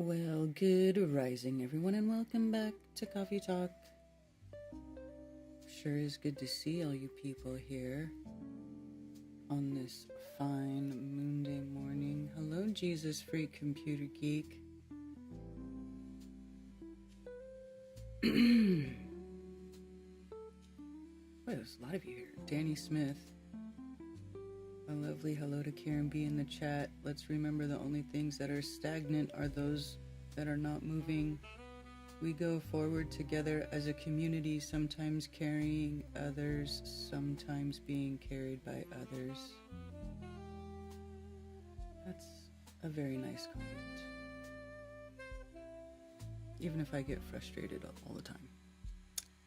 Well, good rising, everyone, and welcome back to Coffee Talk. Sure is good to see all you people here on this fine Moonday morning. Hello, Jesus Freak Computer Geek. Boy, there's a lot of you here. Danny Smith. A lovely hello to Karen B in the chat. Let's remember the only things that are stagnant are those that are not moving. We go forward together as a community, sometimes carrying others, sometimes being carried by others. That's a very nice comment. Even if I get frustrated all the time.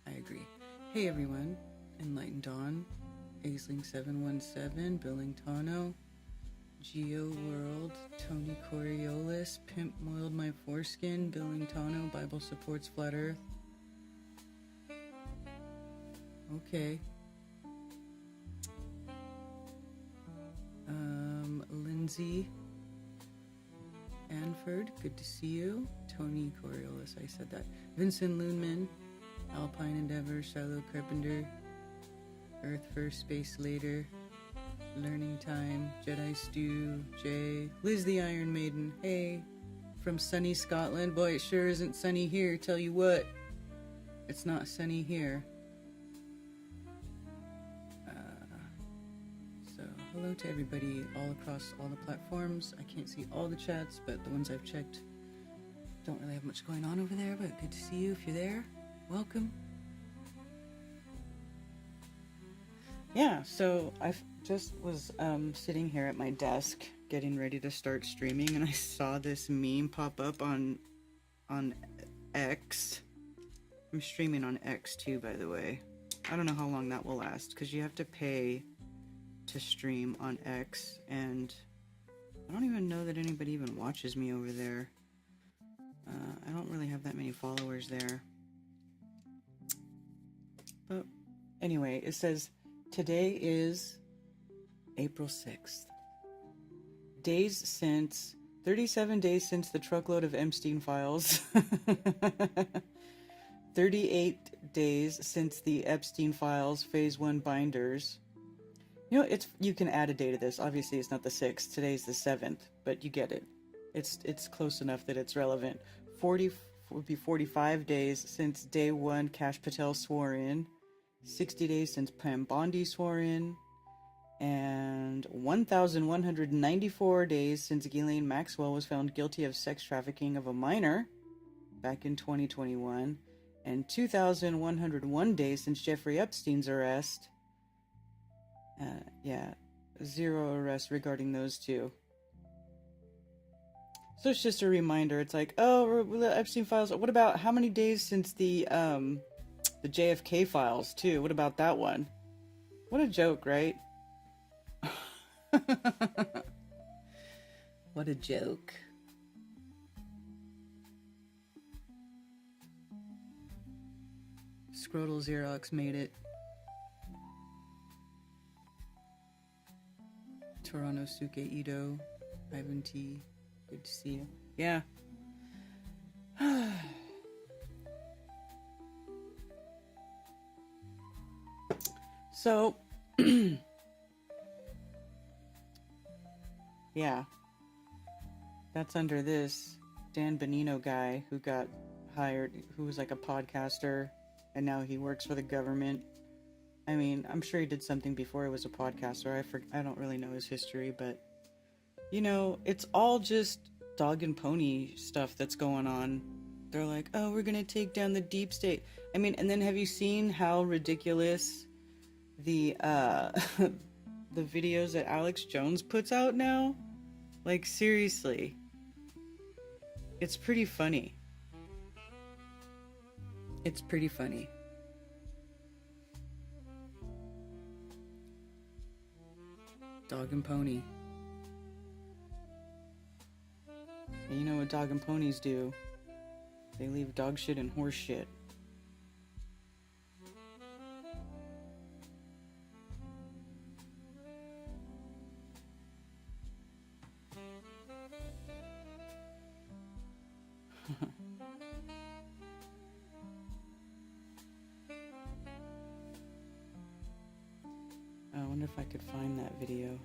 I agree. Hey everyone, Enlightened Dawn, Aisling 717, Billingtano, Geo World, Tony Coriolis, Pimp Moiled My Foreskin, Billingtano, Bible Supports Flat Earth. Okay. Lindsay Anford, good to see you. Tony Coriolis, I said that. Vincent Loonman, Alpine Endeavor, Shiloh Carpenter, Earth First, Space Later, Learning Time, Jedi Stew, Jay, Liz the Iron Maiden, hey, from sunny Scotland. Boy, it sure isn't sunny here, tell you what. It's not sunny here. So, hello to everybody all across all the platforms. I can't see all the chats, but the ones I've checked don't really have much going on over there, but good to see you. If you're there, welcome. Yeah, so I just was sitting here at my desk getting ready to start streaming, and I saw this meme pop up on X. I'm streaming on X too, by the way. I don't know how long that will last, because you have to pay to stream on X, and I don't even know that anybody even watches me over there. I don't really have that many followers there. But anyway, it says, today is April 6th. 37 days since the truckload of Epstein files. 38 days since the Epstein files phase 1 binders. You know, you can add a day to this. Obviously, it's not the 6th. Today's the 7th, but you get it. It's close enough that it's relevant. 40 would be 45 days since day 1 Kash Patel swore in. 60 days since Pam Bondi swore in, and 1,194 days since Ghislaine Maxwell was found guilty of sex trafficking of a minor back in 2021, and 2,101 days since Jeffrey Epstein's arrest. Zero arrests regarding those two. So it's just a reminder. It's like, oh, the Epstein files. What about how many days since the JFK files, too? What about that one? What a joke, right? What a joke. Scrotal Xerox made it. Toronto Suke Ito. Ivan T. Good to see you. Yeah. So, yeah, that's under this Dan Benino guy who got hired, who was like a podcaster, and now he works for the government. I mean, I'm sure he did something before he was a podcaster. I don't really know his history, but, you know, it's all just dog and pony stuff that's going on. They're like, oh, we're going to take down the deep state. I mean, and then have you seen how ridiculous the videos that Alex Jones puts out now? Like, seriously. It's pretty funny. It's pretty funny. Dog and pony. And you know what dog and ponies do? They leave dog shit and horse shit. wonder if I could find that video.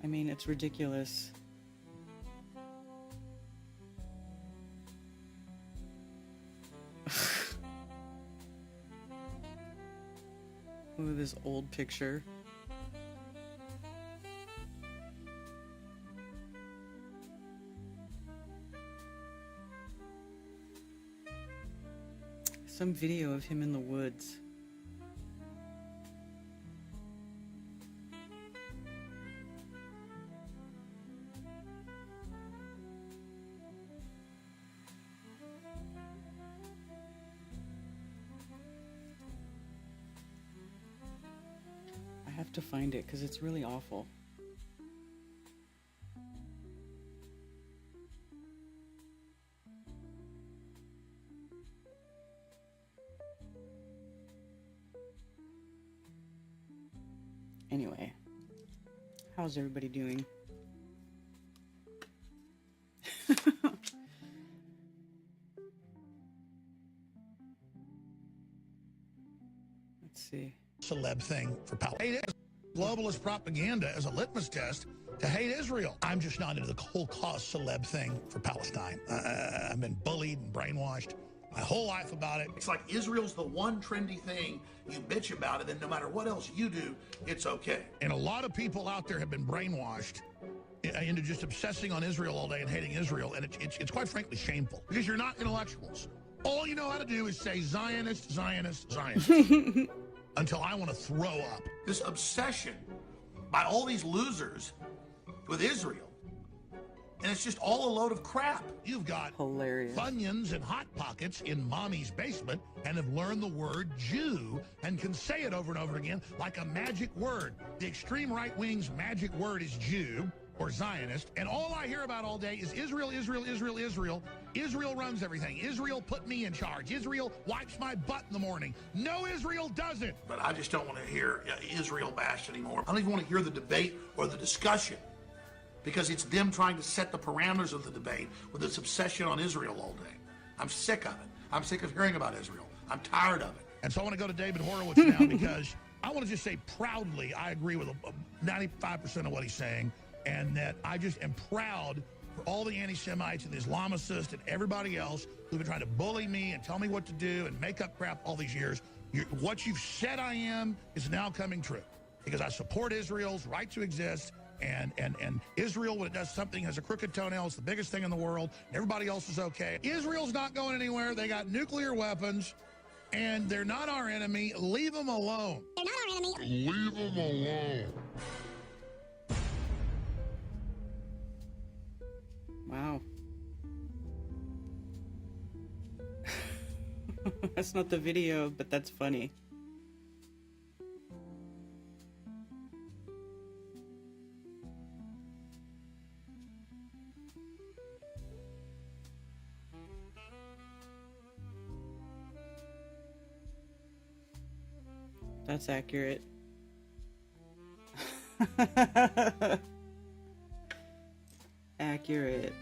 I mean, it's ridiculous. Look at this old picture. Some video of him in the woods. I have to find it because it's really awful. Anyway, how's everybody doing? Let's see. Celeb thing for Palestine. Globalist propaganda as a litmus test to hate Israel. I'm just not into the whole cause celeb thing for Palestine. I've been bullied and brainwashed my whole life about it. It's like Israel's the one trendy thing. You bitch about it, and no matter what else you do, it's okay. And a lot of people out there have been brainwashed into just obsessing on Israel all day and hating Israel, and it's quite frankly shameful, because you're not intellectuals. All you know how to do is say Zionist, Zionist, Zionist, until I want to throw up. This obsession by all these losers with Israel, and it's just all a load of crap. You've got hilarious Funyuns and Hot Pockets in mommy's basement and have learned the word Jew and can say it over and over again like a magic word. The extreme right wing's magic word is Jew or Zionist, and all I hear about all day is Israel, Israel, Israel, Israel. Israel runs everything. Israel put me in charge. Israel wipes my butt in the morning. No, Israel doesn't. But I just don't want to hear Israel bash anymore. I don't even want to hear the debate or the discussion, because it's them trying to set the parameters of the debate with this obsession on Israel all day. I'm sick of it. I'm sick of hearing about Israel. I'm tired of it. And so I want to go to David Horowitz now, because I want to just say proudly, I agree with 95% of what he's saying, and that I just am proud for all the anti-Semites and the Islamicists and everybody else who've been trying to bully me and tell me what to do and make up crap all these years. What you've said I am is now coming true, because I support Israel's right to exist. And Israel, when it does something, has a crooked toenail. It's the biggest thing in the world. Everybody else is okay. Israel's not going anywhere. They got nuclear weapons, and they're not our enemy. Leave them alone. They're not our enemy. Leave them alone. Wow. That's not the video, but that's funny. That's accurate. Accurate.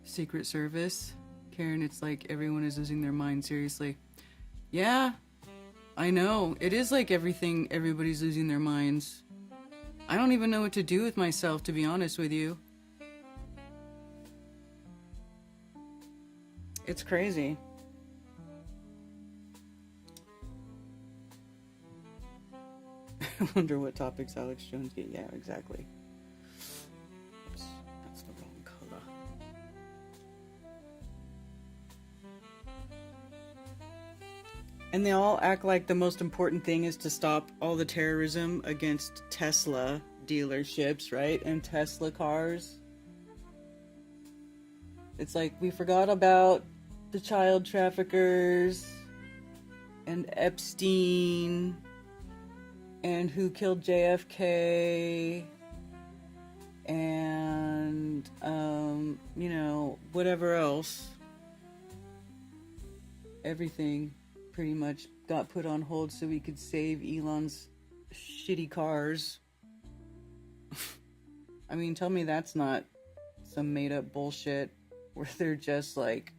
Secret Service. Karen, it's like everyone is losing their mind, seriously. Yeah, I know. It is like everybody's losing their minds. I don't even know what to do with myself, to be honest with you. It's crazy. I wonder what topics Alex Jones get. Yeah, exactly. Oops, that's the wrong color. And they all act like the most important thing is to stop all the terrorism against Tesla dealerships, right? And Tesla cars. It's like we forgot about the child traffickers and Epstein and who killed JFK and you know, whatever else. Everything pretty much got put on hold so we could save Elon's shitty cars. I mean, tell me that's not some made up bullshit where they're just like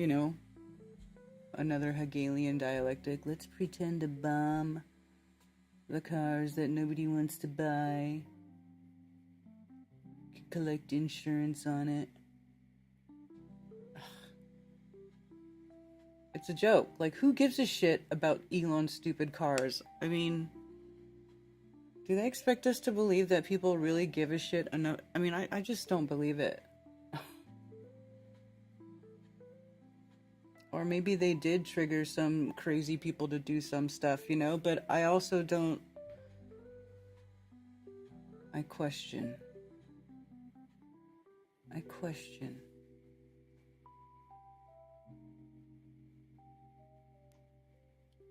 you know, another Hegelian dialectic. Let's pretend to bomb the cars that nobody wants to buy. Collect insurance on it. It's a joke. Like, who gives a shit about Elon's stupid cars? I mean, do they expect us to believe that people really give a shit enough? I mean, I just don't believe it. Or maybe they did trigger some crazy people to do some stuff, you know? But I also don't... I question.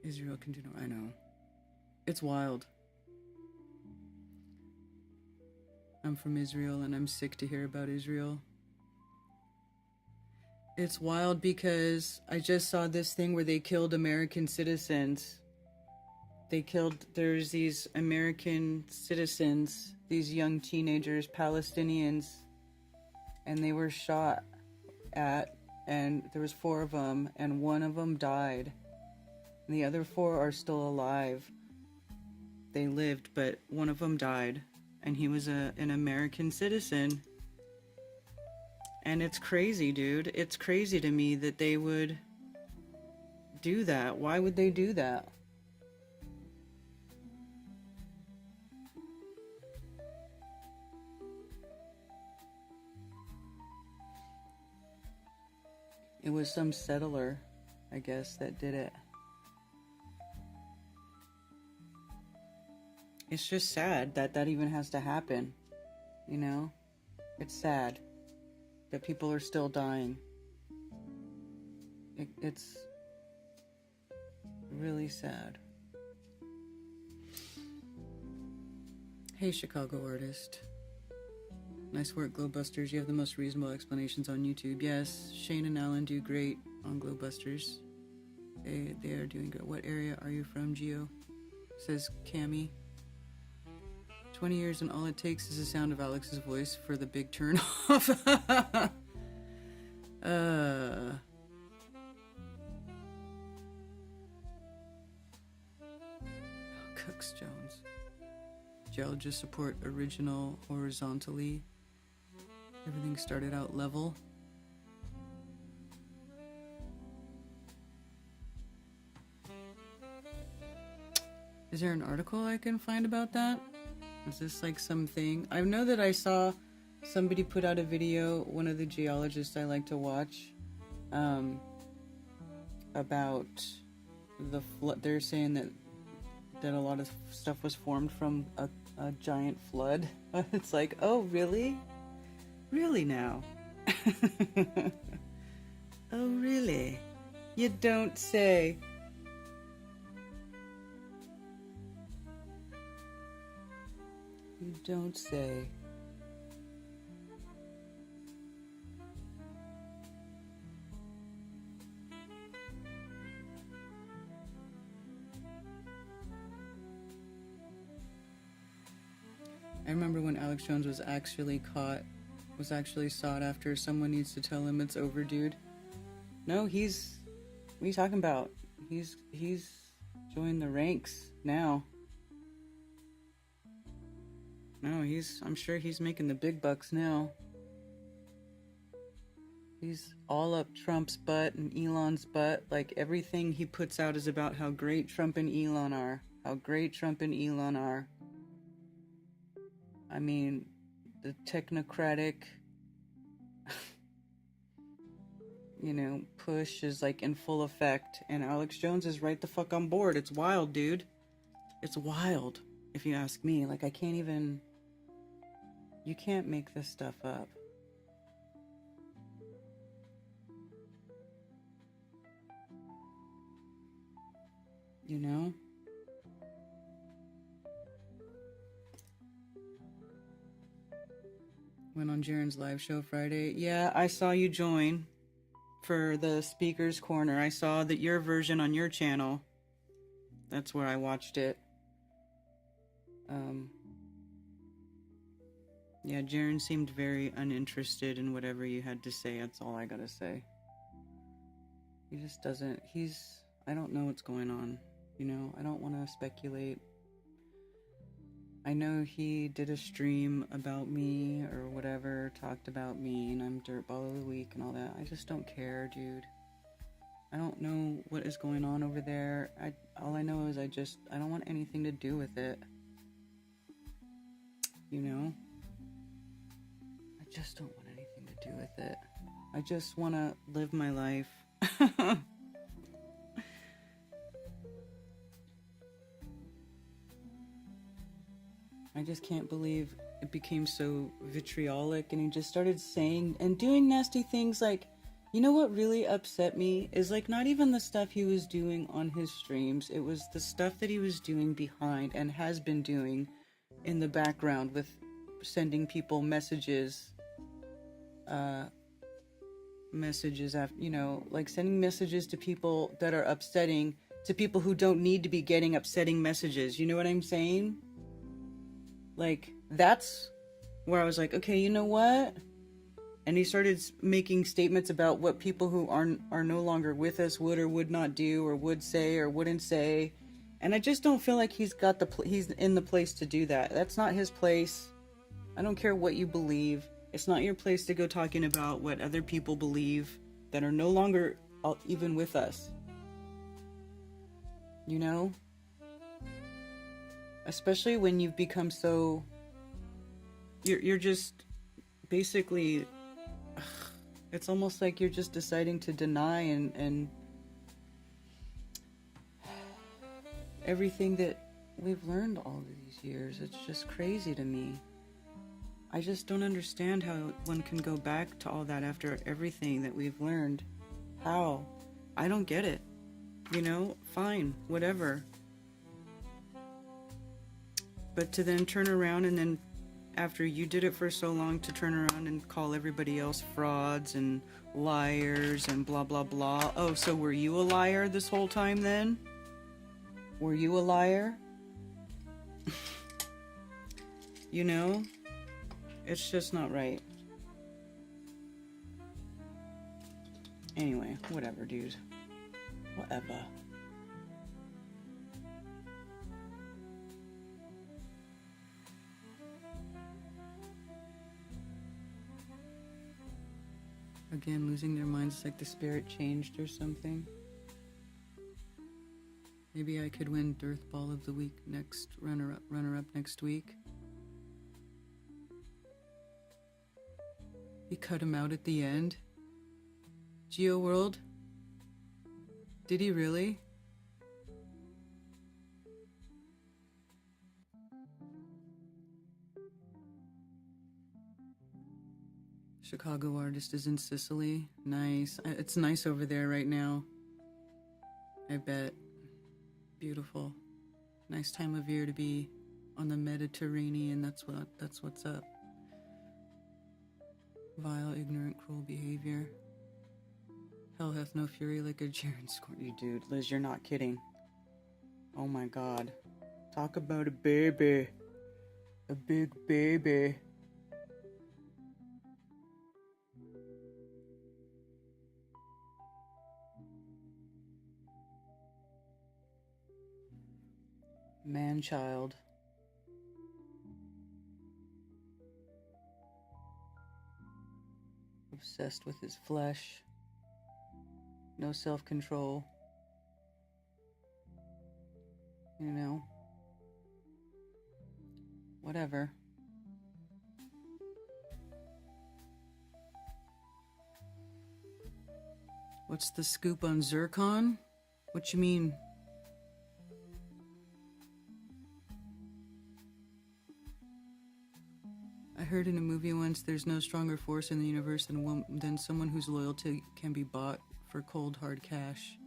Israel can do no... I know. It's wild. I'm from Israel and I'm sick to hear about Israel. It's wild because I just saw this thing where they killed American citizens. There's these American citizens, these young teenagers, Palestinians, and they were shot at, and there was 4 of them, and 1 of them died. And the other 4 are still alive. They lived, but 1 of them died, and he was an American citizen. And it's crazy, dude. It's crazy to me that they would do that. Why would they do that? It was some settler, I guess, that did it. It's just sad that that even has to happen, you know? It's sad that people are still dying. It's really sad. Hey, Chicago artist. Nice work, Glowbusters. You have the most reasonable explanations on YouTube. Yes, Shane and Alan do great on Glowbusters. They are doing good. What area are you from, Geo? Says Cammy. 20 years and all it takes is the sound of Alex's voice for the big turn off. Cooks Jones. Geologists support original horizontally. Everything started out level. Is there an article I can find about that? Is this like something? I know that I saw somebody put out a video, one of the geologists I like to watch, about the flood. They're saying that a lot of stuff was formed from a giant flood. It's like, oh, really? Really now? Oh, really? You don't say. You don't say. I remember when Alex Jones was actually sought after. Someone needs to tell him it's over, dude. No, what are you talking about? He's joined the ranks now. No, I'm sure he's making the big bucks now. He's all up Trump's butt and Elon's butt. Like, everything he puts out is about how great Trump and Elon are. How great Trump and Elon are. I mean, the technocratic, push is like in full effect. And Alex Jones is right the fuck on board. It's wild, dude. It's wild, if you ask me. Like, you can't make this stuff up. You know? Went on Jaren's live show Friday. Yeah, I saw you join for the Speaker's Corner. I saw that your version on your channel. That's where I watched it. Yeah, Jaren seemed very uninterested in whatever you had to say. That's all I gotta say. He just doesn't, I don't know what's going on, you know? I don't want to speculate. I know he did a stream about me or whatever, talked about me, and I'm Dirtball of the Week and all that. I just don't care, dude. I don't know what is going on over there. All I know is I don't want anything to do with it. You know? I just don't want anything to do with it. I just want to live my life. I just can't believe it became so vitriolic, and he just started saying and doing nasty things. Like, you know what really upset me is, like, not even the stuff he was doing on his streams. It was the stuff that he was doing behind and has been doing in the background with sending people messages, you know, like sending messages to people that are upsetting, to people who don't need to be getting upsetting messages. You know what I'm saying? Like, that's where I was like, okay, you know what? And he started making statements about what people who are no longer with us would or would not do, or would say or wouldn't say. And I just don't feel like he's in the place to do that. That's not his place. I don't care what you believe. It's not your place to go talking about what other people believe that are no longer even with us. You know? Especially when you've become so... You're just basically... It's almost like you're just deciding to deny and everything that we've learned all these years. It's just crazy to me. I just don't understand how one can go back to all that after everything that we've learned. How? I don't get it. You know, fine, whatever. But to then turn around and then, after you did it for so long, to turn around and call everybody else frauds and liars and blah, blah, blah. Oh, so were you a liar this whole time then? Were you a liar? You know? It's just not right. Anyway, whatever, dude. Whatever. Again, losing their minds is like the spirit changed or something. Maybe I could win Dirtball of the Week next, runner-up next week. He cut him out at the end. Geo World? Did he really? Chicago artist is in Sicily. Nice. It's nice over there right now. I bet. Beautiful. Nice time of year to be on the Mediterranean. That's what's up. Vile, ignorant, cruel behavior. Hell hath no fury like a Jaren scorn. You dude, Liz, you're not kidding. Oh my god. Talk about a baby. A big baby. Man-child. Obsessed with his flesh. No self-control. You know. Whatever. What's the scoop on Zircon? What you mean? I heard in a movie once, there's no stronger force in the universe than someone whose loyalty can be bought for cold, hard cash.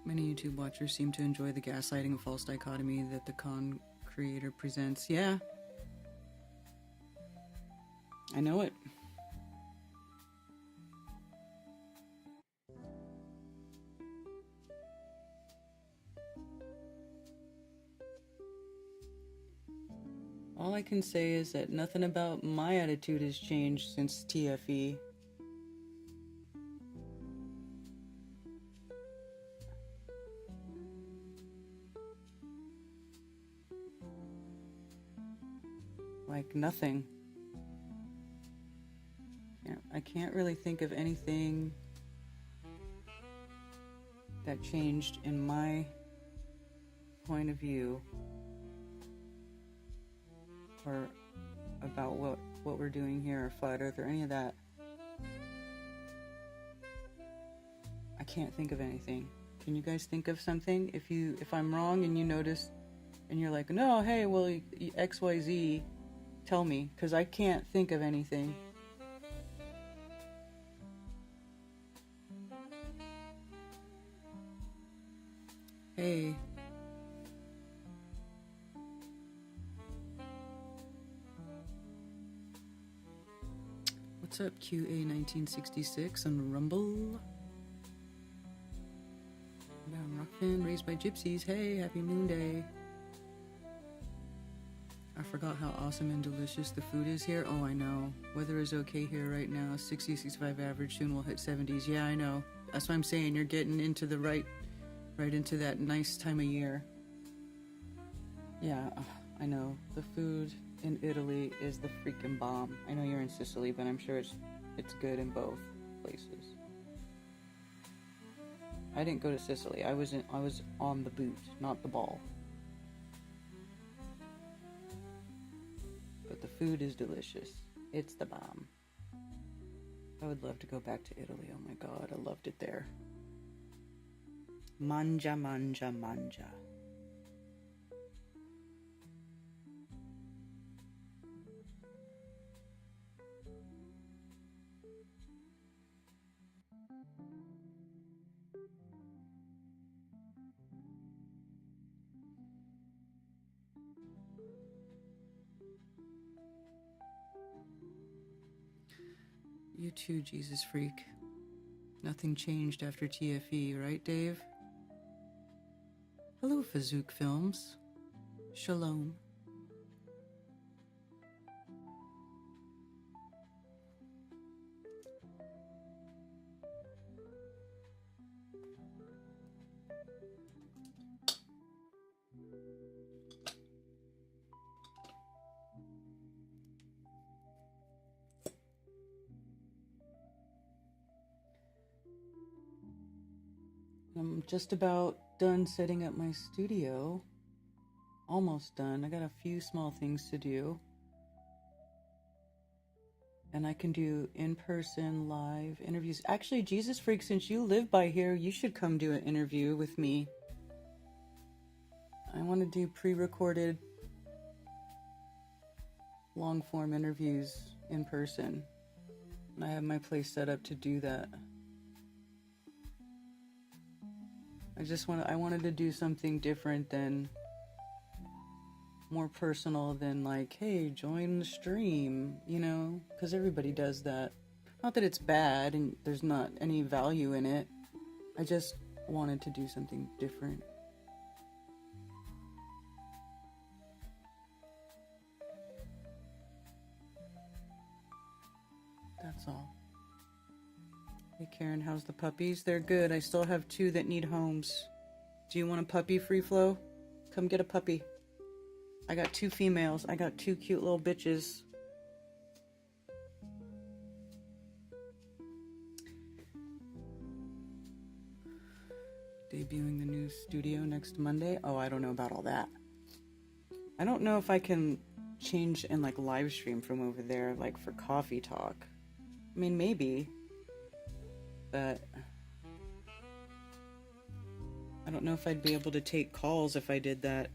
Many YouTube watchers seem to enjoy the gaslighting and false dichotomy that the con creator presents. Yeah. I know it. All I can say is that nothing about my attitude has changed since TFE. Like nothing. I can't really think of anything that changed in my point of view or about what we're doing here or Flat Earth or any of that. I can't think of anything. Can you guys think of something? If I'm wrong and you notice and you're like, no, hey, well, XYZ, tell me, because I can't think of anything. Hey. What's up, QA1966 on Rumble? Yeah, I'm Rockfin, raised by gypsies. Hey, happy Moonday. I forgot how awesome and delicious the food is here. Oh, I know. Weather is okay here right now. 60, 65 average. Soon we'll hit 70s. Yeah, I know. That's what I'm saying. You're getting into the right into that nice time of year. Yeah, I know. The food in Italy is the freaking bomb. I know you're in Sicily, but I'm sure it's good in both places. I didn't go to Sicily. I was on the boot, not the ball. But the food is delicious. It's the bomb. I would love to go back to Italy. Oh my god, I loved it there. Mangia, mangia, mangia. You too, Jesus freak. Nothing changed after TFE, right, Dave? Hello, Fazook Films. Shalom. I'm just about done setting up my studio. Almost done. I got a few small things to do. And I can do in-person live interviews. Actually, Jesus Freak, since you live by here, you should come do an interview with me. I want to do pre-recorded long-form interviews in person. And I have my place set up to do that. I wanted to do something different than more personal than like, hey, join the stream, you know, because everybody does that. Not that it's bad and there's not any value in it. I just wanted to do something different. That's all. Hey Karen, how's the puppies? They're good. I still have 2 that need homes. Do you want a puppy, Free Flow? Come get a puppy. I got 2 females. I got 2 cute little bitches. Debuting the new studio next Monday. Oh, I don't know about all that. I don't know if I can change and like live stream from over there, like for coffee talk. I mean, maybe. But I don't know if I'd be able to take calls if I did that.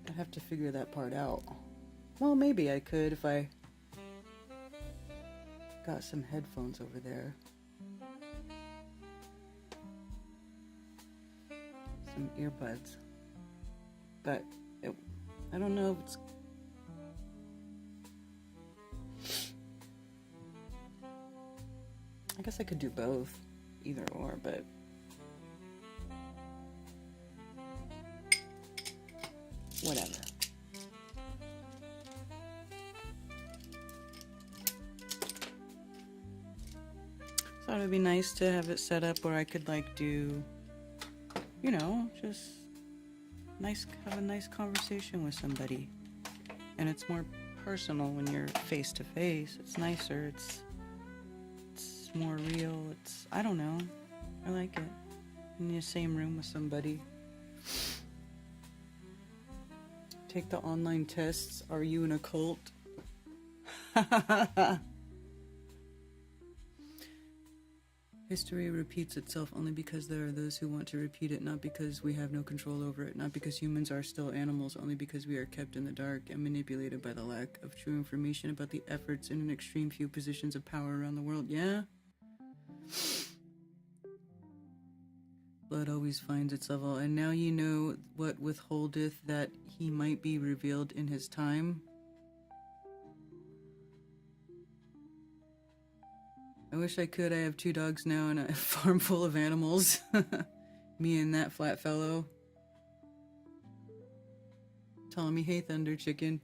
I'd have to figure that part out. Well, maybe I could if I got some headphones over there. Some earbuds. But I don't know if it's... I guess I could do both, either or, but... whatever. Thought it'd be nice to have it set up where I could like do, you know, just have a nice conversation with somebody. And it's more personal when you're face to face. It's nicer. It's more real. I don't know. I like it. In the same room with somebody. Take the online tests. Are you in a cult? History repeats itself only because there are those who want to repeat it, not because we have no control over it, not because humans are still animals, only because we are kept in the dark and manipulated by the lack of true information about the efforts in an extreme few positions of power around the world. Yeah? Blood always finds its level, and now ye know what withholdeth that he might be revealed in his time. I wish I could. I have 2 dogs now and a farm full of animals. Me and that flat fellow. Telling me, hey, Thunder Chicken.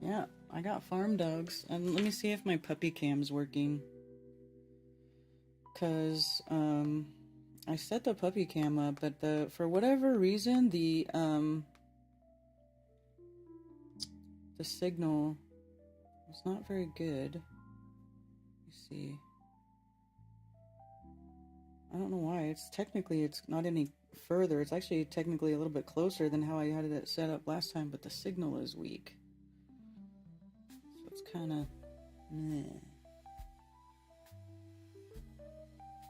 Yeah, I got farm dogs. And let me see if my puppy cam's working. Because, I set the puppy cam up, but for whatever reason, the signal is not very good. You see. I don't know why. It's not any further. It's actually technically a little bit closer than how I had it set up last time, but the signal is weak. So it's kind of meh.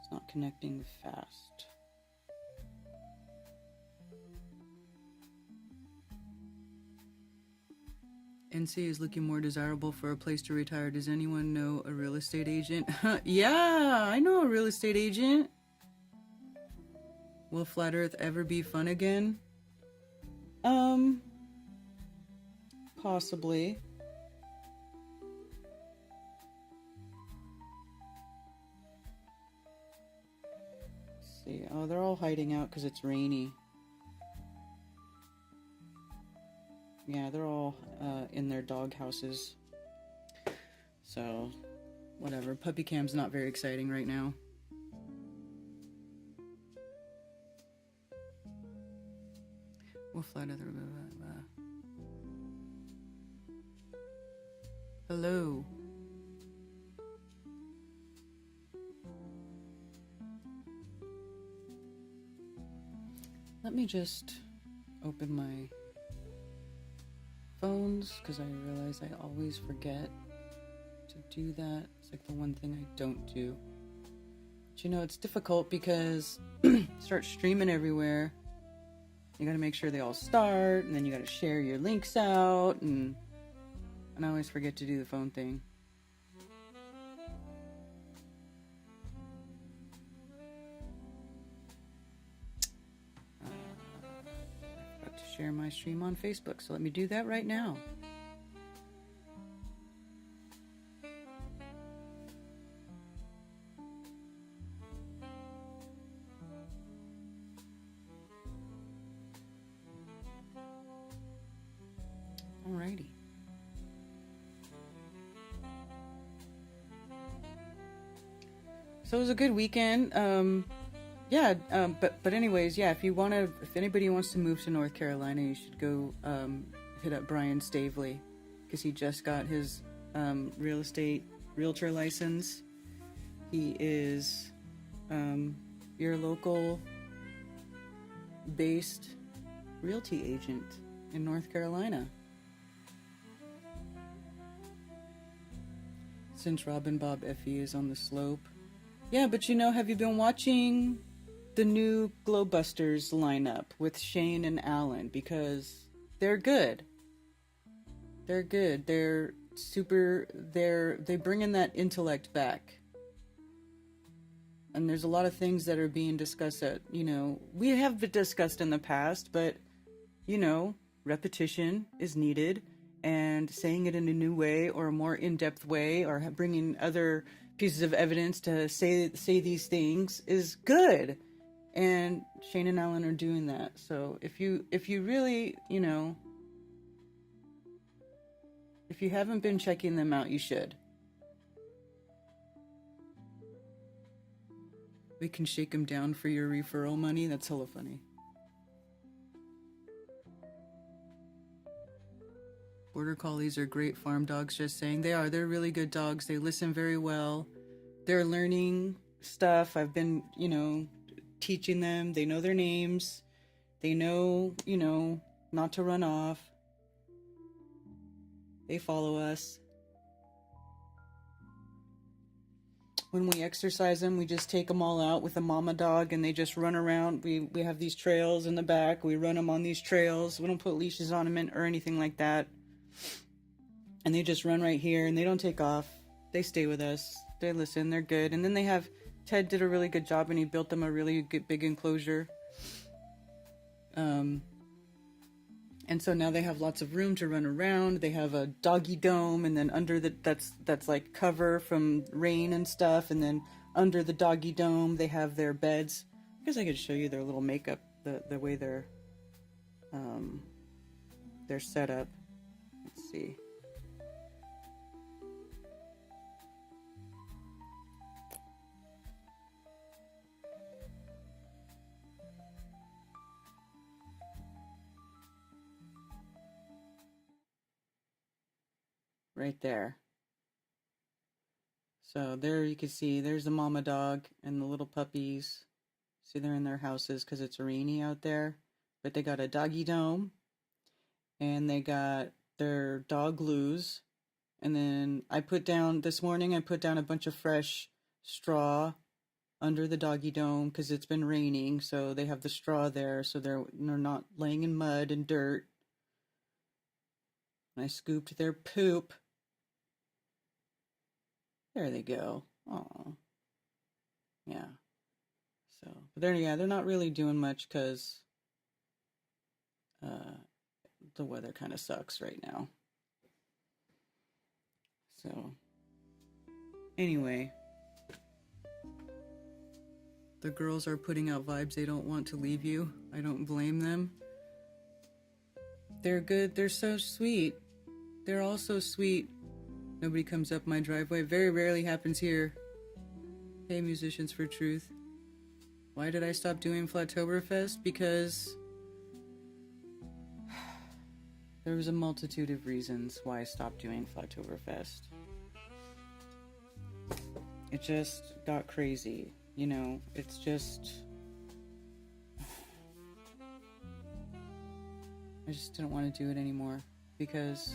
It's not connecting fast. NC is looking more desirable for a place to retire. Does anyone know a real estate agent? Yeah, I know a real estate agent. Will Flat Earth ever be fun again? Possibly. Let's see. Oh, they're all hiding out because it's rainy. Yeah, they're all in their dog houses. So, whatever. Puppy cam's not very exciting right now. We'll fly to the... Hello. Let me just open my phones, because I realize I always forget to do that. It's like the one thing I don't do. But you know, it's difficult because start streaming everywhere. You gotta make sure they all start, and then you gotta share your links out, and I always forget to do the phone thing. I forgot to share my stream on Facebook, so let me do that right now. Alrighty. So it was a good weekend. But anyways, yeah, if anybody wants to move to North Carolina, you should go hit up Brian Stavely, because he just got his realtor license. He is your local based realty agent in North Carolina. Since Robin Bob Effie is on the slope. Yeah, but you know, have you been watching the new Glowbusters lineup with Shane and Alan? Because they're good. They're good. They're super, they bring in that intellect back. And there's a lot of things that are being discussed that, we have been discussed in the past, but, repetition is needed, and saying it in a new way or a more in-depth way, or bringing other pieces of evidence to say these things is good. And Shane and Alan are doing that. So if you really, if you haven't been checking them out, you should. We can shake them down for your referral money. That's hella funny. Border Collies are great farm dogs, just saying. They are. They're really good dogs. They listen very well. They're learning stuff. I've been, teaching them. They know their names. They know, not to run off. They follow us. When we exercise them, we just take them all out with a mama dog and they just run around. We have these trails in the back. We run them on these trails. We don't put leashes on them or anything like that. And they just run right here and they don't take off. They stay with us. They listen. They're good. And then they have, Ted did a really good job and he built them a really good big enclosure. And so now they have lots of room to run around. They have a doggy dome, and then under that's like cover from rain and stuff. And then under the doggy dome, they have their beds. I guess I could show you their little makeup, the way they're set up. Let's see. Right there. So there you can see there's the mama dog and the little puppies. See, they're in their houses because it's rainy out there. But they got a doggy dome and they got their dog loos. And then this morning I put down a bunch of fresh straw under the doggy dome because it's been raining. So they have the straw there so they're not laying in mud and dirt. And I scooped their poop. There they go. Oh, yeah. So, but they're not really doing much because the weather kind of sucks right now. So, anyway, the girls are putting out vibes they don't want to leave you. I don't blame them. They're good. They're so sweet. They're all so sweet. Nobody comes up my driveway. Very rarely happens here. Hey, Musicians for Truth. Why did I stop doing Flattoberfest? Because there was a multitude of reasons why I stopped doing Flattoberfest. It just got crazy. It's just... I just didn't want to do it anymore because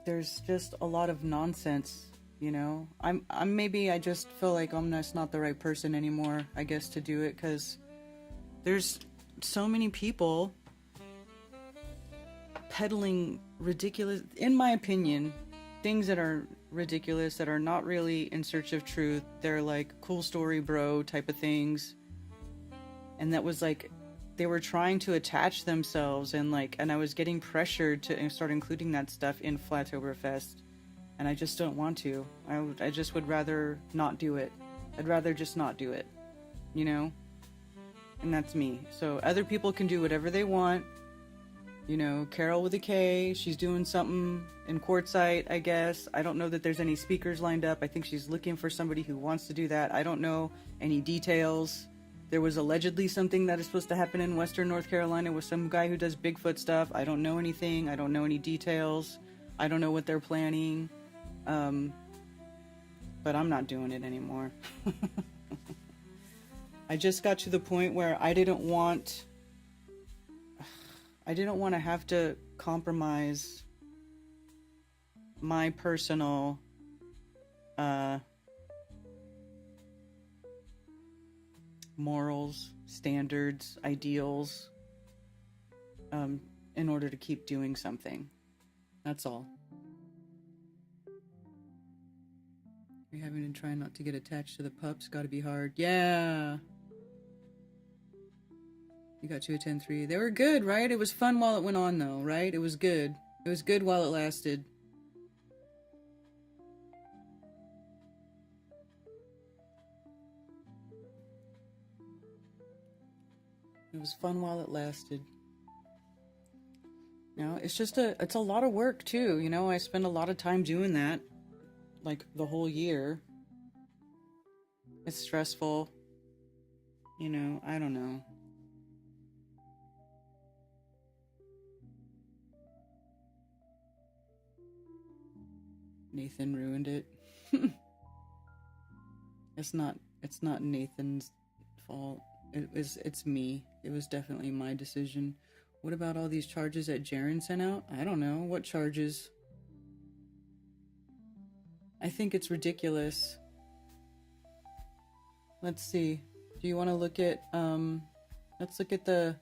there's just a lot of nonsense, I just feel like I'm just not the right person anymore, I guess, to do it because there's so many people peddling ridiculous, in my opinion, things that are ridiculous, that are not really in search of truth. They're like cool story bro type of things. And that was like, they were trying to attach themselves and I was getting pressured to start including that stuff in Flattoberfest. And I just don't want to. I just would rather not do it. I'd rather just not do it, And that's me. So other people can do whatever they want. Carol with a K, she's doing something in Quartzsite, I guess. I don't know that there's any speakers lined up. I think she's looking for somebody who wants to do that. I don't know any details. There was allegedly something that is supposed to happen in Western North Carolina with some guy who does Bigfoot stuff. I don't know anything. I don't know any details. I don't know what they're planning. But I'm not doing it anymore. I just got to the point where I didn't want to have to compromise my personal morals, standards, ideals, in order to keep doing something. That's all. You're having to try not to get attached to the pups. Gotta be hard. Yeah. You got to attend 3. They were good, right? It was fun while it went on, though, right? It was good. It was good while it lasted. It was fun while it lasted. You know, it's a lot of work, too. You know, I spend a lot of time doing that. Like, the whole year. It's stressful. You know, I don't know. Nathan ruined it. It's not Nathan's fault. It's me. It was definitely my decision. What about all these charges that Jaren sent out? I don't know. What charges? I think it's ridiculous. Let's see. Do you want to look at let's look at the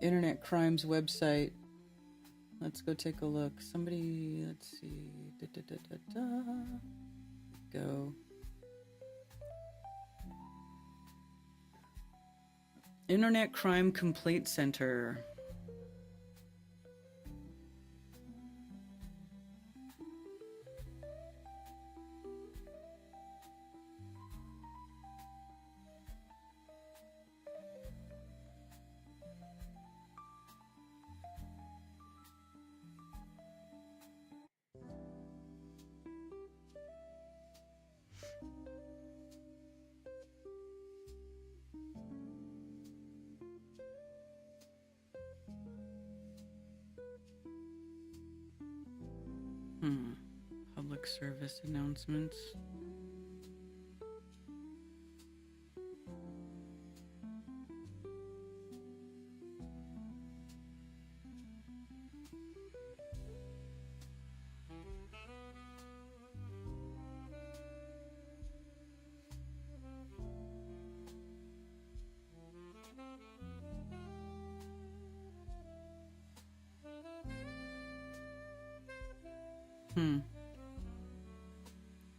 Internet Crimes website. Let's go take a look. Somebody, let's see. Go. Internet Crime Complaint Center. Public service announcements.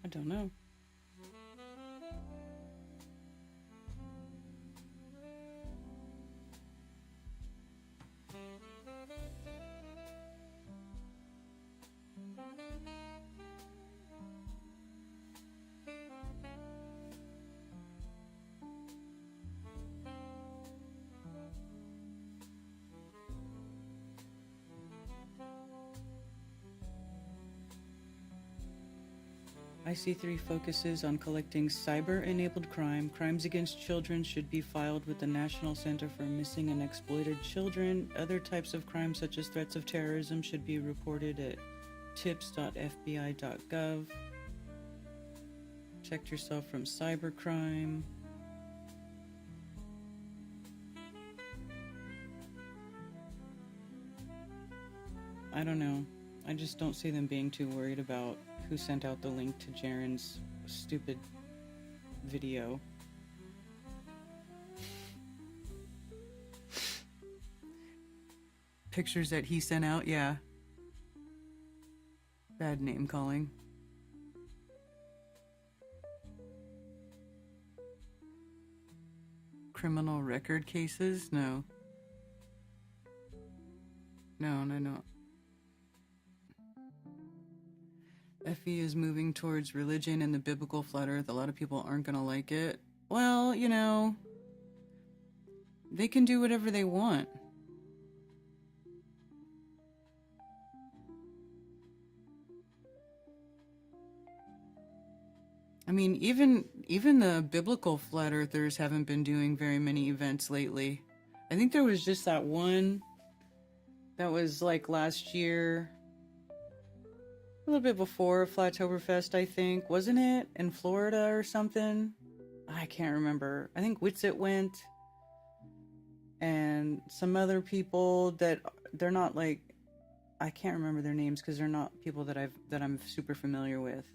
I don't know. IC3 focuses on collecting cyber-enabled crime. Crimes against children should be filed with the National Center for Missing and Exploited Children. Other types of crimes, such as threats of terrorism, should be reported at tips.fbi.gov. Protect yourself from cybercrime. I don't know. I just don't see them being too worried about who sent out the link to Jaren's stupid video. Pictures that he sent out, yeah. Bad name calling. Criminal record cases? No. No. Effie is moving towards religion and the biblical flat earth. A lot of people aren't gonna like it. Well, you know, they can do whatever they want. I mean, even the biblical flat earthers haven't been doing very many events lately. I think there was just that one that was like last year, a little bit before Flattoberfest, I think. Wasn't it? In Florida or something? I can't remember. I think Witsit went. And some other people that they're not like, I can't remember their names because they're not people that I'm super familiar with.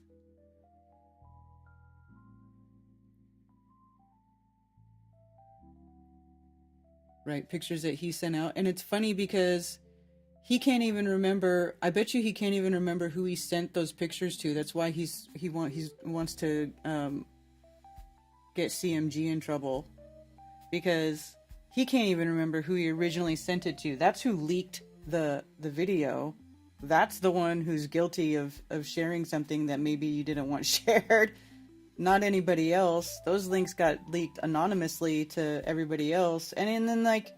Right, pictures that he sent out. And it's funny because he can't even remember. I bet you he can't even remember who he sent those pictures to. That's why he wants to get CMG in trouble, because he can't even remember who he originally sent it to. That's who leaked the video. That's the one who's guilty of sharing something that maybe you didn't want shared, not anybody else. Those links got leaked anonymously to everybody else. And then, like,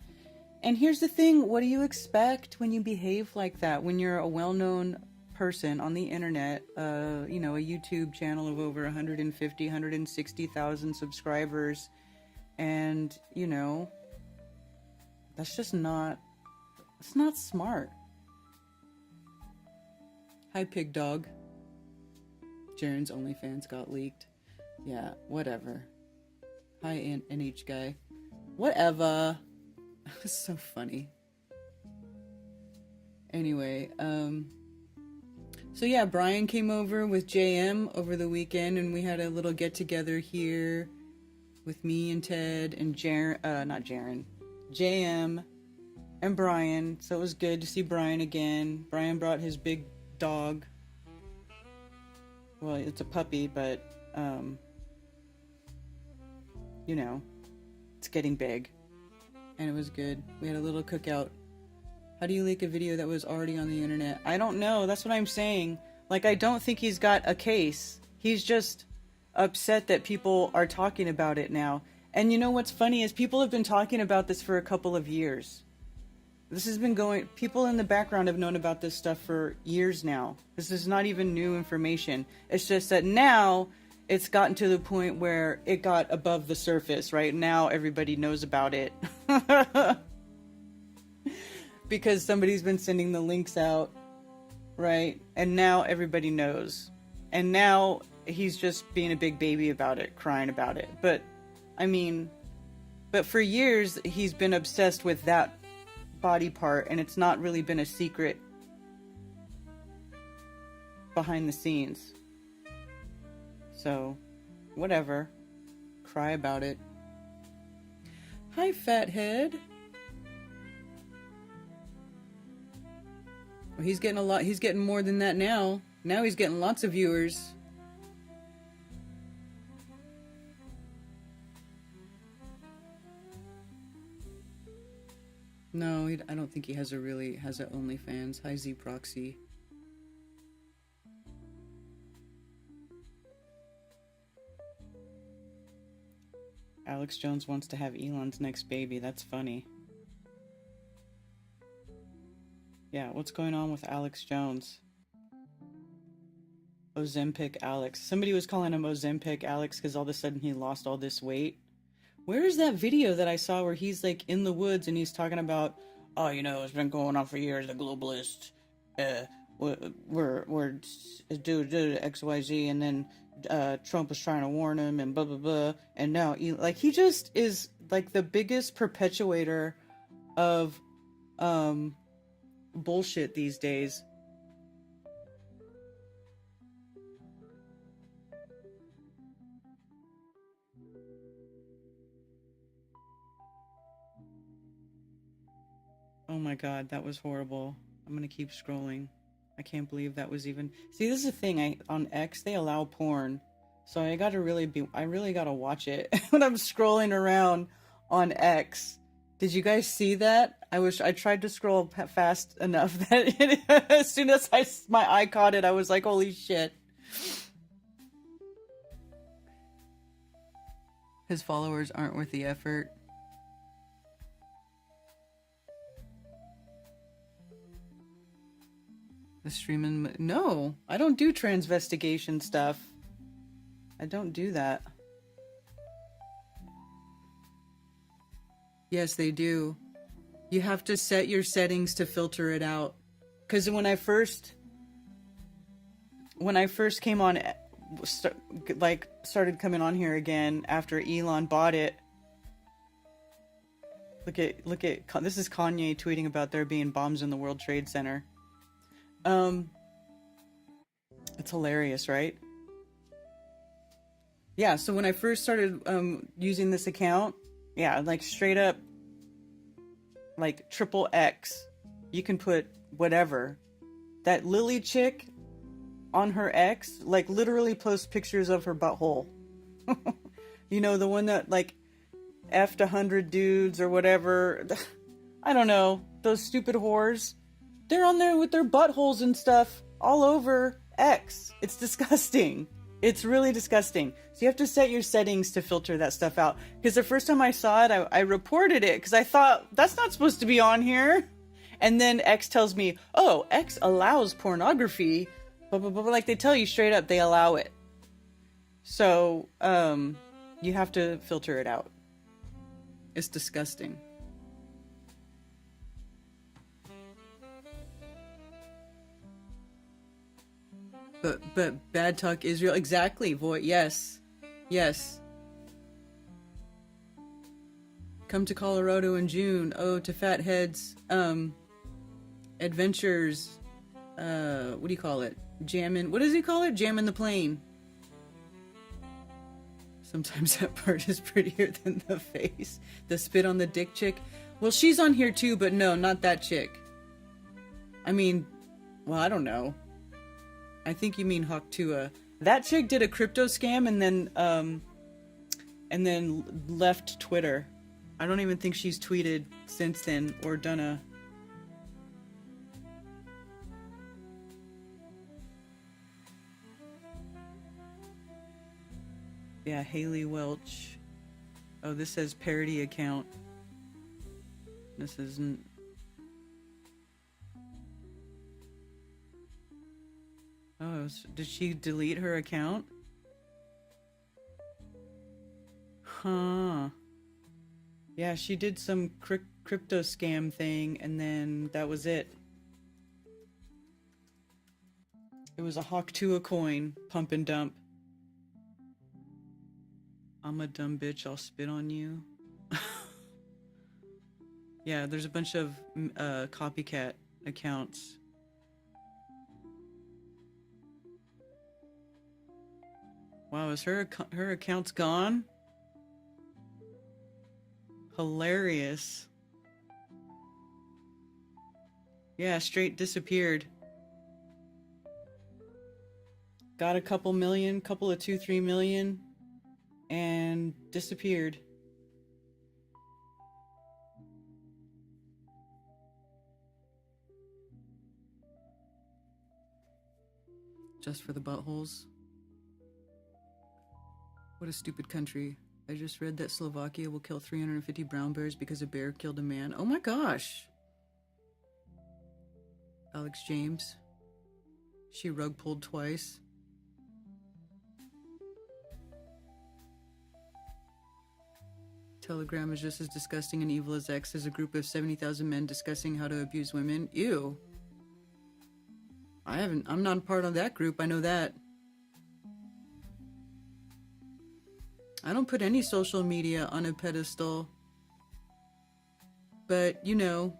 and here's the thing, what do you expect when you behave like that? When you're a well-known person on the internet, you know, a YouTube channel of over 150, 160,000 subscribers, and, you know, that's just not, it's not smart. Hi, Pig Dog. Jaren's OnlyFans got leaked. Yeah, whatever. Hi, NH guy. Whatever. It's so funny. Anyway, so yeah, Brian came over with JM over the weekend, and we had a little get-together here with me and Ted and JM and Brian. So it was good to see Brian again. Brian brought his big dog. Well, it's a puppy, but you know, it's getting big, and it was good. We had a little cookout. How do you leak a video that was already on the internet? I don't know. That's what I'm saying. Like, I don't think he's got a case. He's just upset that people are talking about it now. And you know what's funny is people have been talking about this for a couple of years. This has been going, people in the background have known about this stuff for years now. This is not even new information. It's just that now it's gotten to the point where it got above the surface, right? Now everybody knows about it. Because somebody's been sending the links out, right? And now everybody knows. And now he's just being a big baby about it, crying about it. But, I mean, but for years he's been obsessed with that body part, and it's not really been a secret behind the scenes. So, whatever. Cry about it. Hi, fathead. Well, he's getting a lot. He's getting more than that now. Now he's getting lots of viewers. No, I don't think he has a OnlyFans. Hi, Z Proxy. Alex Jones wants to have Elon's next baby. That's funny. Yeah, what's going on with Alex Jones? Ozempic Alex. Somebody was calling him Ozempic Alex because all of a sudden he lost all this weight. Where is that video that I saw where he's like in the woods and he's talking about, oh, you know, it's been going on for years, the globalists, we're do XYZ, and then Trump was trying to warn him and blah, blah, blah. And now, like, he just is like the biggest perpetuator of bullshit these days. Oh my god, that was horrible. I'm gonna keep scrolling. I can't believe that was even... See, this is the thing, on X, they allow porn. So I really gotta watch it when I'm scrolling around on X. Did you guys see that? I tried to scroll fast enough that as soon as my eye caught it, I was like, holy shit. His followers aren't worth the effort. The streaming... No, I don't do transvestigation stuff. I don't do that. Yes, they do. You have to set your settings to filter it out. Because when I first came on, started coming on here again after Elon bought it. Look at this is Kanye tweeting about there being bombs in the World Trade Center. It's hilarious, right? Yeah, so when I first started using this account, yeah, like straight up, like triple X, you can put whatever. That Lily chick on her ex, like, literally posts pictures of her butthole. You know, the one that, like, effed 100 dudes or whatever. I don't know. Those stupid whores. They're on there with their buttholes and stuff all over X. It's disgusting. It's really disgusting. So you have to set your settings to filter that stuff out. Because the first time I saw it, I reported it because I thought, that's not supposed to be on here. And then X tells me, oh, X allows pornography. But like, they tell you straight up, they allow it. So, you have to filter it out. It's disgusting. But bad talk Israel. Exactly, boy. Yes. Yes. Come to Colorado in June. Oh, to Fatheads. Adventures. What do you call it? Jammin'. What does he call it? Jammin' the plane. Sometimes that part is prettier than the face. The spit on the dick chick. Well, she's on here too, but no, not that chick. I mean, well, I don't know. I think you mean Hawktua. That chick did a crypto scam and then left Twitter. I don't even think she's tweeted since then or done a... Yeah, Haley Welch. Oh, this says parody account. This isn't... Oh, did she delete her account? Huh. Yeah, she did some crypto scam thing, and then that was it. It was a Hawktua coin, pump and dump. I'm a dumb bitch, I'll spit on you. Yeah, there's a bunch of copycat accounts. Wow, is her account's gone? Hilarious. Yeah, straight disappeared. Got a couple million, couple of 2-3 million, and disappeared. Just for the buttholes. What a stupid country. I just read that Slovakia will kill 350 brown bears because a bear killed a man. Oh my gosh. Alex James. She rug pulled twice. Telegram is just as disgusting and evil as X. As a group of 70,000 men discussing how to abuse women. Ew. I'm not a part of that group, I know that. I don't put any social media on a pedestal. But, you know,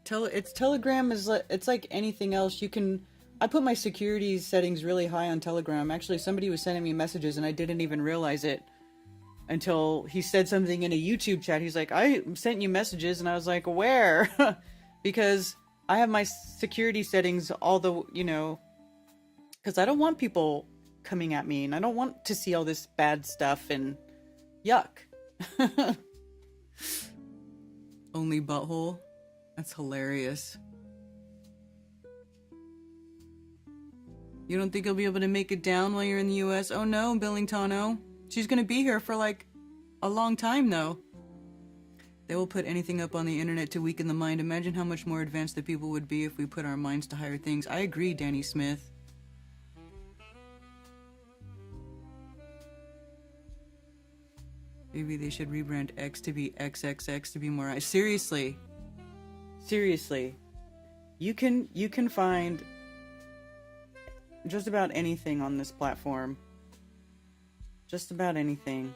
Telegram is it's like anything else. I put my security settings really high on Telegram. Actually, somebody was sending me messages and I didn't even realize it until he said something in a YouTube chat. He's like, I sent you messages, and I was like, where? Because I have my security settings because I don't want people coming at me, and I don't want to see all this bad stuff and yuck. Only butthole? That's hilarious. You don't think you'll be able to make it down while you're in the US? Oh no, Billingtano. She's gonna be here for like a long time though. They will put anything up on the internet to weaken the mind. Imagine how much more advanced the people would be if we put our minds to higher things. I agree, Danny Smith. Maybe they should rebrand X to be XXX to be more... Seriously. Seriously. You can find just about anything on this platform. Just about anything.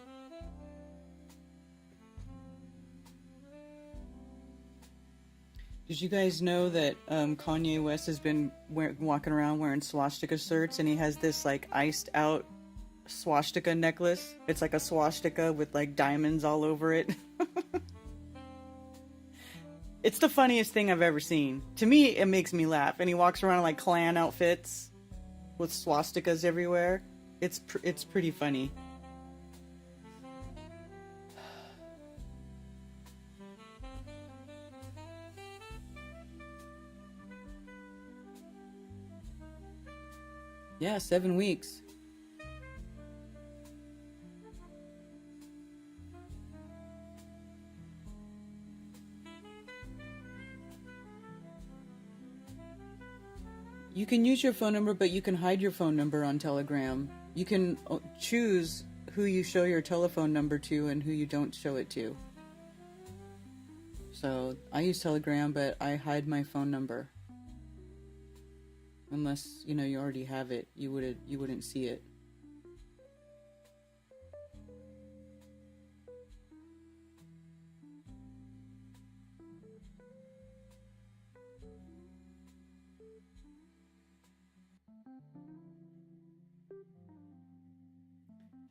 Did you guys know that Kanye West has been walking around wearing swastika shirts, and he has this like iced out swastika necklace? It's like a swastika with like diamonds all over it. It's the funniest thing I've ever seen. To me, it makes me laugh. And he walks around in like Klan outfits with swastikas everywhere. It's pretty funny. Yeah, 7 weeks. You can use your phone number, but you can hide your phone number on Telegram. You can choose who you show your telephone number to and who you don't show it to. So I use Telegram, but I hide my phone number. Unless, you know, you already have it, you wouldn't see it.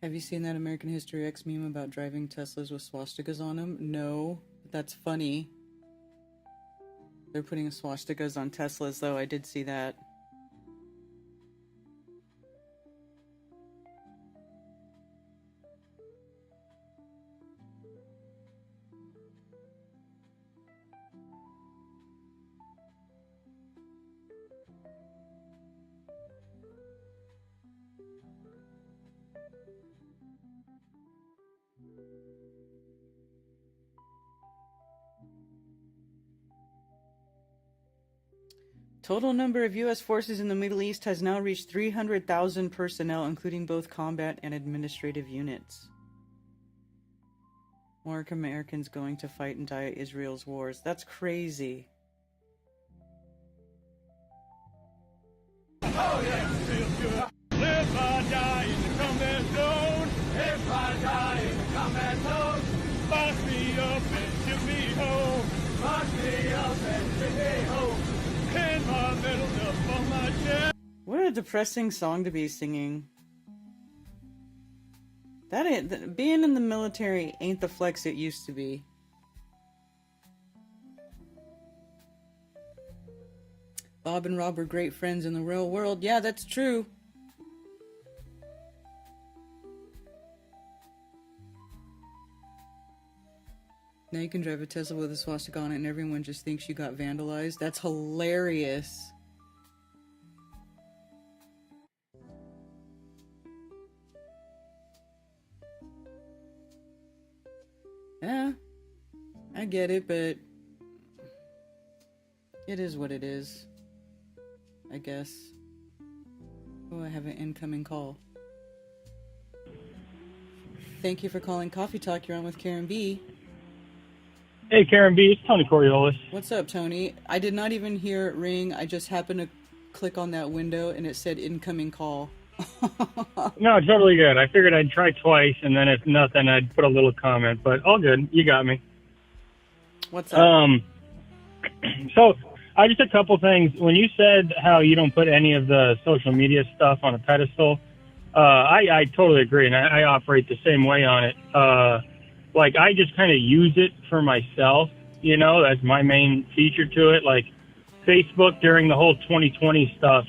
Have you seen that American History X meme about driving Teslas with swastikas on them? No, but that's funny. They're putting swastikas on Teslas, though. I did see that. Total number of U.S. forces in the Middle East has now reached 300,000 personnel, including both combat and administrative units. More Americans going to fight and die at Israel's wars. That's crazy. Oh, yeah. If I die in the combat zone, if I die in the combat zone, box me up and ship me home. Box me up and ship me home. Pin my medal up on my chest. What a depressing song to be singing. Being in the military ain't the flex it used to be. Bob and Rob were great friends in the real world. Yeah, that's true. Now you can drive a Tesla with a swastika on it and everyone just thinks you got vandalized. That's hilarious. Yeah, I get it, but it is what it is, I guess. Oh, I have an incoming call. Thank you for calling Coffee Talk. You're on with Karen B. Hey, Karen B. It's Tony Coriolis. What's up, Tony? I did not even hear it ring. I just happened to click on that window and it said incoming call. No, totally good. I figured I'd try twice, and then if nothing, I'd put a little comment, but all good. You got me. What's up? So, I just a couple things. When you said how you don't put any of the social media stuff on a pedestal, I totally agree, and I operate the same way on it. Like, I just kind of use it for myself, you know, that's my main feature to it. Like, Facebook during the whole 2020 stuff,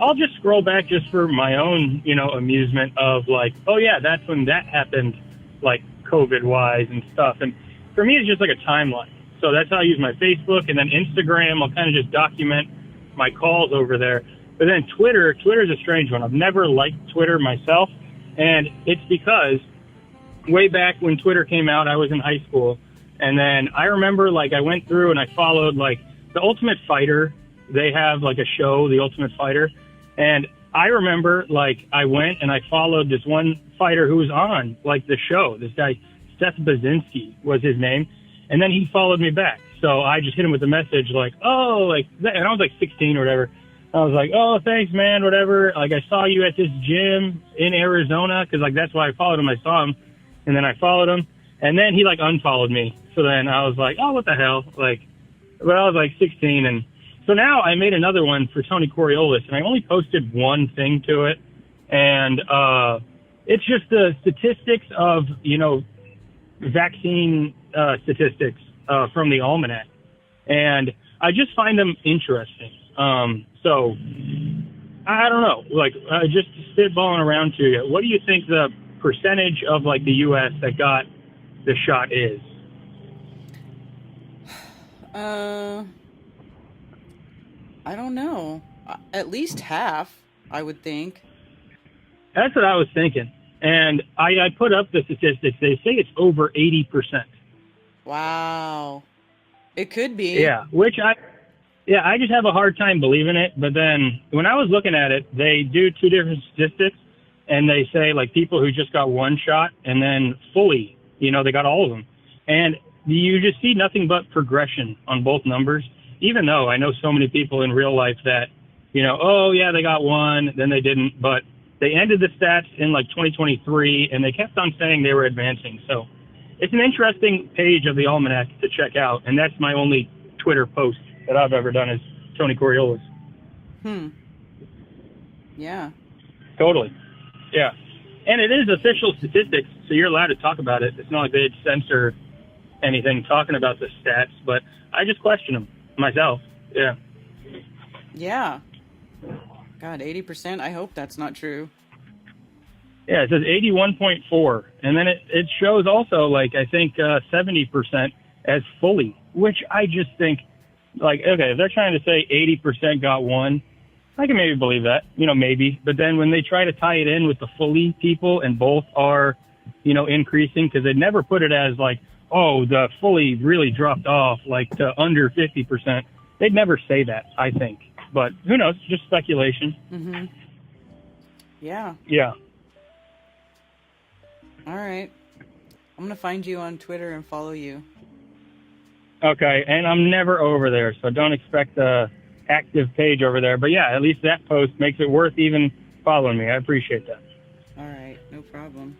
I'll just scroll back just for my own, you know, amusement of like, oh yeah, that's when that happened, like COVID-wise and stuff. And for me, it's just like a timeline. So that's how I use my Facebook, and then Instagram, I'll kind of just document my calls over there. But then Twitter's a strange one. I've never liked Twitter myself, and it's because way back when Twitter came out, I was in high school, and then I remember like I went through and I followed like the Ultimate Fighter. They have like a show, The Ultimate Fighter. And I remember, like, I went and I followed this one fighter who was on, like, the show. This guy, Seth Baczynski was his name. And then he followed me back. So I just hit him with a message, like, oh, like, and I was, like, 16 or whatever. I was like, oh, thanks, man, whatever. Like, I saw you at this gym in Arizona, because, like, that's why I followed him. I saw him. And then I followed him. And then he, like, unfollowed me. So then I was like, oh, what the hell? Like, but I was, like, 16, and so now I made another one for Tony Coriolis, and I only posted one thing to it, and it's just the statistics of, you know, vaccine statistics from the almanac, and I just find them interesting. So I don't know, like just spitballing around to you. What do you think the percentage of like the U.S. that got the shot is? I don't know. At least half, I would think. That's what I was thinking. And I put up the statistics. They say it's over 80%. Wow. It could be. Yeah, I just have a hard time believing it. But then when I was looking at it, they do two different statistics, and they say like people who just got one shot and then fully, they got all of them. And you just see nothing but progression on both numbers, even though I know so many people in real life that, oh yeah, they got one, then they didn't, but they ended the stats in like 2023 and they kept on saying they were advancing. So it's an interesting page of the almanac to check out. And that's my only Twitter post that I've ever done is Tony Coriolis. Yeah. Totally. Yeah. And it is official statistics, so you're allowed to talk about it. It's not like they'd censor anything talking about the stats, but I just question them myself. Yeah. Yeah. God, 80%? I hope that's not true. Yeah, it says 81.4. And then it shows also, like, I think 70% as fully, which I just think, like, okay, if they're trying to say 80% got one, I can maybe believe that, maybe. But then when they try to tie it in with the fully people and both are, increasing, because they never put it as like, oh, the fully really dropped off, like to under 50%. They'd never say that, I think. But who knows? Just speculation. Mm-hmm. Yeah. Yeah. All right. I'm going to find you on Twitter and follow you. Okay. And I'm never over there, so don't expect a active page over there. But yeah, at least that post makes it worth even following me. I appreciate that. All right. No problem.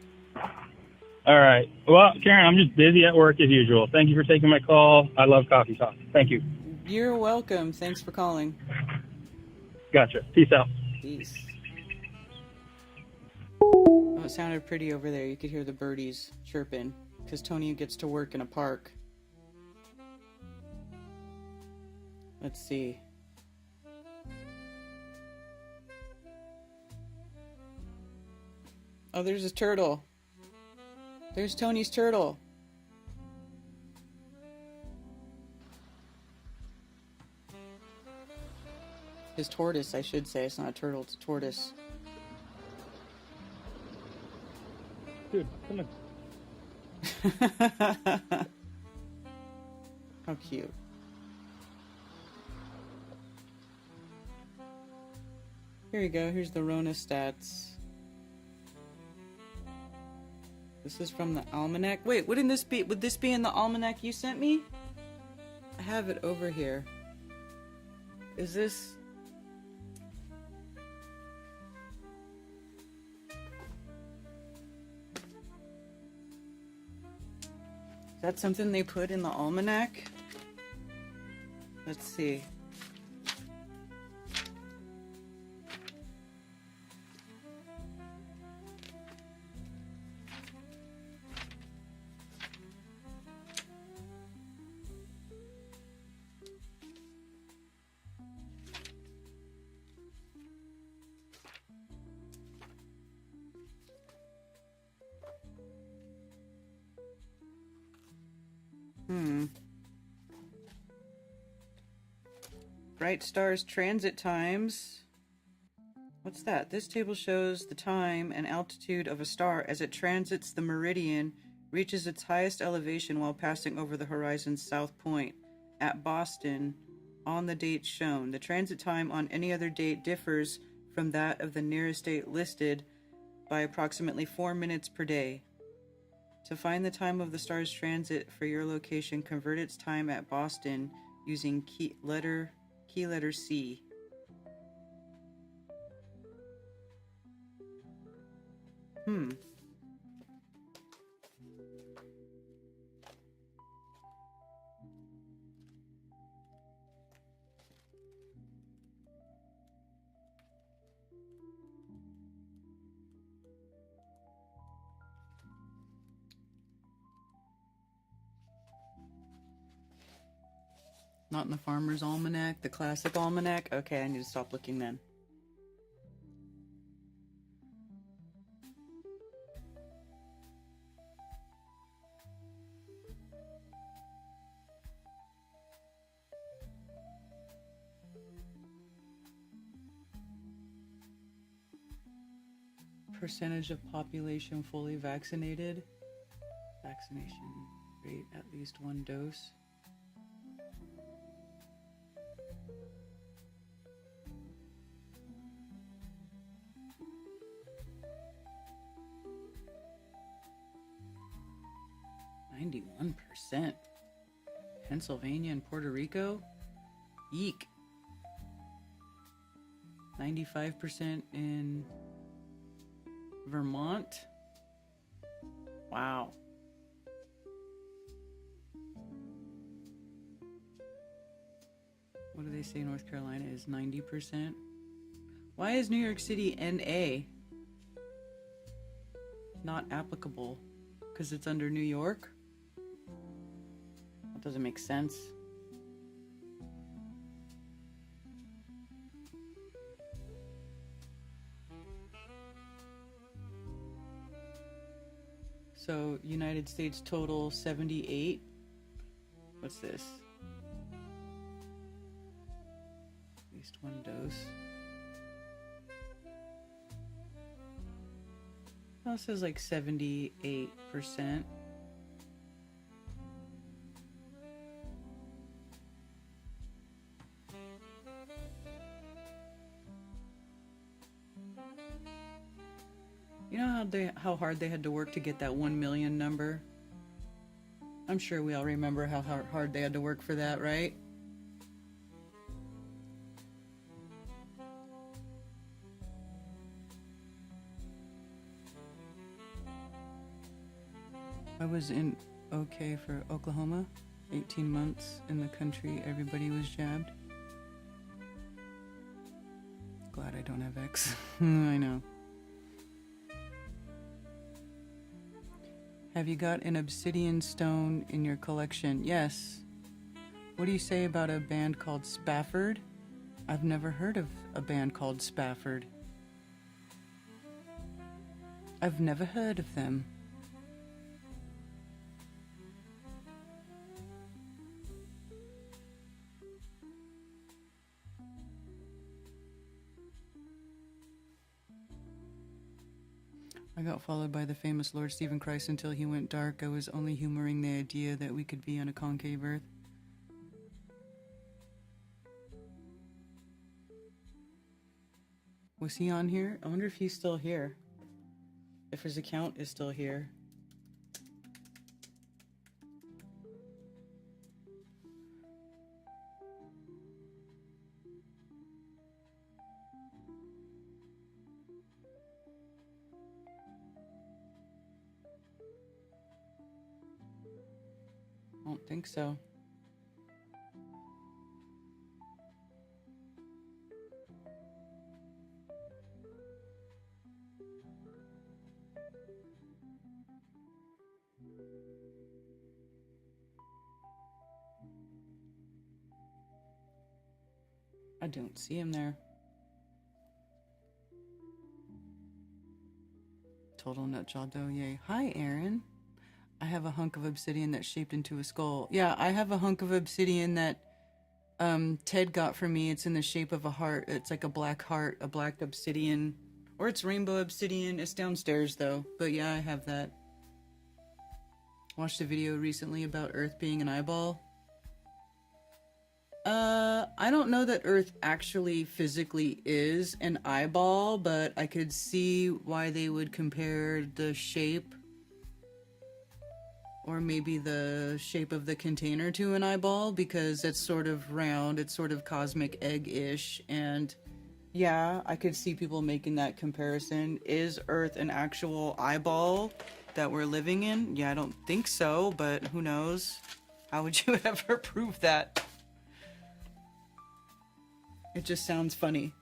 All right. Well, Karen, I'm just busy at work as usual. Thank you for taking my call. I love coffee talk. Thank you. You're welcome. Thanks for calling. Gotcha. Peace out. Peace. Oh, it sounded pretty over there. You could hear the birdies chirping because Tony gets to work in a park. Let's see. Oh, there's a turtle. There's Tony's turtle. His tortoise, I should say. It's not a turtle, it's a tortoise. Dude, come on. How cute. Here you go. Here's the Rona stats. This is from the almanac. Wait, wouldn't this be? Would this be in the almanac you sent me? I have it over here. Is this? Is that something they put in the almanac? Let's see. Bright stars transit times. What's that? This table shows the time and altitude of a star as it transits the meridian, reaches its highest elevation while passing over the horizon's south point at Boston on the date shown. The transit time on any other date differs from that of the nearest date listed by approximately 4 minutes per day. To find the time of the star's transit for your location, convert its time at Boston using key letter C. Not in the Farmer's Almanac, the classic almanac? Okay, I need to stop looking then. Percentage of population fully vaccinated. Vaccination rate at least 1 dose. %. Pennsylvania and Puerto Rico? Eek. 95% in Vermont? Wow. What do they say North Carolina is 90%? Why is New York City NA not applicable? Because it's under New York? That doesn't make sense. So, United States total 78. What's this? At least 1 dose. Oh, it says like 78%. You know how hard they had to work to get that 1 million number? I'm sure we all remember how hard they had to work for that, right? I was in OK for Oklahoma, 18 months in the country, everybody was jabbed. Glad I don't have X. I know. Have you got an obsidian stone in your collection? Yes. What do you say about a band called Spafford? I've never heard of a band called Spafford. I've never heard of them. I got followed by the famous Lord Stephen Christ until he went dark. I was only humoring the idea that we could be on a concave earth. Was he on here? I wonder if he's still here. If his account is still here. I don't think so. I don't see him there. Total nut job though, yay. Hi, Aaron. I have a hunk of obsidian that's shaped into a skull. Yeah, I have a hunk of obsidian that Ted got for me. It's in the shape of a heart. It's like a black heart, a black obsidian. Or it's rainbow obsidian. It's downstairs though. But yeah, I have that. Watched a video recently about Earth being an eyeball. I don't know that Earth actually physically is an eyeball, but I could see why they would compare the shape or maybe the shape of the container to an eyeball, because it's sort of round, it's sort of cosmic egg-ish, and yeah, I could see people making that comparison. Is Earth an actual eyeball that we're living in? Yeah, I don't think so, but who knows? How would you ever prove that? It just sounds funny.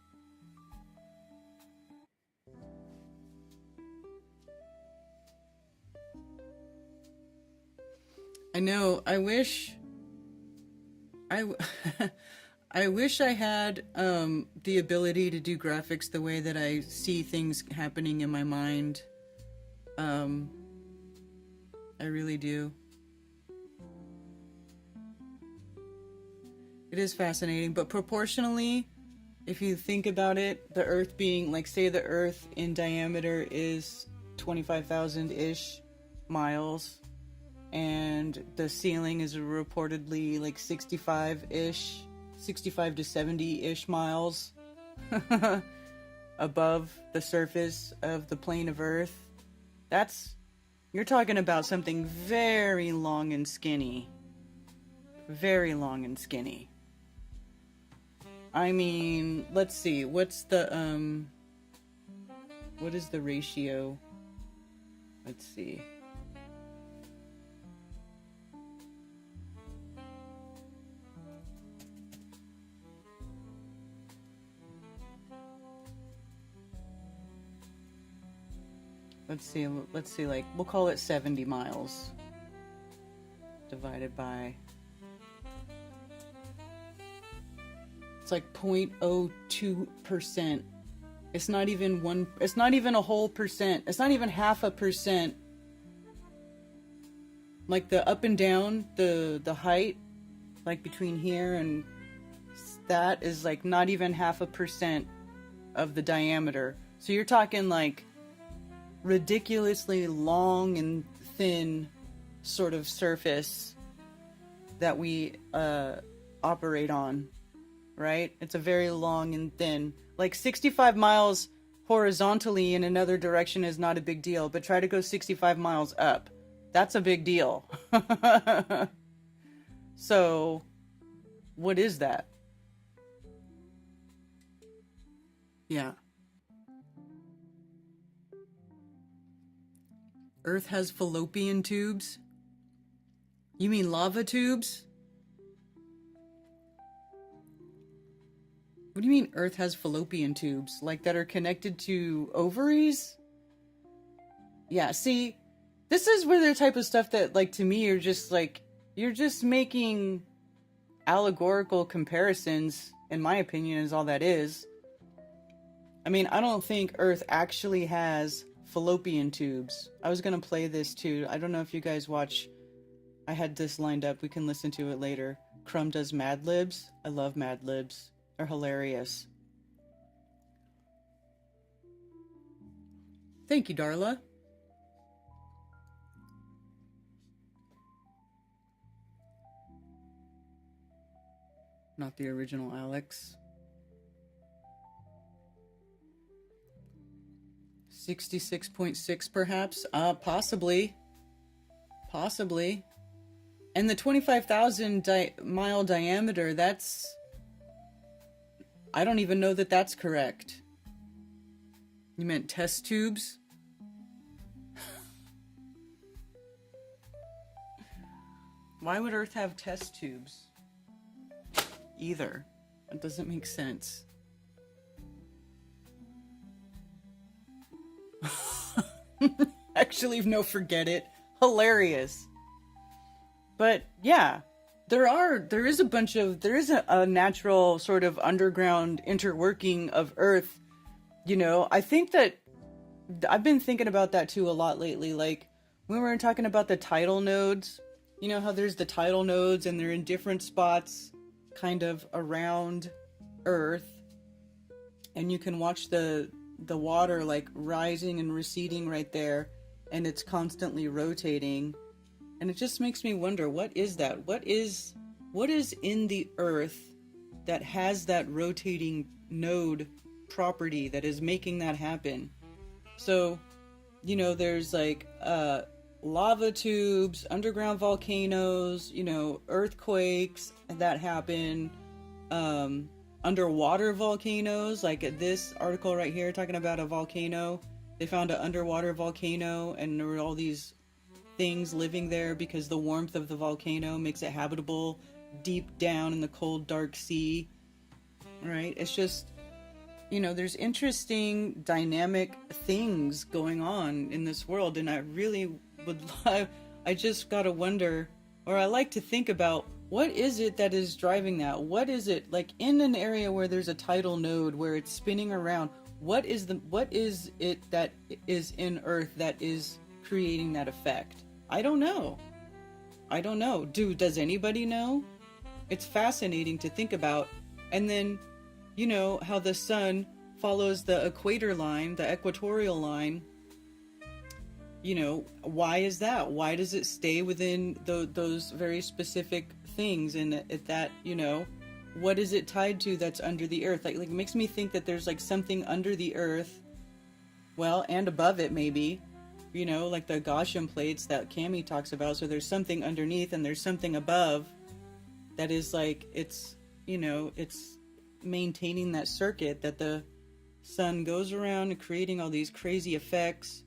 I know, I wish I, I wish I had the ability to do graphics the way that I see things happening in my mind. I really do. It is fascinating, but proportionally, if you think about it, the Earth being, like, say the Earth in diameter is 25,000-ish miles, and the ceiling is reportedly like 65 to 70-ish miles above the surface of the plane of Earth. You're talking about something very long and skinny. Very long and skinny. I mean, let's see, what is the ratio? Let's see. Let's see, like, we'll call it 70 miles divided by, it's like 0.02%. It's not even a whole percent. It's not even half a percent. Like the up and down, the height, like between here and that is like not even half a percent of the diameter. So you're talking like ridiculously long and thin sort of surface that we operate on, right? It's a very long and thin. Like 65 miles horizontally in another direction is not a big deal, but try to go 65 miles up. That's a big deal. So, what is that? Yeah. Earth has fallopian tubes? You mean lava tubes? What do you mean Earth has fallopian tubes? Like that are connected to ovaries? Yeah, see, this is where the type of stuff that, like, to me, you're just making allegorical comparisons, in my opinion, is all that is. I mean, I don't think Earth actually has fallopian tubes. I was gonna play this too. I don't know if you guys watch. I had this lined up. We can listen to it later. Crumb does Mad Libs. I love Mad Libs. They're hilarious. Thank you, Darla. Not the original Alex. 66.6 perhaps? Possibly. Possibly. And the 25,000 mile diameter, that's... I don't even know that that's correct. You meant test tubes? Why would Earth have test tubes? Either. That doesn't make sense. Actually, no, forget it. Hilarious. But yeah, there is a natural sort of underground interworking of Earth. You know, I think that I've been thinking about that too a lot lately. Like when we were talking about the tidal nodes, you know how there's the tidal nodes and they're in different spots kind of around Earth, and you can watch the water like rising and receding right there, and it's constantly rotating. And it just makes me wonder, what is that? What is in the Earth that has that rotating node property that is making that happen? So, you know, there's like lava tubes, underground volcanoes, you know, earthquakes that happen, underwater volcanoes, like this article right here talking about a volcano. They found an underwater volcano, and there were all these things living there because the warmth of the volcano makes it habitable deep down in the cold, dark sea. Right? It's just, you know, there's interesting dynamic things going on in this world, and I really would love, I just gotta wonder, or I like to think about What is it that is driving that? What is it, like, in an area where there's a tidal node where it's spinning around? What is it that is in Earth that is creating that effect? I don't know. Does anybody know? It's fascinating to think about. And then, you know, how the sun follows the equator line, the equatorial line. You know, why is that? Why does it stay within those very specific things? And that, you know, what is it tied to that's under the earth? Like it makes me think that there's like something under the earth, well, and above it maybe, you know, like the Gaussian plates that Cami talks about. So there's something underneath and there's something above that is like, it's, you know, it's maintaining that circuit that the sun goes around and creating all these crazy effects,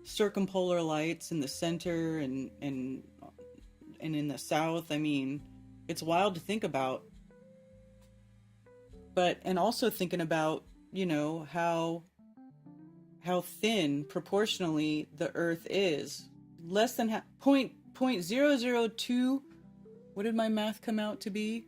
circumpolar lights in the center and in the south. I mean, it's wild to think about. But, and also thinking about, you know, how thin proportionally the earth is. Less than half, 0.002, what did my math come out to be?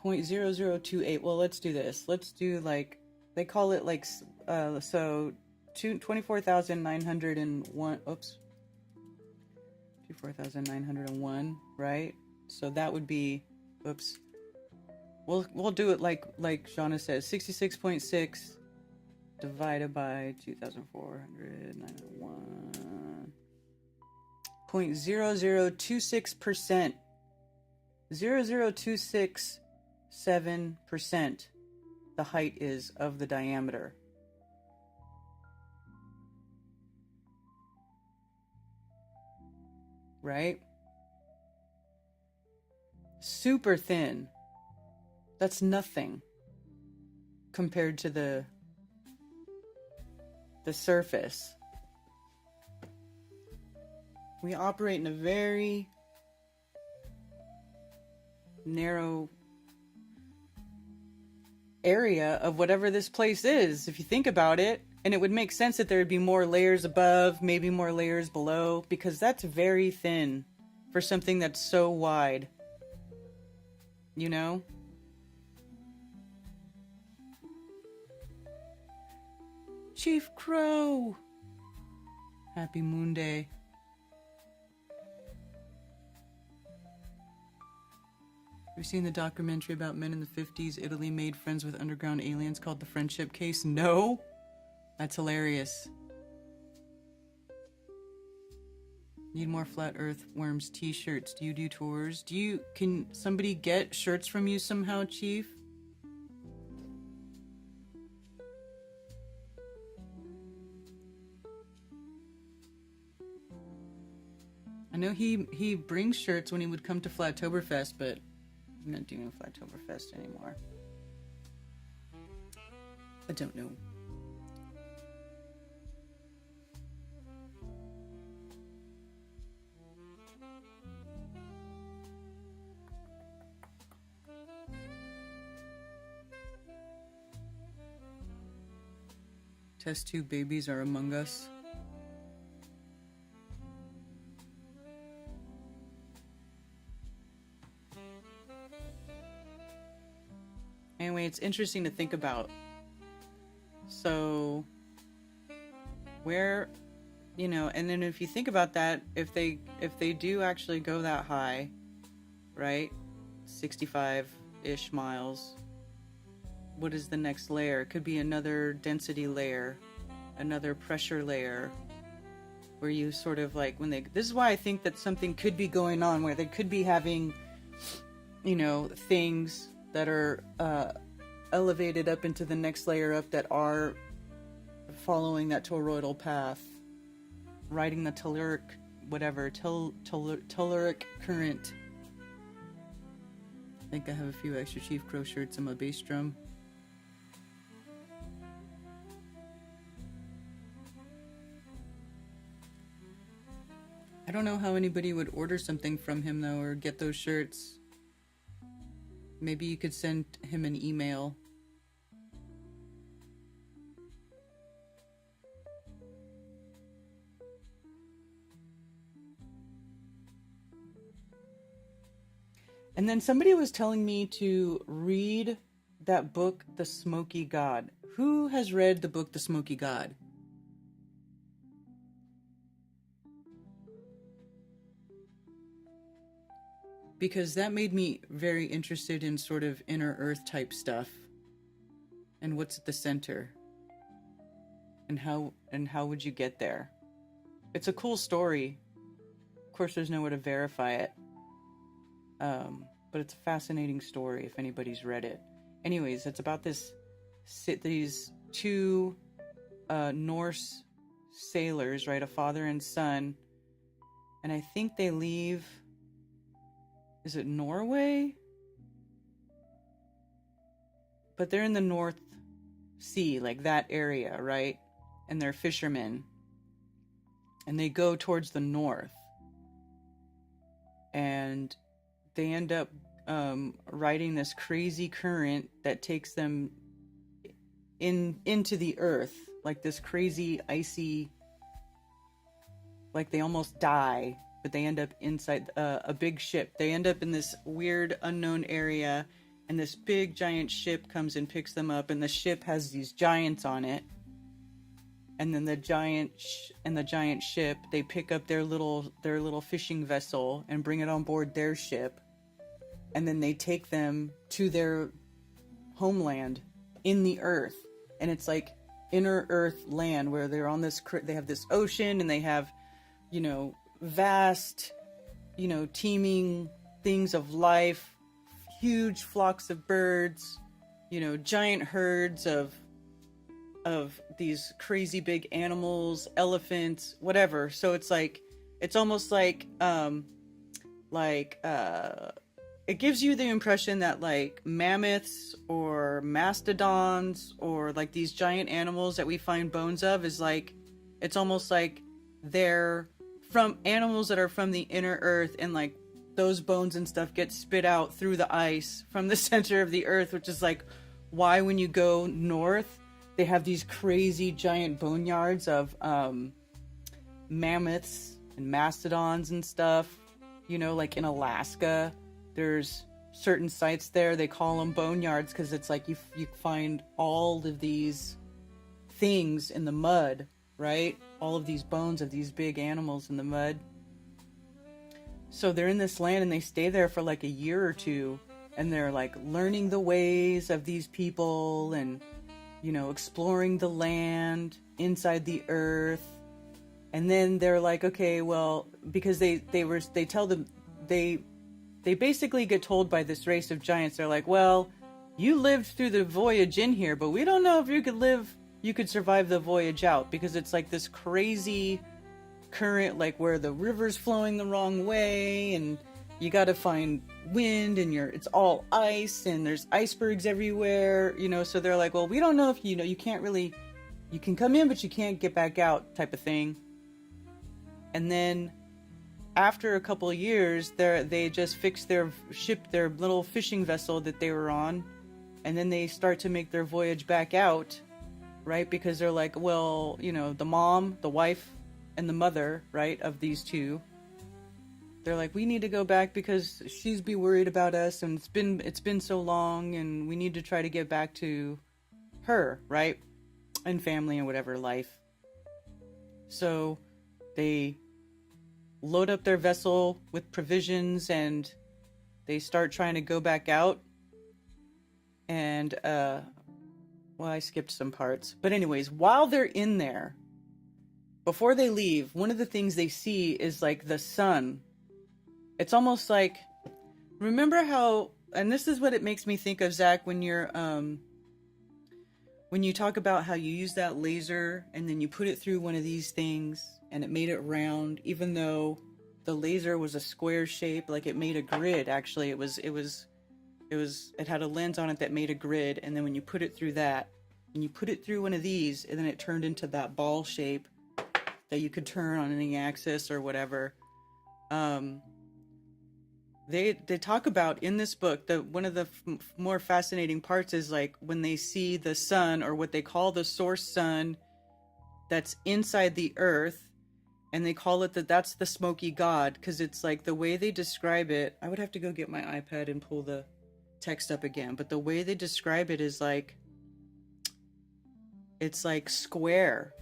0.0028. Well, let's do this. Let's do like, they call it like, so 24,901, oops. 24,901, right? So that would be, oops. We'll do it like Shauna says, 66.6 divided by 2,401. 0.0026%. 0.0026 the height is of the diameter. Right? Super thin. That's nothing compared to the surface. We operate in a very narrow area of whatever this place is, if you think about it. And it would make sense that there would be more layers above, maybe more layers below, because that's very thin for something that's so wide. You know? Chief Crow! Happy Moonday. Have you seen the documentary about men in the 50s? Italy made friends with underground aliens called The Friendship Case? No? That's hilarious. Need more flat earth worms t-shirts. Do you do tours? Can somebody get shirts from you somehow, Chief? I know he brings shirts when he would come to Flattoberfest, but I'm not doing Flattoberfest anymore. I don't know. Test tube babies are among us. Anyway, it's interesting to think about. So, where, you know, and then if you think about that, if they do actually go that high, right, 65-ish miles, what is the next layer? It could be another density layer, another pressure layer, where you sort of like, when they, this is why I think that something could be going on, where they could be having, you know, things that are elevated up into the next layer up that are following that toroidal path, riding the telluric, whatever, telluric current. I think I have a few extra Chief Crow shirts on my bass drum. I don't know how anybody would order something from him though, or get those shirts. Maybe you could send him an email. And then somebody was telling me to read that book, The Smoky God. Who has read the book, The Smoky God? Because that made me very interested in sort of inner earth type stuff. And what's at the center. And how would you get there? It's a cool story. Of course, there's no way to verify it. But it's a fascinating story if anybody's read it. Anyways, it's about these two Norse sailors, right? A father and son. And I think they leave... Is it Norway? But they're in the North Sea, like that area, right? And they're fishermen. And they go towards the north. And they end up riding this crazy current that takes them into the earth. Like this crazy, icy... Like they almost die. But they end up inside a big ship. They end up in this weird unknown area, and this big giant ship comes and picks them up, and the ship has these giants on it. And then the giant ship, they pick up their little fishing vessel and bring it on board their ship, and then they take them to their homeland in the earth, and it's like inner earth land where they're on this. They have this ocean, and they have, vast, teeming things of life, huge flocks of birds, giant herds of these crazy big animals, elephants, whatever. So it's almost like it gives you the impression that like mammoths or mastodons or like these giant animals that we find bones of is like, it's almost like they're from animals that are from the inner earth, and like those bones and stuff get spit out through the ice from the center of the earth, which is like why when you go north they have these crazy giant boneyards of mammoths and mastodons and stuff. Like in Alaska there's certain sites there, they call them boneyards because it's like you find all of these things in the mud, right? All of these bones of these big animals in the mud. So they're in this land and they stay there for like a year or two, and they're like learning the ways of these people and, exploring the land inside the earth. And then they're like, okay, well, because they tell them, they basically get told by this race of giants, they're like, well, you lived through the voyage in here, but we don't know if you could survive the voyage out, because it's like this crazy current, like where the river's flowing the wrong way, and you got to find wind, and it's all ice, and there's icebergs everywhere, so they're like, well, we don't know if you can't really, you can come in but you can't get back out, type of thing. And then after a couple of years, they just fix their ship, their little fishing vessel that they were on, and then they start to make their voyage back out, right? Because they're like, well, the mom, the wife, and the mother, right, of these two, they're like, we need to go back because she's be worried about us, and it's been so long, and we need to try to get back to her, right? And family and whatever, life. So they load up their vessel with provisions, and they start trying to go back out. And, well, I skipped some parts. But anyways, while they're in there, before they leave, one of the things they see is like the sun. It's almost like, remember how, and this is what it makes me think of, Zach, when you're, when you talk about how you use that laser and then you put it through one of these things and it made it round, even though the laser was a square shape, like it made a grid. Actually, it had a lens on it that made a grid, and then when you put it through that, and you put it through one of these, and then it turned into that ball shape that you could turn on any axis or whatever. They talk about in this book that one of the more fascinating parts is like when they see the sun, or what they call the source sun, that's inside the earth, And they call it that's the Smoky God, because it's like the way they describe it. I would have to go get my iPad and pull the text up again, but the way they describe it is like, it's like square,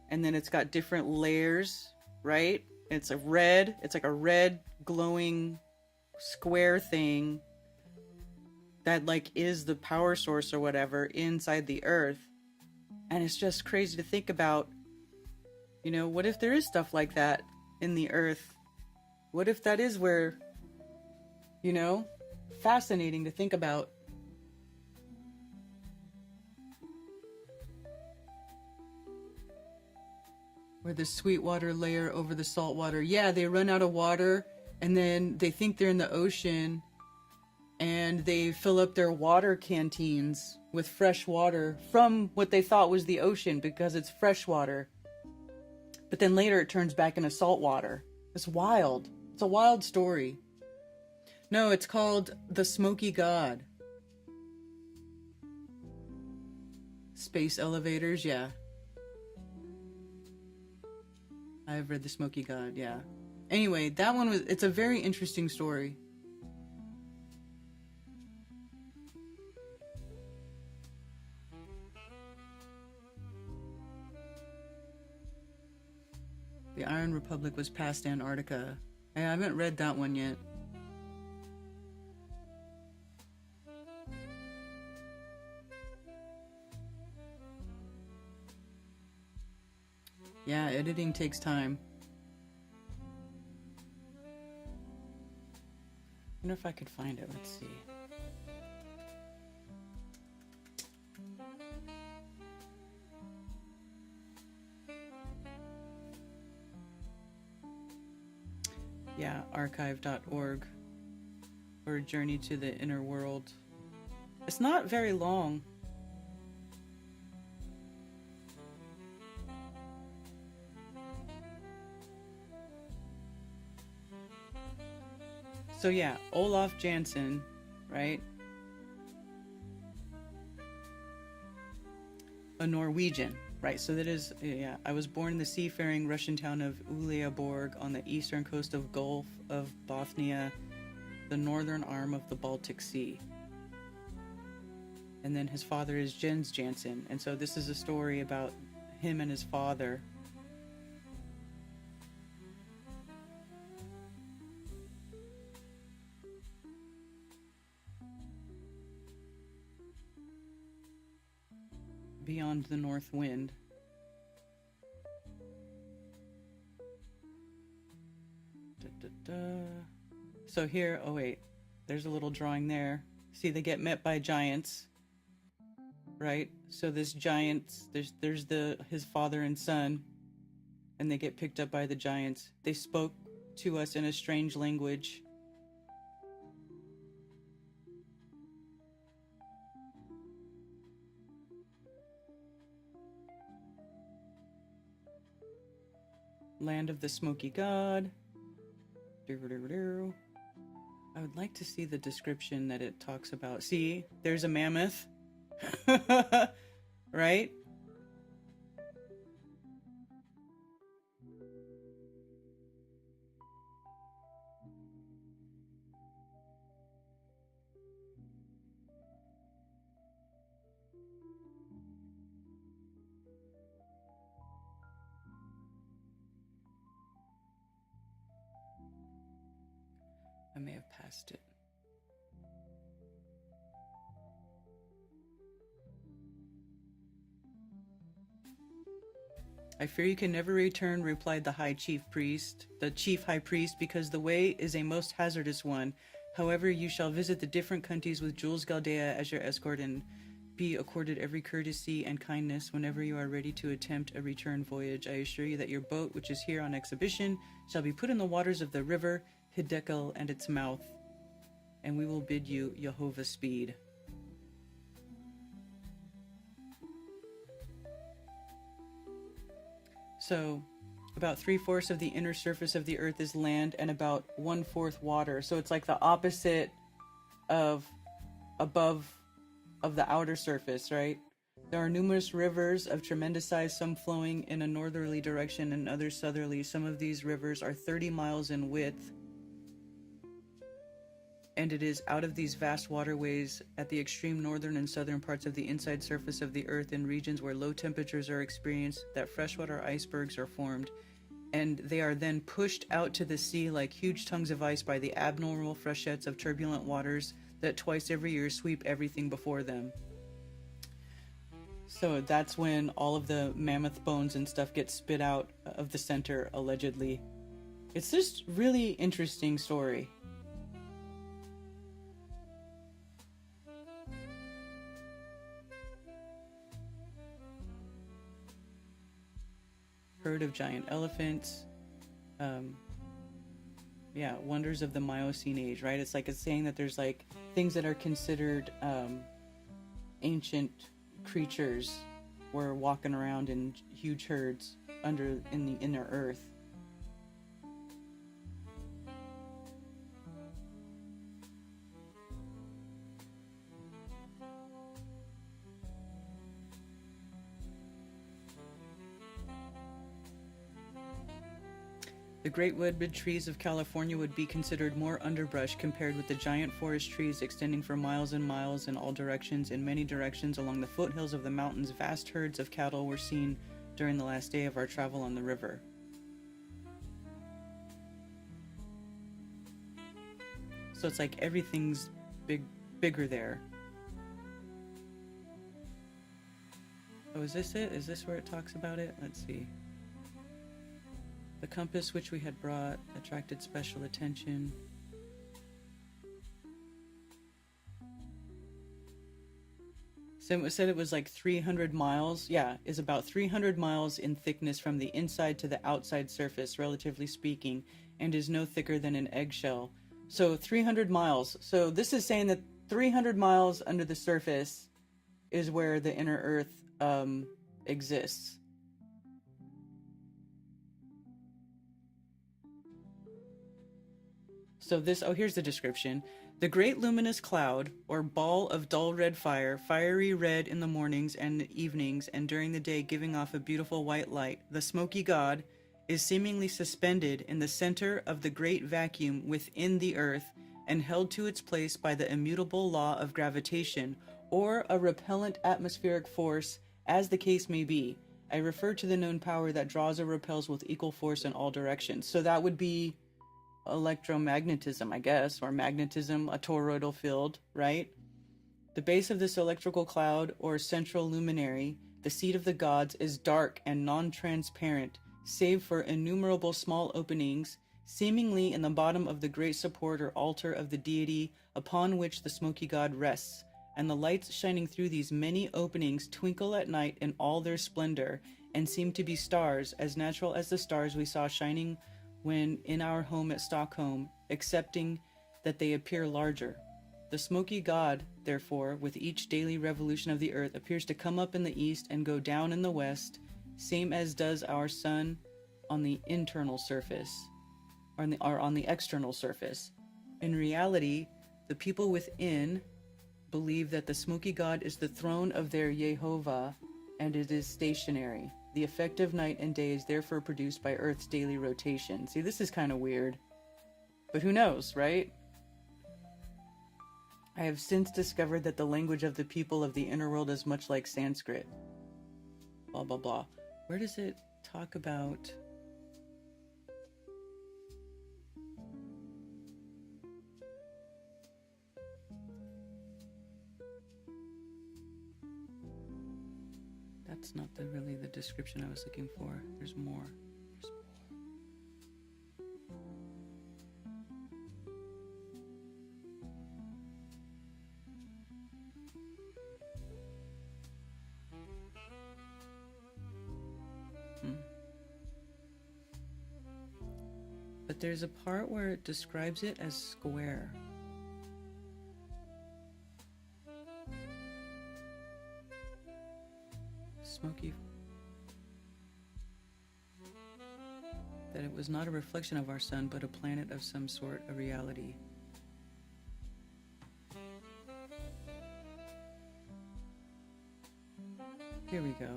and then it's got different layers, right? It's like a red glowing square thing that like is the power source or whatever inside the earth. And it's just crazy to think about, you know, what if there is stuff like that in the earth? What if that is where, you know, fascinating to think about. Where the sweet water layer over the salt water. Yeah, they run out of water and then they think they're in the ocean and they fill up their water canteens with fresh water from what they thought was the ocean because it's fresh water. But then later it turns back into salt water. It's wild. It's a wild story. No, it's called The Smoky God. Space elevators, yeah. I've read The Smoky God, yeah. Anyway, that one it's a very interesting story. The Iron Republic was past Antarctica. I haven't read that one yet. Yeah, editing takes time. I wonder if I could find it. Let's see. Yeah, archive.org or Journey to the Inner World. It's not very long. So yeah, Olaf Jansen, right? A Norwegian, right? So that is, yeah, I was born in the seafaring Russian town of Uleaborg on the eastern coast of Gulf of Bothnia, the northern arm of the Baltic Sea. And then his father is Jens Jansen. And so this is a story about him and his father. Beyond the North Wind. So here, oh wait, there's a little drawing there. See, they get met by giants, right? So this giants, there's his father and son, and they get picked up by the giants. They spoke to us in a strange language. Land of the Smoky God. I would like to see the description that it talks about. See, there's a mammoth. Right? I may have passed it. I fear you can never return, replied the chief high priest, because the way is a most hazardous one. However, you shall visit the different countries with Jules Galdea as your escort and be accorded every courtesy and kindness whenever you are ready to attempt a return voyage. I assure you that your boat, which is here on exhibition, shall be put in the waters of the river Hiddekel and its mouth, and we will bid you Jehovah speed. So, about 3/4 of the inner surface of the earth is land and about 1/4 water. So it's like the opposite of above of the outer surface, right? There are numerous rivers of tremendous size, some flowing in a northerly direction and others southerly. Some of these rivers are 30 miles in width, and it is out of these vast waterways at the extreme northern and southern parts of the inside surface of the Earth, in regions where low temperatures are experienced, that freshwater icebergs are formed, and they are then pushed out to the sea like huge tongues of ice by the abnormal freshets of turbulent waters that twice every year sweep everything before them. So that's when all of the mammoth bones and stuff get spit out of the center, allegedly. It's just really interesting story. Herd of giant elephants. Yeah, wonders of the Miocene age, right? It's like it's saying that there's like things that are considered ancient creatures were walking around in huge herds in the inner earth. The great woodbid trees of California would be considered more underbrush compared with the giant forest trees extending for miles and miles in all directions. In many directions along the foothills of the mountains, vast herds of cattle were seen during the last day of our travel on the river. So it's like everything's bigger there. Oh, is this it? Is this where it talks about it? Let's see. The compass which we had brought attracted special attention. So it said it was like 300 miles. Yeah, is about 300 miles in thickness from the inside to the outside surface, relatively speaking, and is no thicker than an eggshell. So 300 miles. So this is saying that 300 miles under the surface is where the inner Earth exists. So this, oh, here's the description. The great luminous cloud, or ball of dull red fire, fiery red in the mornings and evenings, and during the day giving off a beautiful white light, the Smoky God, is seemingly suspended in the center of the great vacuum within the earth, and held to its place by the immutable law of gravitation, or a repellent atmospheric force, as the case may be. I refer to the known power that draws or repels with equal force in all directions. So that would be electromagnetism, I guess, or magnetism, a toroidal field, right? The base of this electrical cloud, or central luminary, the seat of the gods, is dark and non-transparent, save for innumerable small openings, seemingly in the bottom of the great support or altar of the deity upon which the Smoky God rests, and the lights shining through these many openings twinkle at night in all their splendor, and seem to be stars, as natural as the stars we saw shining when in our home at Stockholm, excepting that they appear larger. The Smoky God, therefore, with each daily revolution of the earth, appears to come up in the east and go down in the west, same as does our sun on the internal surface, or on the external surface. In reality, the people within believe that the Smoky God is the throne of their Yehovah, and it is stationary. The effect of night and day is therefore produced by Earth's daily rotation. See, this is kind of weird. But who knows, right? I have since discovered that the language of the people of the inner world is much like Sanskrit. Blah, blah, blah. Where does it talk about... That's not really the description I was looking for. There's more. But there's a part where it describes it as square. Smoky. That it was not a reflection of our sun, but a planet of some sort, a reality. here we go.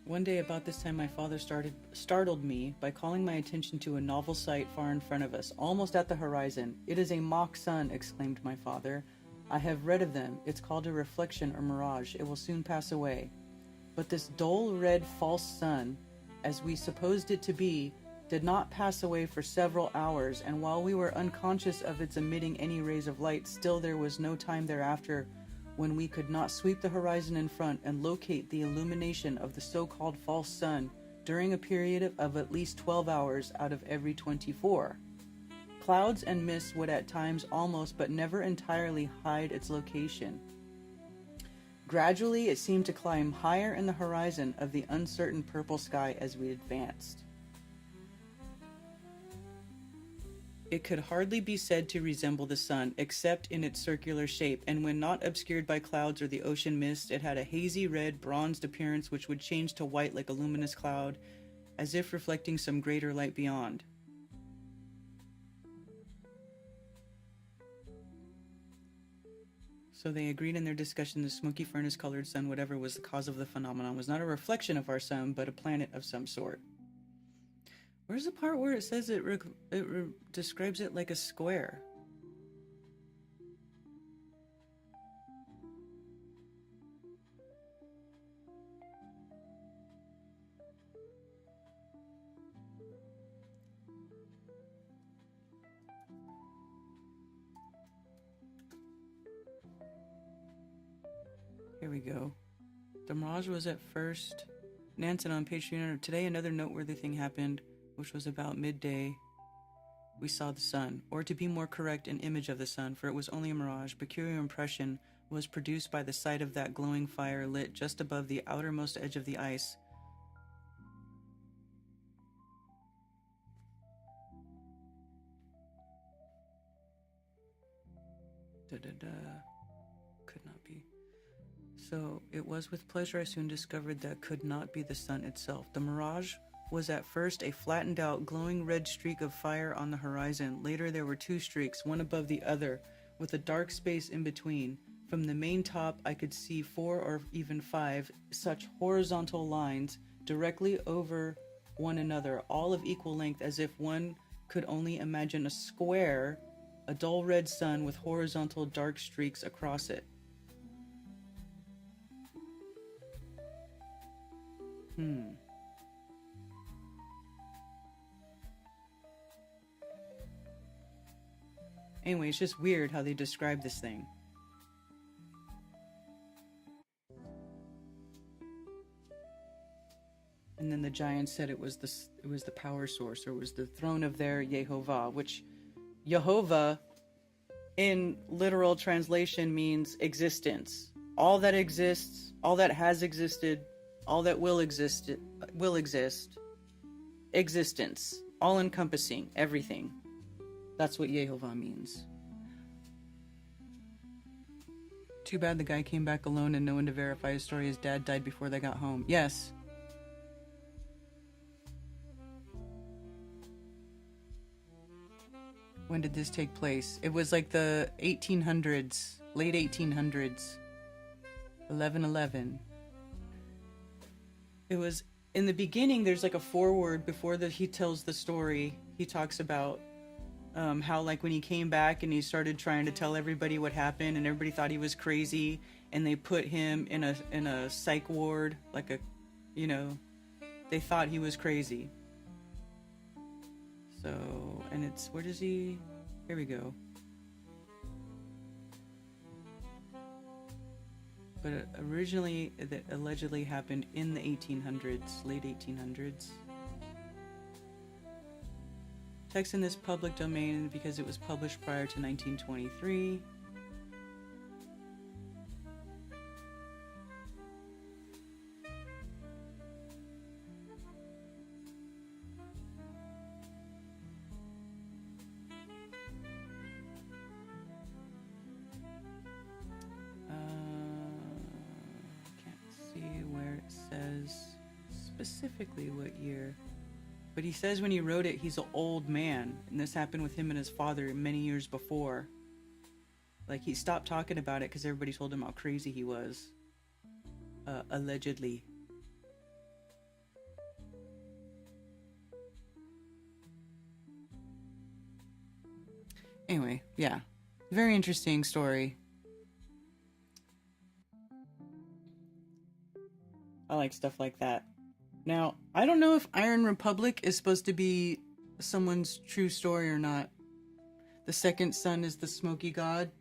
One day about this time my father startled me by calling my attention to a novel sight far in front of us, almost at the horizon. "It is a mock sun," exclaimed my father. "I have read of them. It's called a reflection or mirage. It will soon pass away." But this dull red false sun, as we supposed it to be, did not pass away for several hours, and while we were unconscious of its emitting any rays of light, still there was no time thereafter when we could not sweep the horizon in front and locate the illumination of the so-called false sun during a period of at least 12 hours out of every 24. Clouds and mists would at times almost but never entirely hide its location. Gradually it seemed to climb higher in the horizon of the uncertain purple sky as we advanced. It could hardly be said to resemble the sun, except in its circular shape, and when not obscured by clouds or the ocean mist, it had a hazy red, bronzed appearance which would change to white like a luminous cloud, as if reflecting some greater light beyond. So they agreed in their discussion the smoky furnace-colored sun, whatever was the cause of the phenomenon, was not a reflection of our sun, but a planet of some sort. Where's the part where it says it describes it like a square? Here we go. The mirage was at first... Nansen on page 300. Today another noteworthy thing happened, which was about midday. We saw the sun, or to be more correct, an image of the sun, for it was only a mirage. Peculiar impression was produced by the sight of that glowing fire lit just above the outermost edge of the ice. Could not be. So it was with pleasure I soon discovered that could not be the sun itself. The mirage was at first a flattened out, glowing red streak of fire on the horizon. Later there were two streaks, one above the other, with a dark space in between. From the main top I could see 4 or even 5 such horizontal lines directly over one another, all of equal length, as if one could only imagine a square, a dull red sun with horizontal dark streaks across it. Anyway, it's just weird how they describe this thing. And then the giants said it was the power source, or it was the throne of their Yehovah, which Yehovah in literal translation means existence. All that exists, all that has existed, all that will exist, existence, all encompassing, everything. That's what Yehovah means. Too bad the guy came back alone and no one to verify his story. His dad died before they got home. Yes. When did this take place? It was like the 1800s, late 1800s. 1111. It was in the beginning. There's like a foreword before he tells the story. He talks about how like when he came back and he started trying to tell everybody what happened, and everybody thought he was crazy, and they put him in a psych ward, like a, you know, they thought he was crazy. So, and it's, where does he, here we go. But originally, it allegedly happened in the 1800s, late 1800s. Text in this public domain because it was published prior to 1923. Specifically what year, but he says when he wrote it he's an old man, and this happened with him and his father many years before. Like, he stopped talking about it because everybody told him how crazy he was. allegedly. Anyway, yeah. Very interesting story. I like stuff like that. Now, I don't know if Iron Republic is supposed to be someone's true story or not. The second son is the Smoky God.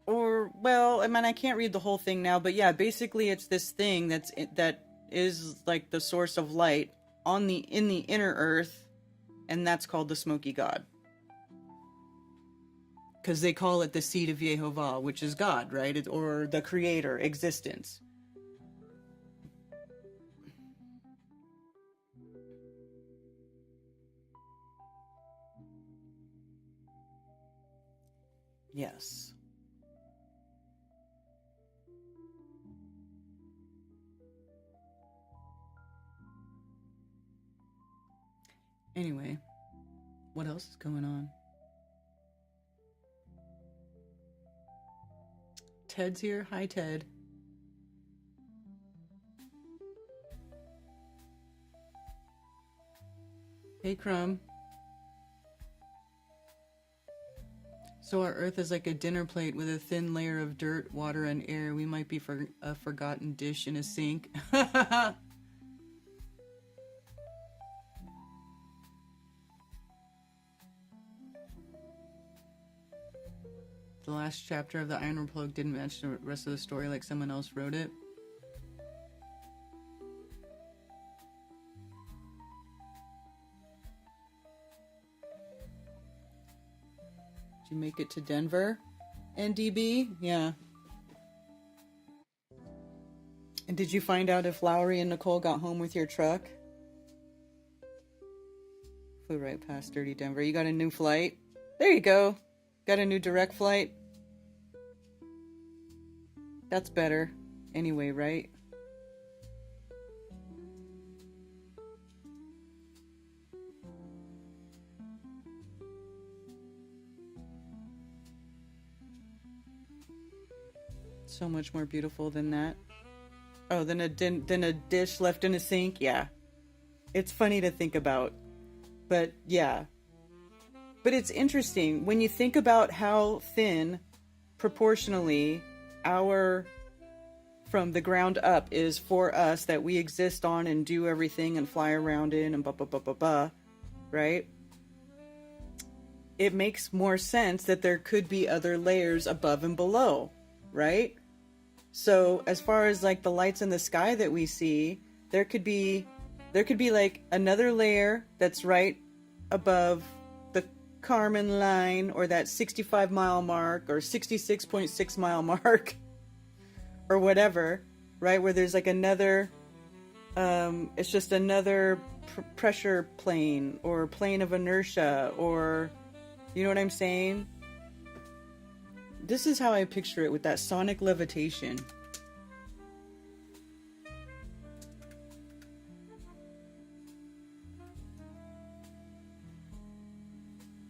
Or, well, I mean, I can't read the whole thing now, but yeah, basically it's this thing that is like the source of light in the inner earth, and that's called the Smoky God. Because they call it the seed of Yehovah, which is God, right? Or the creator, existence. Yes. Anyway, what else is going on? Ted's here. Hi, Ted. Hey, Crumb. So our Earth is like a dinner plate with a thin layer of dirt, water, and air. We might be a forgotten dish in a sink. The last chapter of the Iron Republic didn't match the rest of the story like someone else wrote it. Did you make it to Denver? NDB? Yeah. And did you find out if Lowry and Nicole got home with your truck? Flew right past Dirty Denver. You got a new flight? There you go. Got a new direct flight? That's better. Anyway, right? So much more beautiful than that. Oh, than a dish left in a sink? Yeah. It's funny to think about. But yeah. But it's interesting when you think about how thin, proportionally, our from the ground up is for us that we exist on and do everything and fly around in and right? It makes more sense that there could be other layers above and below, right? So as far as like the lights in the sky that we see, there could be like another layer that's right above the Kármán line, or that 65-mile mark, or 66.6-mile mark, or whatever, right? Where there's like another, it's just another pressure plane, or plane of inertia, or, you know what I'm saying? This is how I picture it with that sonic levitation.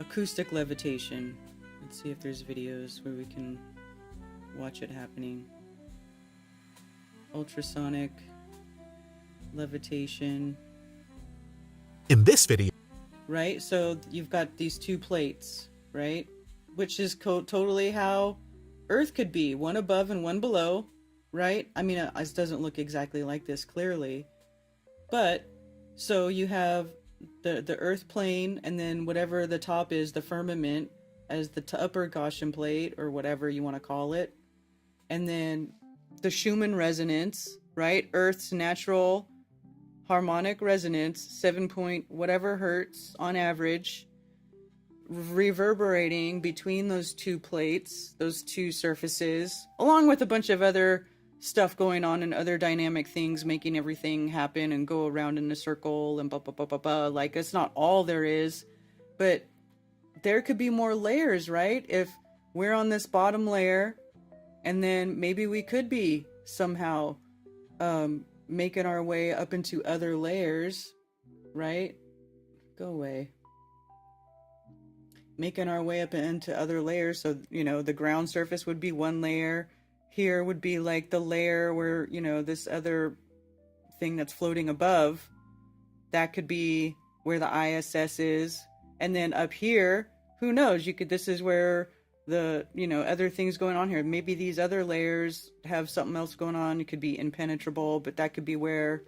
Acoustic levitation. Let's see if there's videos where we can watch it happening. Ultrasonic levitation. In this video, right? So you've got these two plates, right? Which is totally how Earth could be, one above and one below, right? I mean, it doesn't look exactly like this clearly, but so you have the Earth plane, and then whatever the top is, the firmament, as the upper Gaussian plate, or whatever you want to call it, and then the Schumann resonance, right? Earth's natural harmonic resonance, 7 point whatever hertz on average, reverberating between those two plates, those two surfaces, along with a bunch of other stuff going on and other dynamic things making everything happen and go around in a circle and blah, blah, blah, blah, blah. Like, it's not all there is, but there could be more layers, right? If we're on this bottom layer, and then maybe we could be somehow making our way up into other layers, right? Go away. Making our way up into other layers. So, you know, the ground surface would be one layer. here would be like the layer where, you know, this other thing that's floating above, that could be where the ISS is. And then up here, who knows, you could, this is where the, you know, other things going on here. Maybe these other layers have something else going on. It could be impenetrable, but that could be where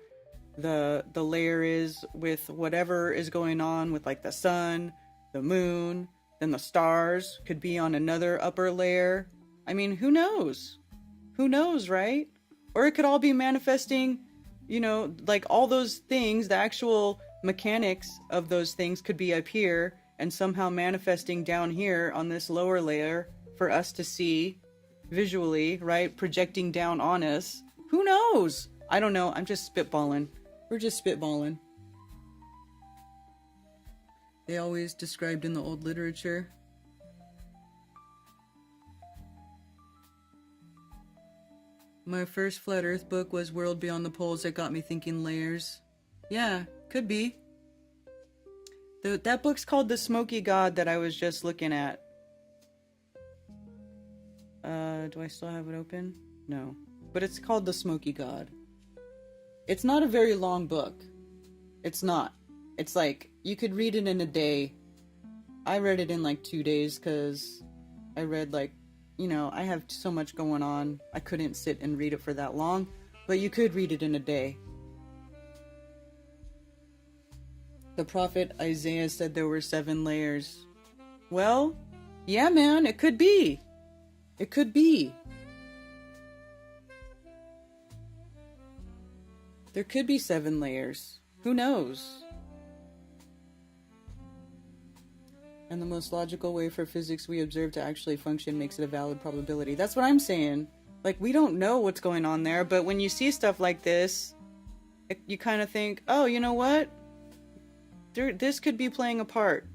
the layer is with whatever is going on with like the sun, the moon, then the stars could be on another upper layer. I mean, who knows? Who knows, right? Or it could all be manifesting, you know, like all those things, the actual mechanics of those things could be up here and somehow manifesting down here on this lower layer for us to see visually, right? Projecting down on us. Who knows? I don't know. I'm just spitballing. We're just spitballing. They always described in the old literature. My first Flat Earth book was World Beyond the Poles. That got me thinking layers. Yeah, could be. That book's called The Smoky God that I was just looking at. Do I still have it open? No. But it's called The Smoky God. It's not a very long book. It's not. It's like, you could read it in a day. I read it in like 2 days because I read like, you know, I have so much going on. I couldn't sit and read it for that long, but you could read it in a day. The prophet Isaiah said there were 7 layers. Well, yeah, man, it could be. It could be. There could be 7 layers. Who knows? And the most logical way for physics we observe to actually function makes it a valid probability. That's what I'm saying. Like, we don't know what's going on there, but when you see stuff like this, you kind of think, oh, you know what? This could be playing a part.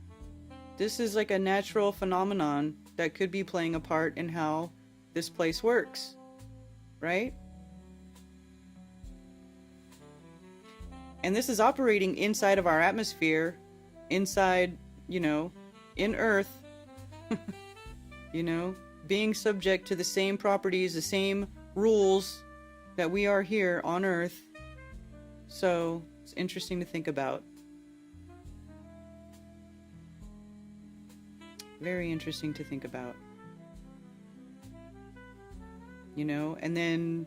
This is like a natural phenomenon that could be playing a part in how this place works. Right? And this is operating inside of our atmosphere, inside, you know, in Earth, you know, being subject to the same properties, the same rules that we are here on Earth. So it's interesting to think about. Very interesting to think about. You know, and then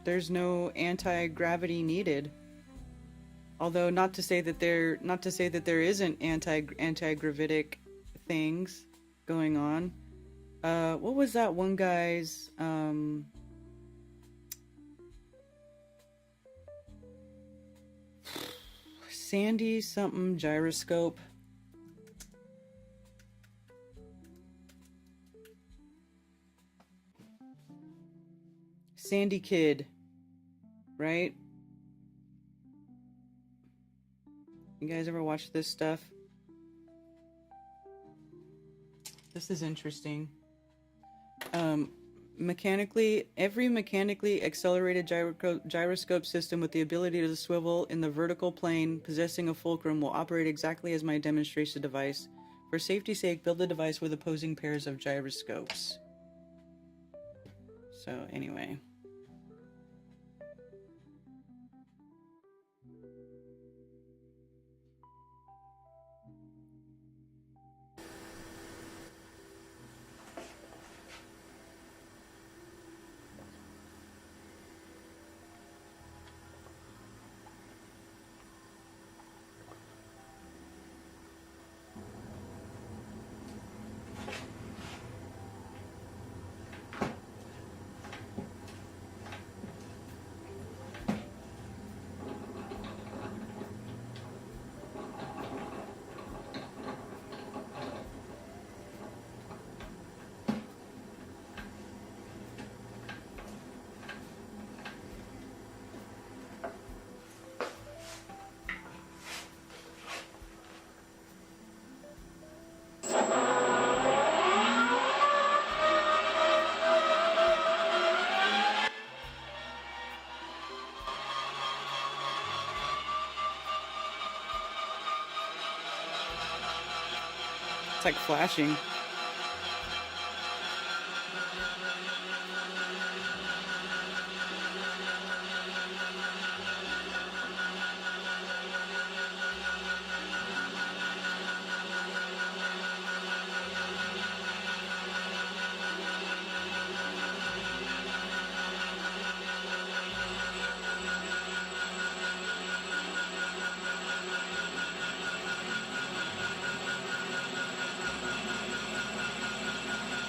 there's no anti-gravity needed. Although not to say that there isn't anti-gravitic things going on. What was that one guy's Sandy something gyroscope? Sandy Kid, right? You guys ever watch this stuff? This is interesting. Every mechanically accelerated gyroscope system with the ability to swivel in the vertical plane possessing a fulcrum will operate exactly as my demonstration device. For safety's sake, build a device with opposing pairs of gyroscopes. So anyway. It's like flashing.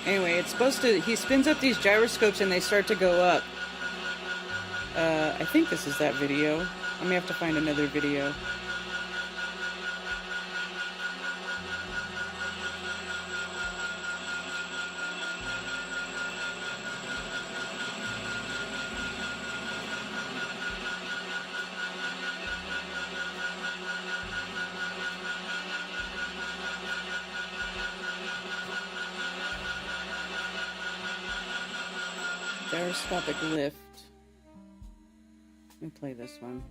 Anyway, it's supposed to... He spins up these gyroscopes and they start to go up. I think this is that video. I may have to find another video. Gyroscopic lift. Let me play this one.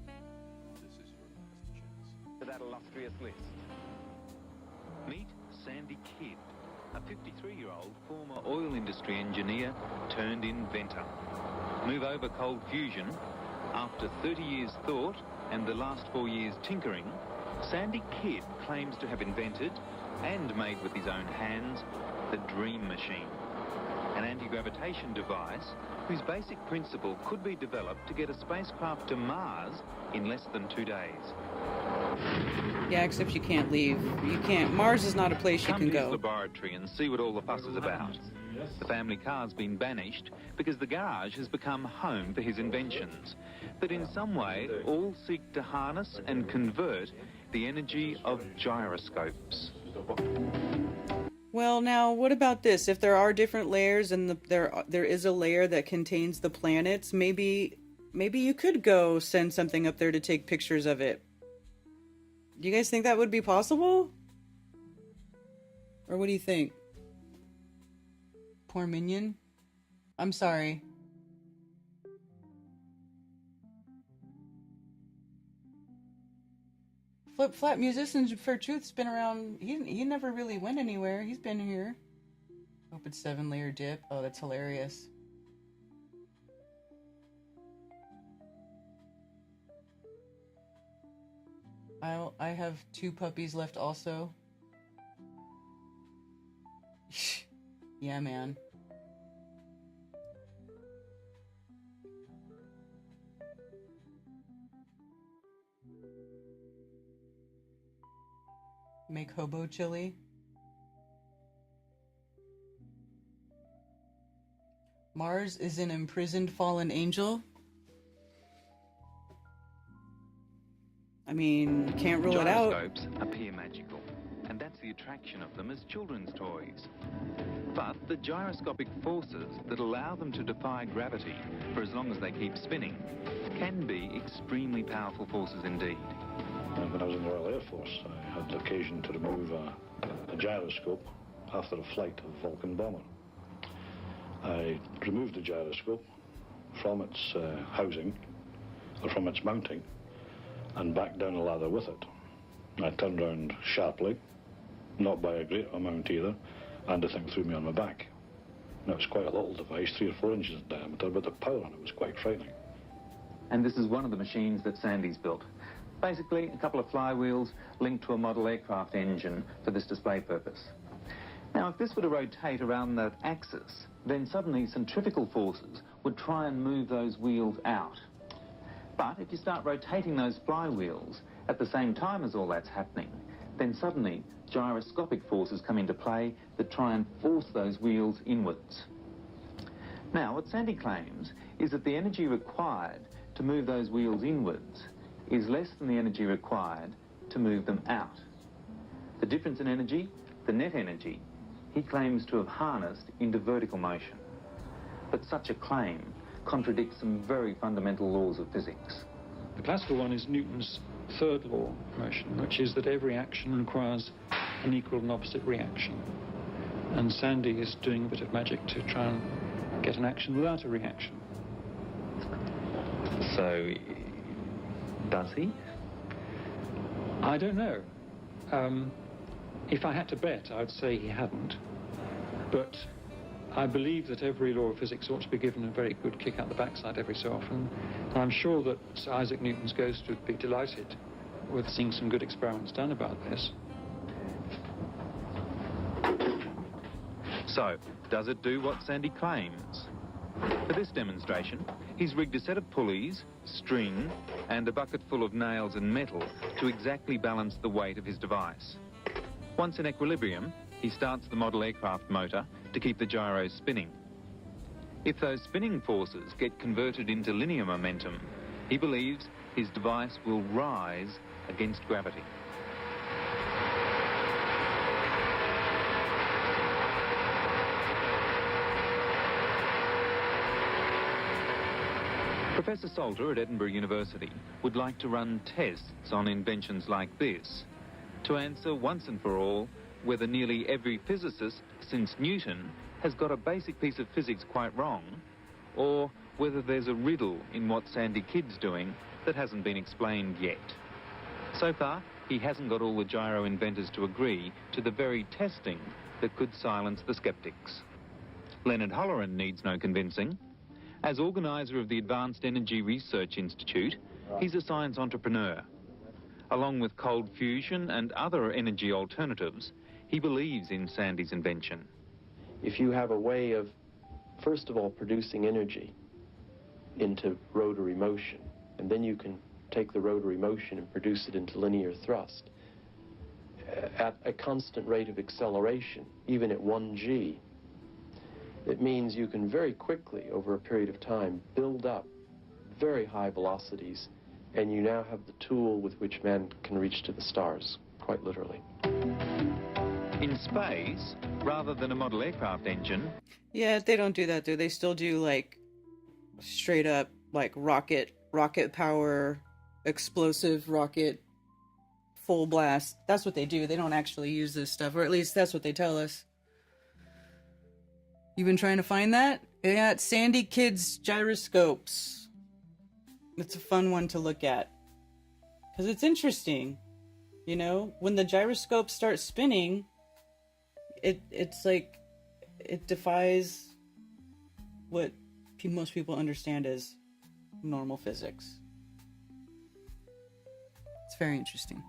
To that illustrious list. Meet Sandy Kidd, a 53-year-old former oil industry engineer turned inventor. Move over cold fusion. After 30 years thought and the last 4 years tinkering, Sandy Kidd claims to have invented and made with his own hands the Dream Machine, an anti-gravitation device whose basic principle could be developed to get a spacecraft to Mars in less than 2 days. Yeah, except you can't leave. You can't. Mars is not a place you Come can to his go. laboratory and see what all the fuss is about. The family car's been banished because the garage has become home for his inventions that in some way all seek to harness and convert the energy of gyroscopes. Well, now, what about this? If there are different layers and there is a layer that contains the planets, maybe you could go send something up there to take pictures of it. Do you guys think that would be possible? Or what do you think? Poor minion? I'm sorry. Flip Flat Musicians for Truth's been around. He never really went anywhere. He's been here. Hope it's 7-layer dip. Oh, that's hilarious. I have 2 puppies left also. Yeah, man. Make hobo chili. Mars is an imprisoned fallen angel. I mean, can't rule it out. Gyroscopes appear magical, and that's the attraction of them as children's toys. But the gyroscopic forces that allow them to defy gravity for as long as they keep spinning can be extremely powerful forces indeed. When I was in the Royal Air Force, I had the occasion to remove a gyroscope after a flight of a Vulcan bomber. I removed the gyroscope from its housing, or from its mounting, and backed down a ladder with it. I turned around sharply, not by a great amount either, and the thing threw me on my back. Now, it's quite a little device, 3 or 4 inches in diameter, but the power on it was quite frightening. And this is one of the machines that Sandy's built. Basically, a couple of flywheels linked to a model aircraft engine for this display purpose. Now, if this were to rotate around that axis, then suddenly centrifugal forces would try and move those wheels out. But if you start rotating those flywheels at the same time as all that's happening, then suddenly gyroscopic forces come into play that try and force those wheels inwards. Now, what Sandy claims is that the energy required to move those wheels inwards is less than the energy required to move them out. The difference in energy, the net energy, he claims to have harnessed into vertical motion. But such a claim contradicts some very fundamental laws of physics. The classical one is Newton's third law of motion, which is that every action requires an equal and opposite reaction. And Sandy is doing a bit of magic to try and get an action without a reaction. So, does he? I don't know. If I had to bet, I would say he hadn't. But I believe that every law of physics ought to be given a very good kick out the backside every so often. And I'm sure that Sir Isaac Newton's ghost would be delighted with seeing some good experiments done about this. So, does it do what Sandy claims? For this demonstration, he's rigged a set of pulleys, string, and a bucket full of nails and metal to exactly balance the weight of his device. Once in equilibrium, he starts the model aircraft motor to to keep the gyros spinning. If those spinning forces get converted into linear momentum, he believes his device will rise against gravity. Professor Salter at Edinburgh University would like to run tests on inventions like this to answer once and for all whether nearly every physicist since Newton has got a basic piece of physics quite wrong, or whether there's a riddle in what Sandy Kidd's doing that hasn't been explained yet. So far, he hasn't got all the gyro inventors to agree to the very testing that could silence the skeptics. Leonard Holleran needs no convincing. As organiser of the Advanced Energy Research Institute, he's a science entrepreneur. Along with cold fusion and other energy alternatives, he believes in Sandy's invention. If you have a way of, first of all, producing energy into rotary motion, and then you can take the rotary motion and produce it into linear thrust at a constant rate of acceleration, even at 1g, it means you can very quickly, over a period of time, build up very high velocities, and you now have the tool with which man can reach to the stars, quite literally. In space, rather than a model aircraft engine... Yeah, they don't do that, though. They still do, like, straight up, like, rocket power, explosive rocket, full blast. That's what they do. They don't actually use this stuff, or at least that's what they tell us. You been trying to find that? Yeah, it's Sandy Kidd's Gyroscopes. It's a fun one to look at. Because it's interesting. You know, when the gyroscopes start spinning, it's like, it defies what most people understand as normal physics. It's very interesting.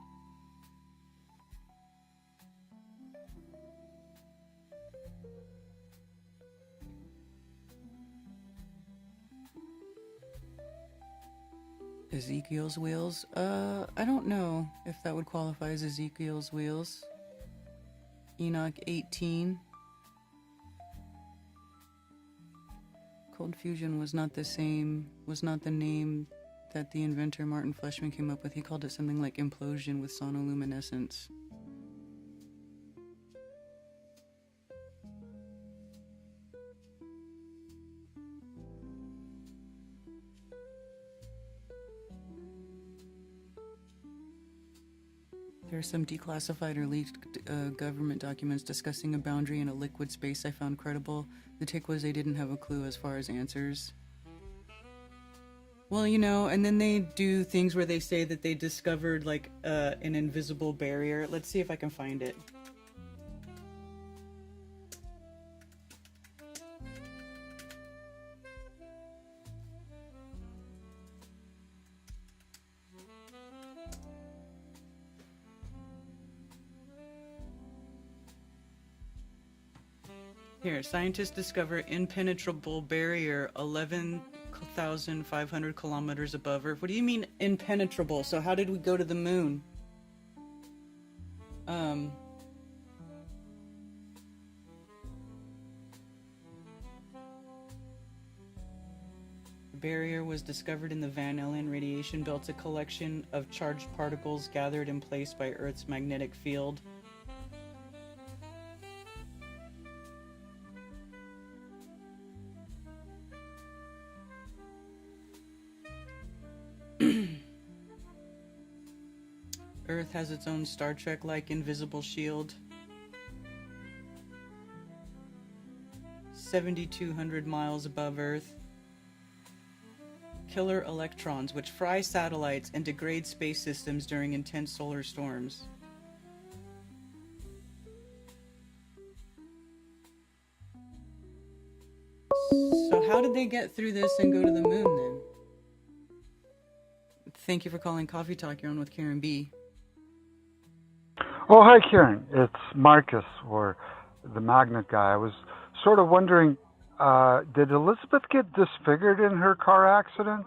Ezekiel's wheels? I don't know if that would qualify as Ezekiel's wheels. Enoch 18. Cold fusion was not the name that the inventor Martin Fleischmann came up with. He called it something like implosion with sonoluminescence. There are some declassified or leaked government documents discussing a boundary in a liquid space I found credible. The take was they didn't have a clue as far as answers. Well, you know, and then they do things where they say that they discovered, like, an invisible barrier. Let's see if I can find it. Here, scientists discover impenetrable barrier 11,500 kilometers above Earth. What do you mean impenetrable? So how did we go to the moon? The barrier was discovered in the Van Allen radiation belt, a collection of charged particles gathered in place by Earth's magnetic field. Earth has its own Star Trek-like invisible shield. 7,200 miles above Earth. Killer electrons, which fry satellites and degrade space systems during intense solar storms. So how did they get through this and go to the moon then? Thank you for calling Coffee Talk. You're on with Karen B. Oh, hi, Karen. It's Marcus, or the magnet guy. I was sort of wondering, did Elizabeth get disfigured in her car accident?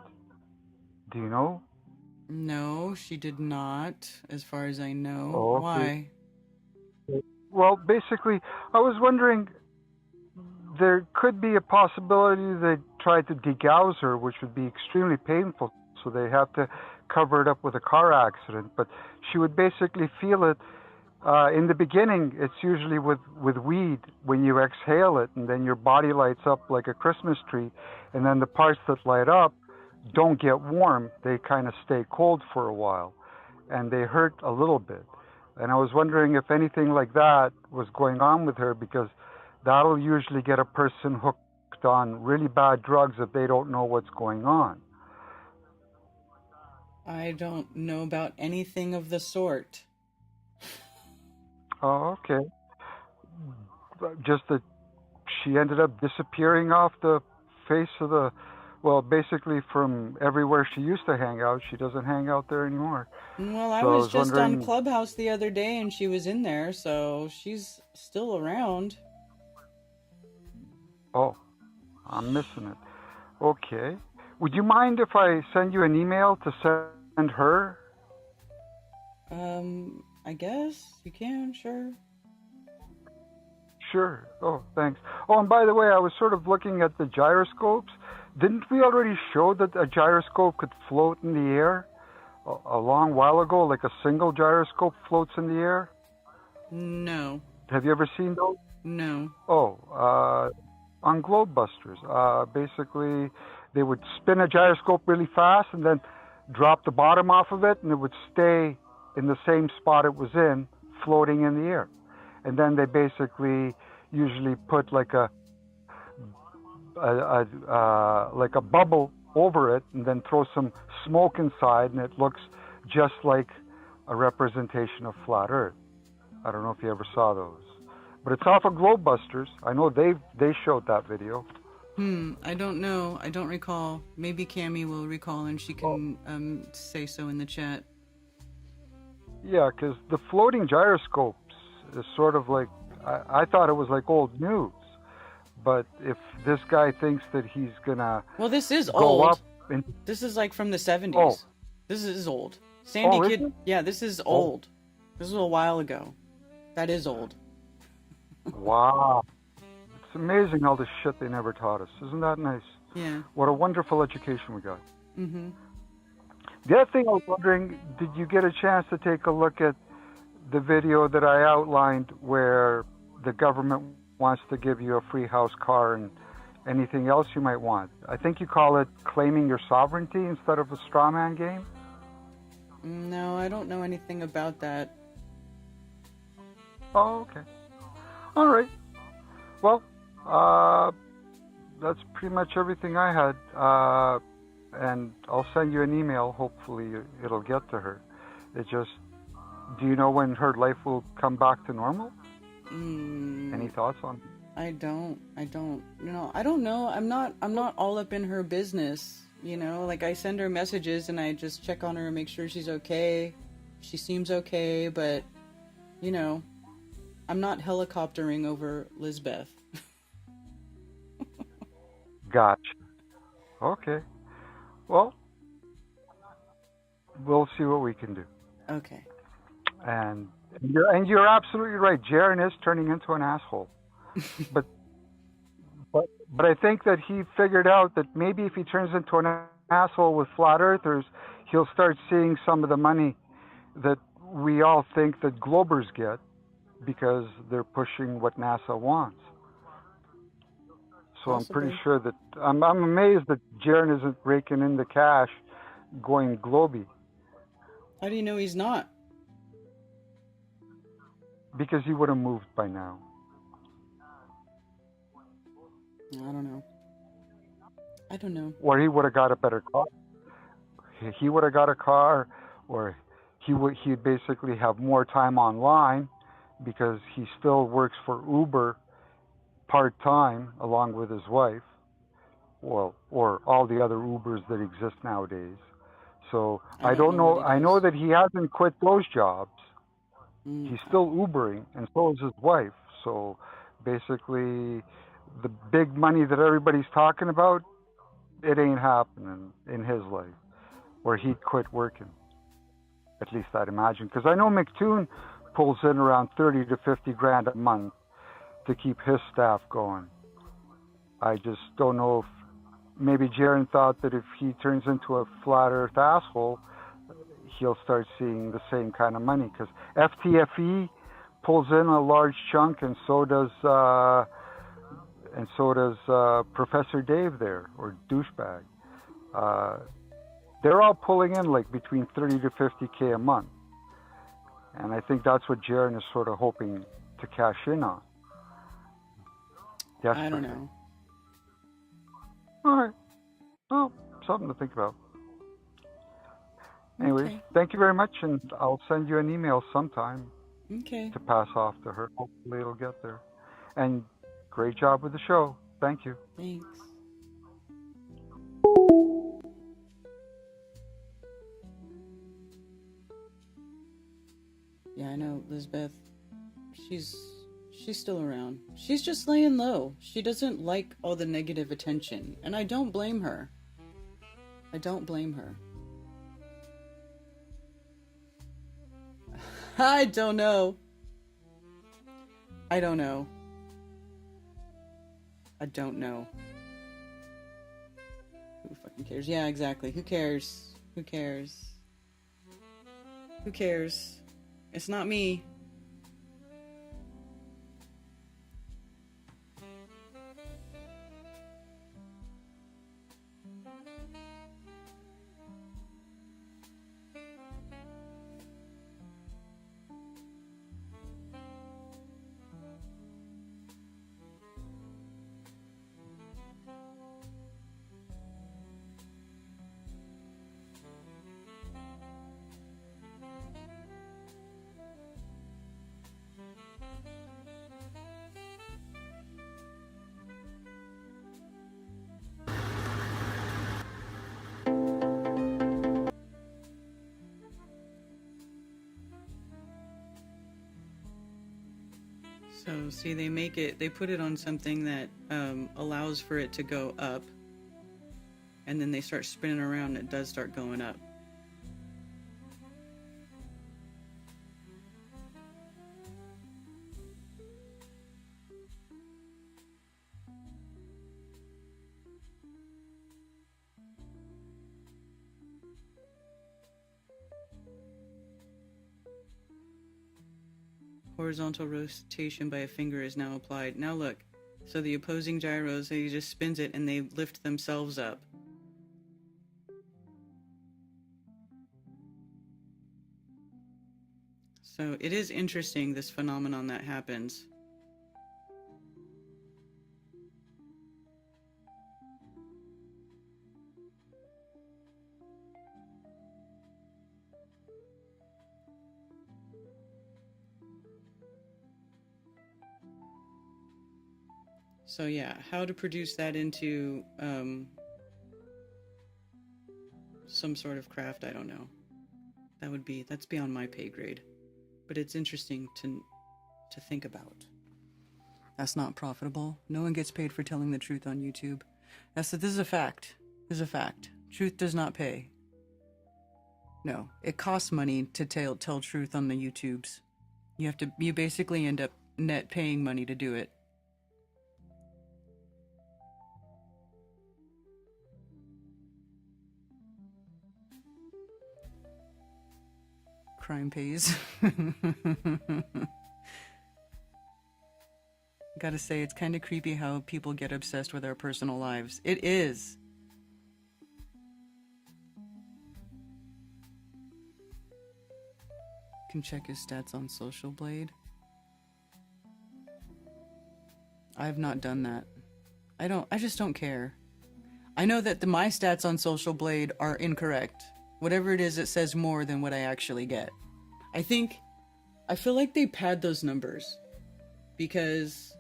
Do you know? No, she did not, as far as I know. Oh, okay. Why? Well, basically, I was wondering, there could be a possibility they tried to degauss her, which would be extremely painful. So they have to cover it up with a car accident. But she would basically feel it. In the beginning, it's usually with weed when you exhale it, and then your body lights up like a Christmas tree. And then the parts that light up don't get warm. They kind of stay cold for a while, and they hurt a little bit. And I was wondering if anything like that was going on with her, because that'll usually get a person hooked on really bad drugs if they don't know what's going on. I don't know about anything of the sort. Oh, okay. Just that she ended up disappearing off the face of the, well, basically from everywhere she used to hang out. She doesn't hang out there anymore. Well, I So was just wondering, on Clubhouse the other day and she was in there, so she's still around. oh, I'm missing it. Okay. Would you mind if I send you an email to send her? I guess you can, sure. Sure. Oh, thanks. Oh, and by the way, I was sort of looking at the gyroscopes. Didn't we already show that a gyroscope could float in the air a long while ago, like a single gyroscope floats in the air? No. Have you ever seen those? No. Oh, on Globebusters. Basically, they would spin a gyroscope really fast and then drop the bottom off of it, and it would stay in the same spot it was in, floating in the air. And then they basically usually put like a bubble over it, and then throw some smoke inside, and it looks just like a representation of flat Earth. I don't know if you ever saw those, but it's off of Globebusters. I know they showed that video. I don't know. I don't recall. Maybe Cammie will recall and she can say so in the chat. Yeah, because the floating gyroscopes is sort of like, I thought it was like old news. But if this guy thinks that he's gonna this is go old. up and, This is like from the 70s. Oh. This is old. Sandy is Kid. it? Yeah, this is old. This was a while ago. That is old. wow, it's amazing all the shit they never taught us. Isn't that nice? Yeah. What a wonderful education we got. Mm-hmm. The other thing I was wondering, did you get a chance to take a look at the video that I outlined where the government wants to give you a free house, car, and anything else you might want? I think you call it claiming your sovereignty instead of a straw man game. No, I don't know anything about that. Oh, okay. All right. Well, that's pretty much everything I had. And I'll send you an email. Hopefully it'll get to her. It just, do you know when her life will come back to normal? Any thoughts on it? I don't. You know, I don't know. I'm not all up in her business. You know, like I send her messages and I just check on her and make sure she's okay. She seems okay, but, you know, I'm not helicoptering over Lizbeth. Gotcha. Okay. Well, we'll see what we can do. Okay. And you're absolutely right. Jaron is turning into an asshole. but I think that he figured out that maybe if he turns into an asshole with flat earthers, he'll start seeing some of the money that we all think that Globers get because they're pushing what NASA wants. So I'm pretty sure that I'm amazed that Jaron isn't raking in the cash going globy. How do you know he's not? Because he would have moved by now. I don't know. Or he would have got a better car. He would have got a car, or he'd basically have more time online because he still works for Uber part-time along with his wife, or all the other Ubers that exist nowadays. So I don't know. I know that he hasn't quit those jobs. He's still Ubering, and so is his wife. So basically, the big money that everybody's talking about, it ain't happening in his life, where he'd quit working. At least I'd imagine. Because I know McToon pulls in around 30 to 50 grand a month to keep his staff going. I just don't know if maybe Jaron thought that if he turns into a flat Earth asshole, he'll start seeing the same kind of money. Because FTFE pulls in a large chunk, and so does Professor Dave there, or douchebag. They're all pulling in like between 30 to 50K a month, and I think that's what Jaron is sort of hoping to cash in on. I don't know. All right. Well, something to think about. Anyways, Okay. thank you very much, and I'll send you an email sometime Okay. to pass off to her. Hopefully it'll get there. And great job with the show. Thank you. Thanks. Yeah, I know, Lisbeth. She's still around. She's just laying low. She doesn't like all the negative attention, and I don't blame her. I don't blame her. I don't know. I don't know. I don't know. Who fucking cares? Yeah, exactly. Who cares? Who cares? Who cares? It's not me. So, see, they put it on something that allows for it to go up, and then they start spinning around, and it does start going up. Horizontal rotation by a finger is now applied. Now look, so the opposing gyros, he just spins it and they lift themselves up. So it is interesting, this phenomenon that happens. So yeah, how to produce that into some sort of craft, I don't know. That's beyond my pay grade. But it's interesting to think about. That's not profitable. No one gets paid for telling the truth on YouTube. This is a fact. This is a fact. Truth does not pay. No, it costs money to tell truth on the YouTubes. You basically end up net paying money to do it. Crime pays. Gotta say, it's kind of creepy how people get obsessed with our personal lives. It is. Can check his stats on Social Blade. I've not done that. I just don't care. I know that my stats on Social Blade are incorrect. Whatever it is, it says more than what I actually get. I feel like they pad those numbers because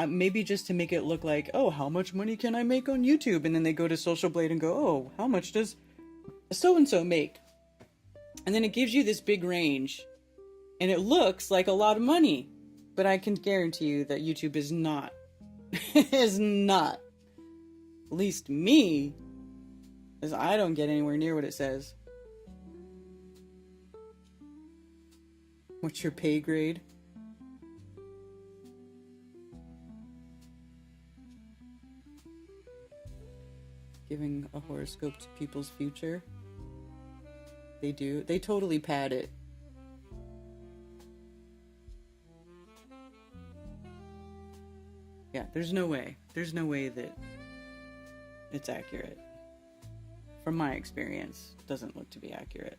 maybe just to make it look like, oh, how much money can I make on YouTube? And then they go to Social Blade and go, oh, how much does so-and-so make? And then it gives you this big range and it looks like a lot of money, but I can guarantee you that YouTube is not, is not, at least me, because I don't get anywhere near what it says. What's your pay grade? giving a horoscope to people's future. They do. They totally pad it. Yeah, there's no way. There's no way that it's accurate. From my experience, it doesn't look to be accurate.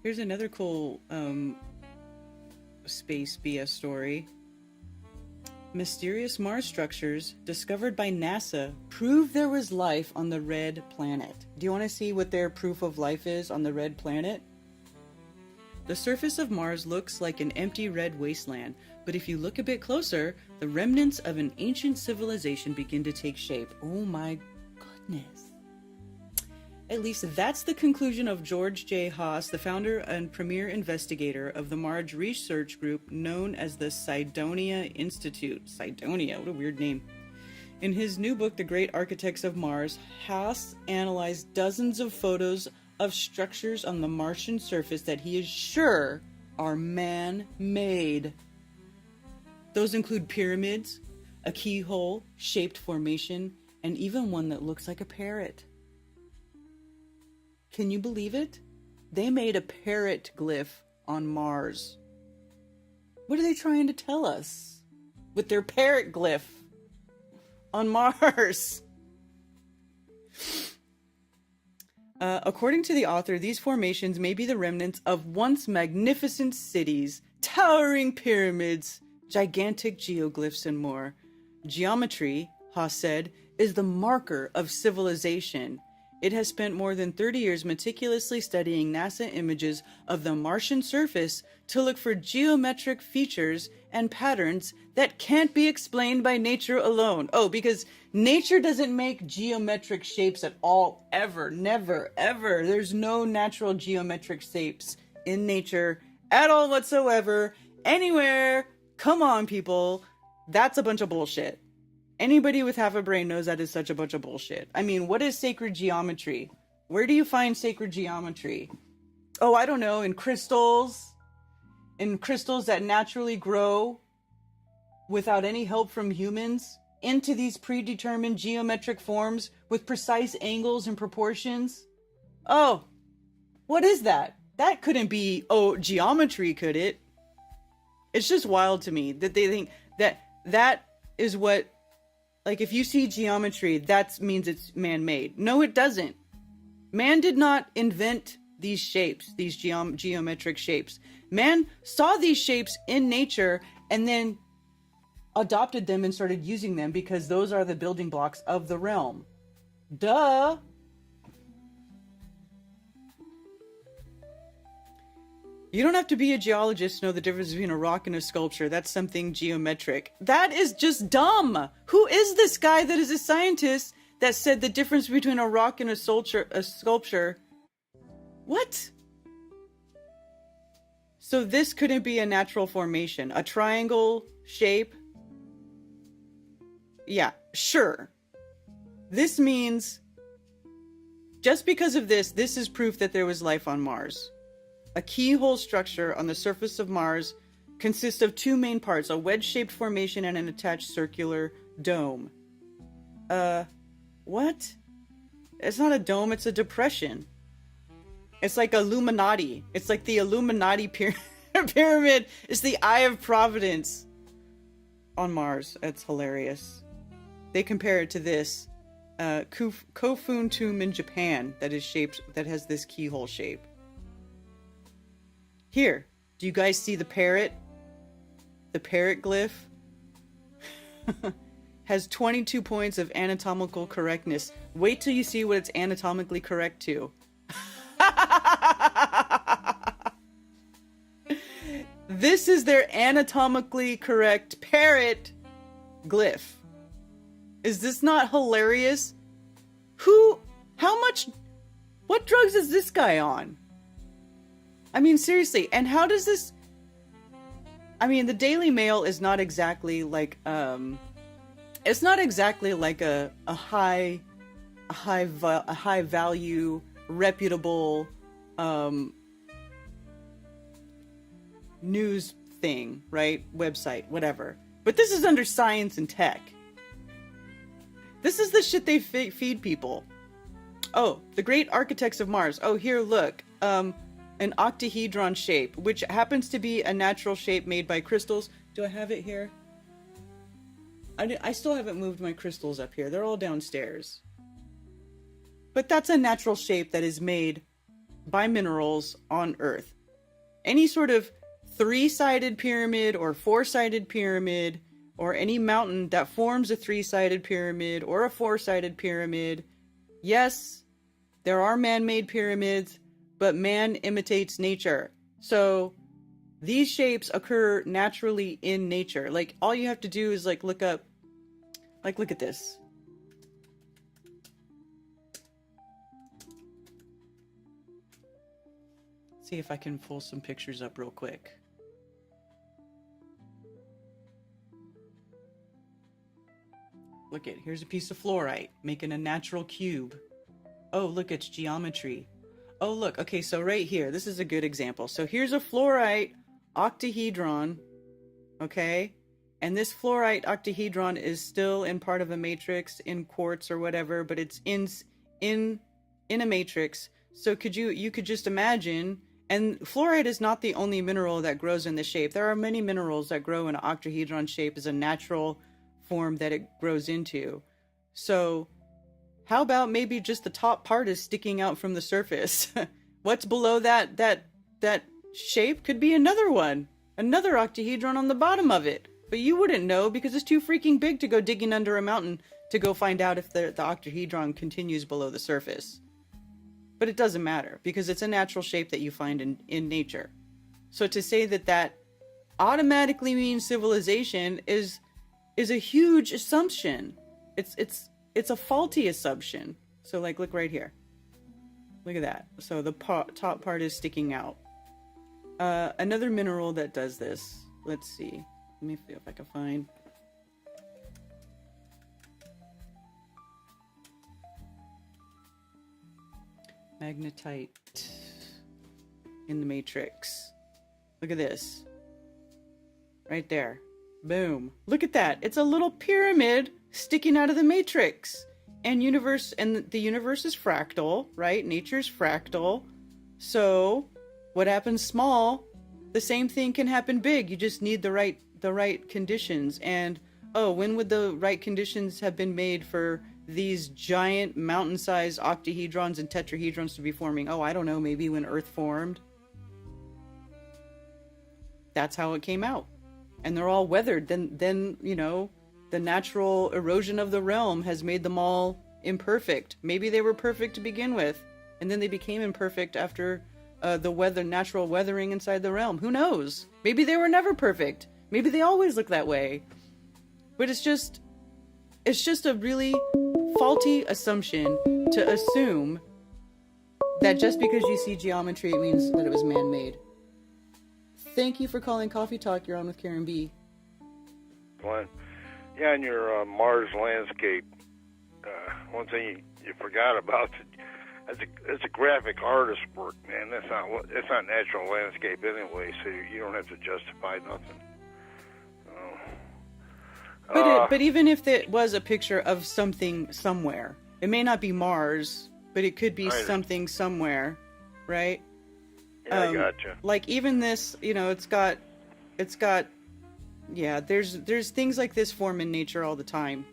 Here's another cool space BS story. Mysterious Mars structures discovered by NASA prove there was life on the red planet. Do you want to see what their proof of life is on the red planet? The surface of Mars looks like an empty red wasteland, but if you look a bit closer, the remnants of an ancient civilization begin to take shape. Oh my goodness. At least that's the conclusion of George J. Haas, the founder and premier investigator of the Mars research group known as the Cydonia Institute. Cydonia, what a weird name. In his new book, The Great Architects of Mars, Haas analyzed dozens of photos of structures on the Martian surface that he is sure are man-made. Those include pyramids, a keyhole-shaped formation, and even one that looks like a parrot. Can you believe it? They made a parrot glyph on Mars. What are they trying to tell us with their parrot glyph on Mars? According to the author, these formations may be the remnants of once magnificent cities, towering pyramids, gigantic geoglyphs, and more. Geometry, Haas said, is the marker of civilization. It has spent more than 30 years meticulously studying NASA images of the Martian surface to look for geometric features and patterns that can't be explained by nature alone. Oh, because nature doesn't make geometric shapes at all, ever, never, ever. There's no natural geometric shapes in nature at all whatsoever, anywhere. Come on, people. That's a bunch of bullshit. Anybody with half a brain knows that is such a bunch of bullshit. I mean, what is sacred geometry? Where do you find sacred geometry? Oh, I don't know, in crystals that naturally grow without any help from humans into these predetermined geometric forms with precise angles and proportions. Oh, what is that? That couldn't be, geometry, could it? It's just wild to me that they think that is what. Like, if you see geometry, that means it's man-made. No, it doesn't. Man did not invent these shapes, these geometric shapes. Man saw these shapes in nature and then adopted them and started using them because those are the building blocks of the realm. Duh! You don't have to be a geologist to know the difference between a rock and a sculpture. That's something geometric. That is just dumb. Who is this guy that is a scientist that said the difference between a rock and a sculpture? What? So this couldn't be a natural formation. A triangle shape? Yeah, sure. This means, just because of this is proof that there was life on Mars. A keyhole structure on the surface of Mars consists of two main parts, a wedge-shaped formation and an attached circular dome. What? It's not a dome, it's a depression. It's like Illuminati. It's like the Illuminati pyramid. It's the Eye of Providence on Mars. It's hilarious. They compare it to this Kofun tomb in Japan that has this keyhole shape. Here, do you guys see the parrot? The parrot glyph has 22 points of anatomical correctness. Wait till you see what it's anatomically correct to. This is their anatomically correct parrot glyph. Is this not hilarious? What drugs is this guy on? I mean, seriously, and how does this... I mean, the Daily Mail is not exactly like, it's not exactly like a high value reputable news thing, right? Website, whatever. But this is under science and tech. This is the shit they feed people. Oh, the great architects of Mars. Oh, here, look. An octahedron shape, which happens to be a natural shape made by crystals. Do I have it here? I still haven't moved my crystals up here. They're all downstairs. But that's a natural shape that is made by minerals on Earth. Any sort of three-sided pyramid or four-sided pyramid or any mountain that forms a three-sided pyramid or a four-sided pyramid, yes, there are man-made pyramids, but man imitates nature. So these shapes occur naturally in nature. Like, all you have to do is like look up, like, look at this. See if I can pull some pictures up real quick. Look it, here's a piece of fluorite making a natural cube. Oh, look, it's geometry. Oh, look, okay, so right here, this is a good example. So here's a fluorite octahedron, okay? And this fluorite octahedron is still in part of a matrix in quartz or whatever, but it's in a matrix. So you could just imagine, and fluorite is not the only mineral that grows in this shape. There are many minerals that grow in an octahedron shape as a natural form that it grows into. So how about maybe just the top part is sticking out from the surface? What's below that shape could be another one, another octahedron on the bottom of it. But you wouldn't know because it's too freaking big to go digging under a mountain to go find out if the octahedron continues below the surface. But it doesn't matter because it's a natural shape that you find in nature. So to say that automatically means civilization is a huge assumption. It's a faulty assumption. So like, look right here. Look at that. So the top part is sticking out. Another mineral that does this. Let's see. Let me see if I can find. Magnetite in the matrix. Look at this. Right there. Boom. Look at that. It's a little pyramid sticking out of the matrix. And the universe is fractal, right? Nature's fractal. So what happens small, the same thing can happen big. You just need the right conditions. And when would the right conditions have been made for these giant mountain-sized octahedrons and tetrahedrons to be forming? I don't know, maybe when Earth formed. That's how it came out. And they're all weathered. Then the natural erosion of the realm has made them all imperfect. Maybe they were perfect to begin with, and then they became imperfect after the natural weathering inside the realm. Who knows? Maybe they were never perfect. Maybe they always look that way. But it's just a really faulty assumption to assume that just because you see geometry, it means that it was man-made. Thank you for calling Coffee Talk. You're on with Karen B. Glenn. Yeah, in your Mars landscape, one thing you forgot about, it's a graphic artist work, man. That's not natural landscape anyway, so you don't have to justify nothing. But even if it was a picture of something somewhere, it may not be Mars, but it could be something somewhere, right? Yeah, I gotcha. Like even this, it's got, yeah. There's things like this form in nature all the time.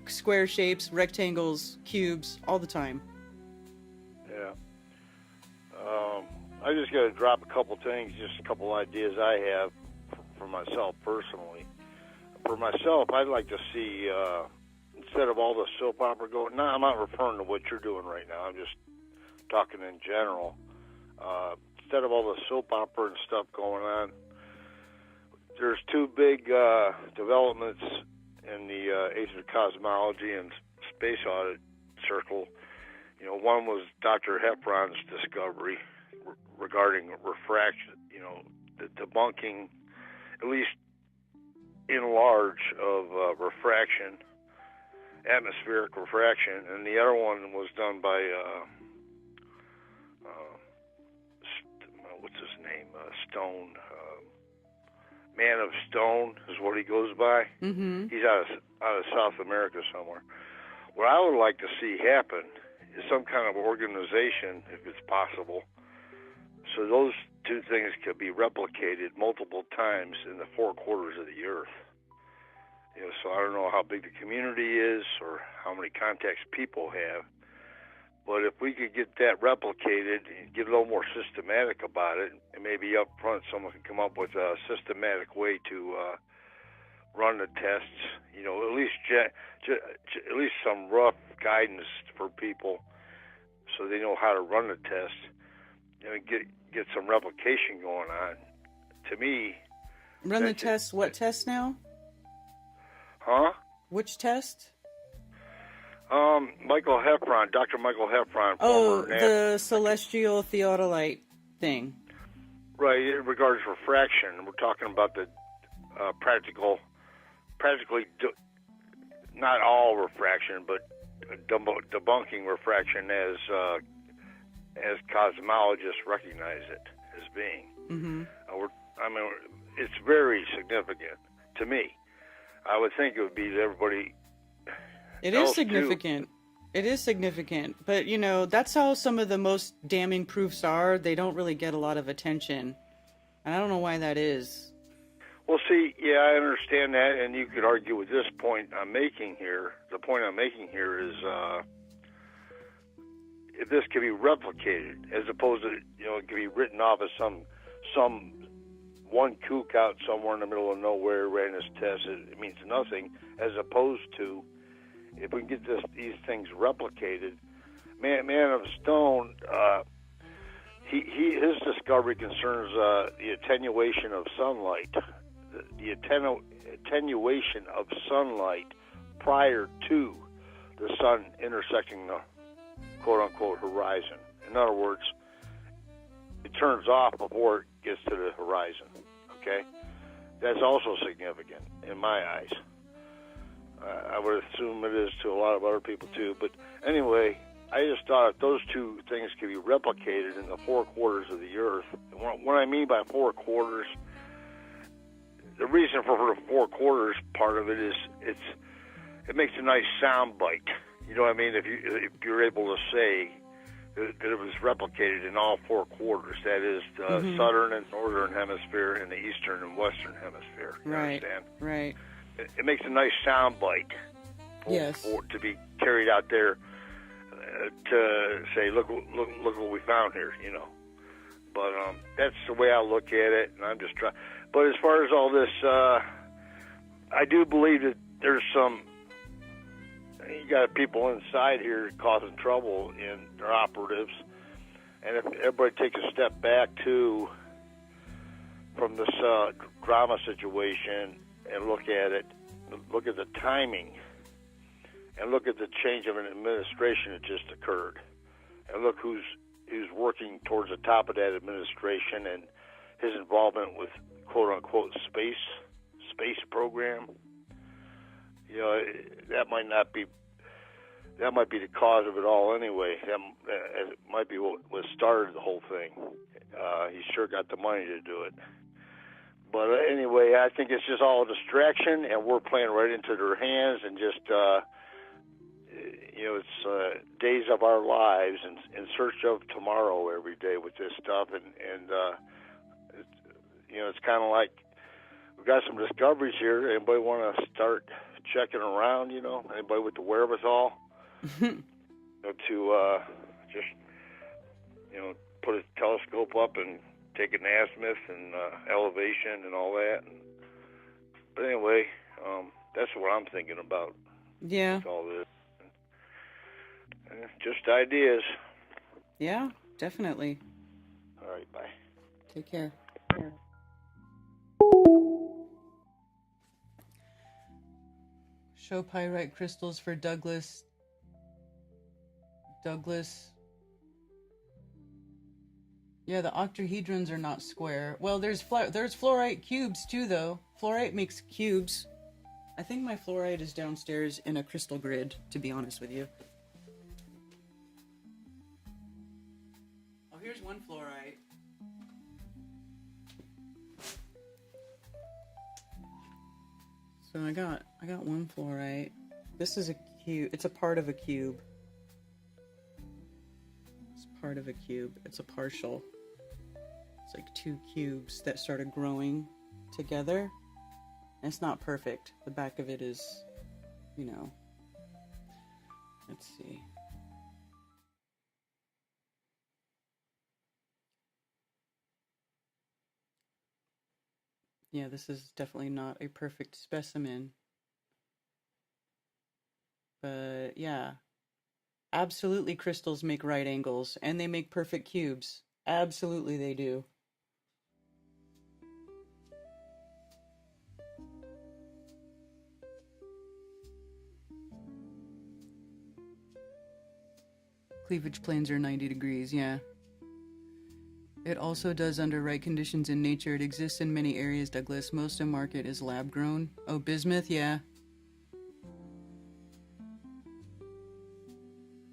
Square shapes, rectangles, cubes, all the time. Yeah. I just got to drop a couple things, just a couple ideas I have for myself personally. For myself, I'd like to see, instead of all the soap opera going, I'm not referring to what you're doing right now, I'm just talking in general. Instead of all the soap opera and stuff going on, there's two big developments in the age of cosmology and space audit circle. One was Dr. Heffron's discovery regarding refraction, the debunking, at least in large, of atmospheric refraction, and the other one was done by his name? Stone. Man of Stone is what he goes by. Mm-hmm. He's out of South America somewhere. What I would like to see happen is some kind of organization, if it's possible, so those two things could be replicated multiple times in the four quarters of the earth. You know, so I don't know how big the community is or how many contacts people have, but if we could get that replicated and get a little more systematic about it, and maybe up front someone can come up with a systematic way to run the tests, you know, at least some rough guidance for people so they know how to run the test, and get some replication going on. To me, run the test. What test now? Huh? Which test? Michael Heffron, Dr. Michael Heffron. Oh, the celestial theodolite thing. Right, in regards to refraction, we're talking about the practically not all refraction, but debunking refraction as cosmologists recognize it as being. Mm-hmm. It's very significant to me. I would think it would be to everybody. It is significant. It is significant. But, you know, that's how some of the most damning proofs are. They don't really get a lot of attention. And I don't know why that is. Well, see, yeah, I understand that, and you could argue with this point I'm making here. The point I'm making here is if this could be replicated, as opposed to, you know, it could be written off as some one kook out somewhere in the middle of nowhere ran this test. It means nothing, as opposed to if we can get these things replicated. Man of Stone, his discovery concerns the attenuation of sunlight. The attenuation of sunlight prior to the sun intersecting the quote-unquote horizon. In other words, it turns off before it gets to the horizon, okay? That's also significant in my eyes. I would assume it is to a lot of other people too. But anyway, I just thought if those two things could be replicated in the four quarters of the earth. What I mean by four quarters, the reason for the four quarters part of it is it makes a nice sound bite. You know what I mean? If you're able to say that it was replicated in all four quarters, that is the southern and northern hemisphere and the eastern and western hemisphere. You understand? Right. It makes a nice sound bite for to be carried out there to say, look what we found here, you know. But that's the way I look at it, and I'm just trying. But as far as all this, I do believe that there's you got people inside here causing trouble in their operatives, and if everybody takes a step back too from this drama situation and look at it, look at the timing, and look at the change of an administration that just occurred, and look who's working towards the top of that administration and his involvement with quote-unquote space program. You know, that might be the cause of it all anyway. It might be what started the whole thing. He sure got the money to do it. But anyway, I think it's just all a distraction, and we're playing right into their hands, and just, you know, it's days of our lives in search of tomorrow every day with this stuff. And you know, it's kind of like we've got some discoveries here. Anybody want to start checking around, you know? Anybody with the wherewithal you know, to just, you know, put a telescope up and take an azimuth and elevation and all that. But anyway, that's what I'm thinking about. Yeah. With all this. Just ideas. Yeah, definitely. All right, bye. Take care. Show pyrite crystals for Douglas. Yeah, the octahedrons are not square. Well, there's fluorite cubes too, though. Fluorite makes cubes. I think my fluorite is downstairs in a crystal grid, to be honest with you. Oh, here's one fluorite. So I got one fluorite. This is a cube. It's a part of a cube. It's part of a cube. It's a partial. It's like two cubes that started growing together. And it's not perfect. The back of it is, you know. Let's see. Yeah, this is definitely not a perfect specimen. But yeah, absolutely crystals make right angles and they make perfect cubes. Absolutely they do. Cleavage planes are 90 degrees, yeah. It also does under right conditions in nature. It exists in many areas, Douglas. Most of the market is lab grown. Oh, bismuth, yeah.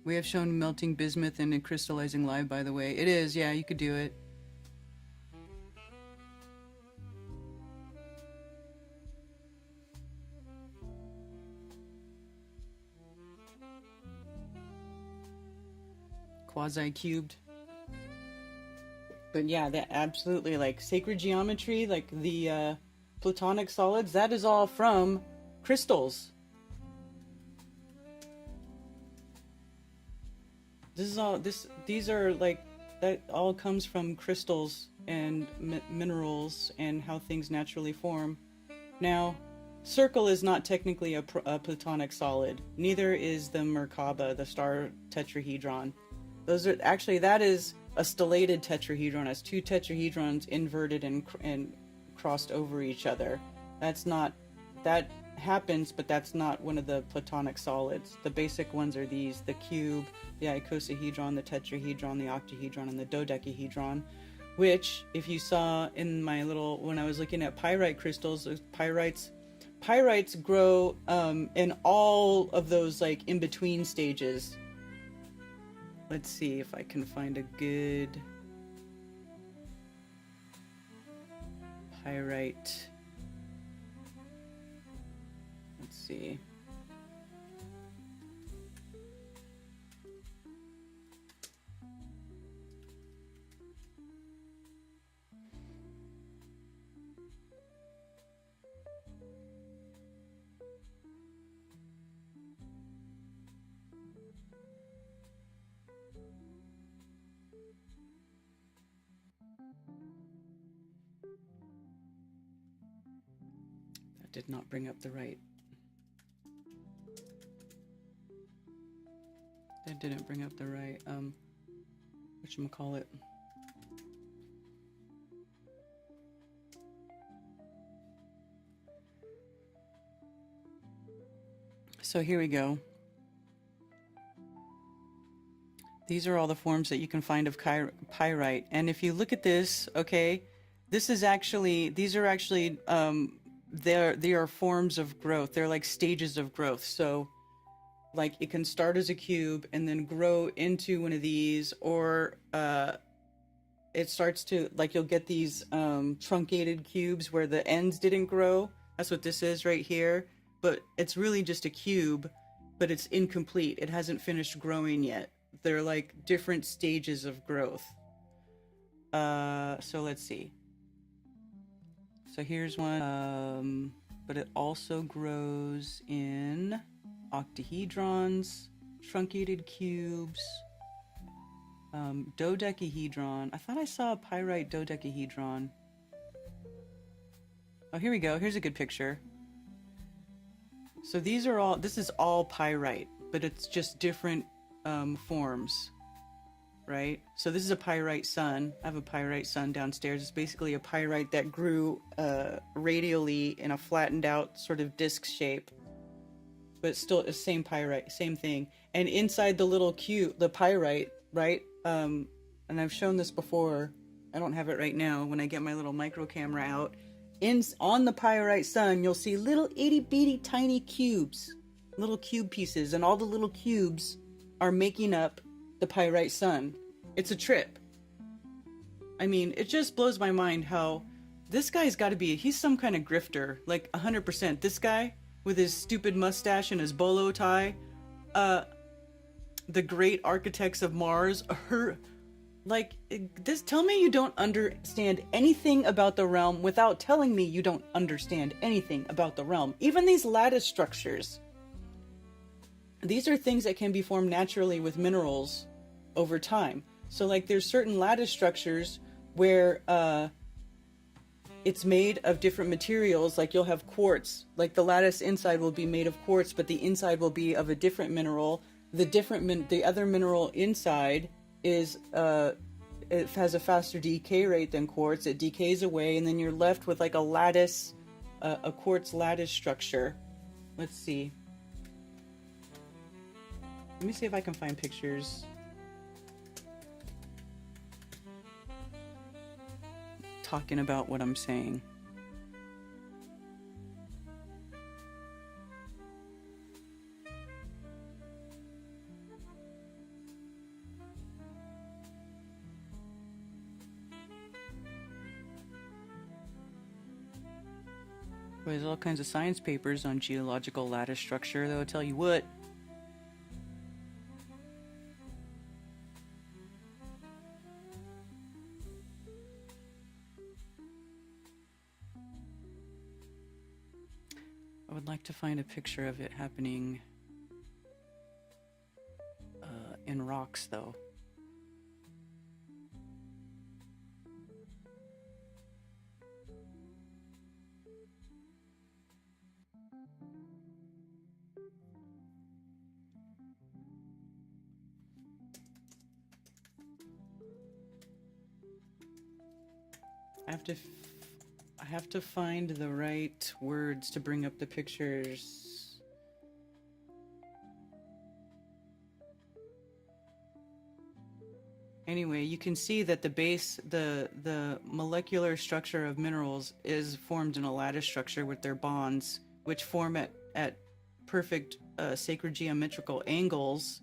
We have shown melting bismuth and crystallizing live, by the way. It is, yeah, you could do it. Quasi-cubed. But yeah, that absolutely, like sacred geometry, like the platonic solids, that is all from crystals. These are like, that all comes from crystals and minerals and how things naturally form. Now, circle is not technically a platonic solid. Neither is the Merkaba, the star tetrahedron. Those are actually, that is a stellated tetrahedron. Has two tetrahedrons inverted and crossed over each other. That's not, that happens, but that's not one of the platonic solids. The basic ones are these: the cube, the icosahedron, the tetrahedron, the octahedron, and the dodecahedron, which, if you saw in my little, when I was looking at pyrite crystals, pyrites grow in all of those like in-between stages. Let's see if I can find a good pyrite. Let's see. That did not bring up the right. That didn't bring up the right, whatchamacallit. So here we go. These are all the forms that you can find of pyrite. And if you look at this, okay, this is actually, these are actually, they are forms of growth. They're like stages of growth. So like it can start as a cube and then grow into one of these, or it starts to, like, you'll get these truncated cubes where the ends didn't grow. That's what this is right here. But it's really just a cube, but it's incomplete. It hasn't finished growing yet. They're like different stages of growth. So let's see. So here's one, but it also grows in octahedrons, truncated cubes, dodecahedron. I thought I saw a pyrite dodecahedron. Oh, here we go. Here's a good picture. So these are all, this is all pyrite, but it's just different forms, right? So this is a pyrite sun. I have a pyrite sun downstairs. It's basically a pyrite that grew radially in a flattened out sort of disc shape, but still the same pyrite, same thing. And inside the little cube, the pyrite, right? And I've shown this before. I don't have it right now. When I get my little micro camera out, on the pyrite sun, you'll see little itty bitty tiny cubes, little cube pieces, and all the little cubes are making up the pyrite sun. It's a trip. I mean, it just blows my mind how This guy's got to be, he's some kind of grifter, like 100%. This guy with his stupid mustache and his bolo tie, the great architects of Mars, tell me you don't understand anything about the realm without telling me you don't understand anything about the realm. Even these lattice structures. These are things that can be formed naturally with minerals over time. So like there's certain lattice structures where it's made of different materials. Like you'll have quartz, like the lattice inside will be made of quartz, but the inside will be of a different mineral. The other mineral inside is it has a faster decay rate than quartz. It decays away, and then you're left with like a lattice, a quartz lattice structure. Let's see. Let me see if I can find pictures. Talking about what I'm saying. Well, there's all kinds of science papers on geological lattice structure that'll tell you what. I would like to find a picture of it happening in rocks, though. I have to find the right words to bring up the pictures. Anyway, you can see that the base, the molecular structure of minerals is formed in a lattice structure with their bonds, which form at perfect sacred geometrical angles.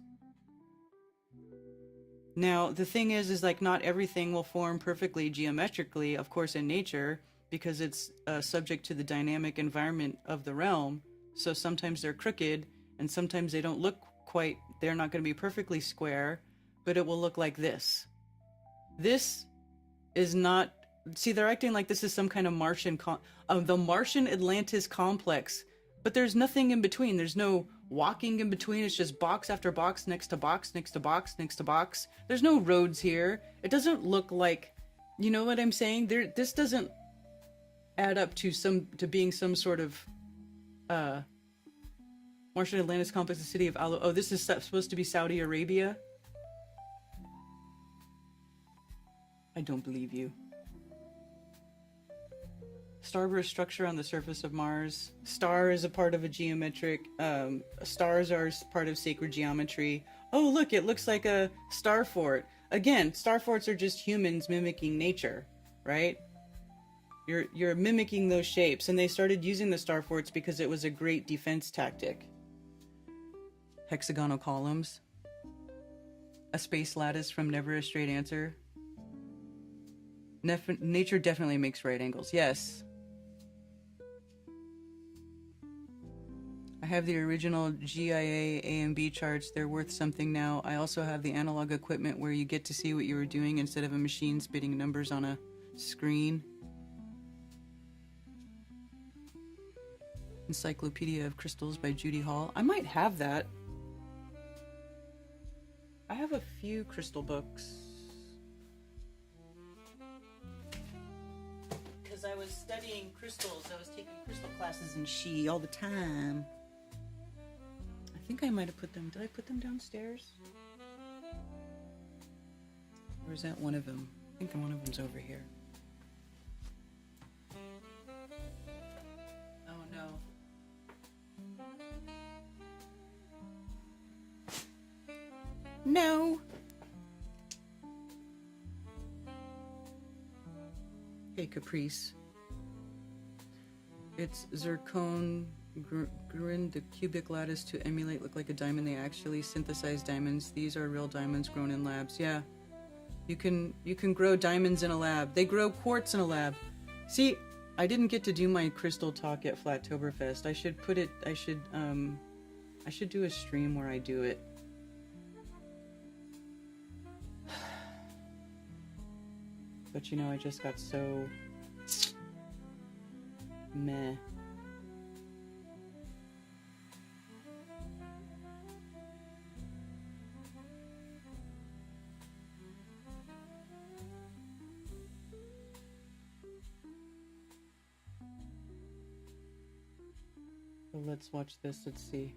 Now, the thing is like not everything will form perfectly geometrically, of course, in nature, because it's subject to the dynamic environment of the realm. So sometimes they're crooked, and sometimes they don't look quite, they're not going to be perfectly square, but it will look like this. This is not, see, they're acting like this is some kind of Martian, the Martian Atlantis complex, but there's nothing in between. There's no walking in between. It's just box after box, next to box, next to box, next to box. There's no roads here. It doesn't look like, you know what I'm saying? This doesn't add up to being some sort of Martian Atlantis complex, the city of Oh, this is supposed to be Saudi Arabia? I don't believe you. Starburst structure on the surface of Mars. Star is a part of a geometric. Stars are part of sacred geometry. Oh, look, it looks like a star fort. Again, star forts are just humans mimicking nature, right? You're mimicking those shapes, and they started using the star forts because it was a great defense tactic. Hexagonal columns. A space lattice from Never a Straight Answer. Nature definitely makes right angles. Yes. I have the original GIA A and B charts. They're worth something now. I also have the analog equipment where you get to see what you were doing instead of a machine spitting numbers on a screen. Encyclopedia of Crystals by Judy Hall. I might have that. I have a few crystal books. Because I was studying crystals. I was taking crystal classes in She all the time. I think I might have put them. Did I put them downstairs? Or is that one of them? I think one of them's over here. Oh no. No! Hey, Caprice. It's zircon grind the cubic lattice to emulate look like a diamond. They actually synthesize diamonds. These are real diamonds grown in labs. Yeah. You can grow diamonds in a lab. They grow quartz in a lab. See, I didn't get to do my crystal talk at Flattoberfest. I should do a stream where I do it. But you know, I just got so meh. So let's watch this. Let's see.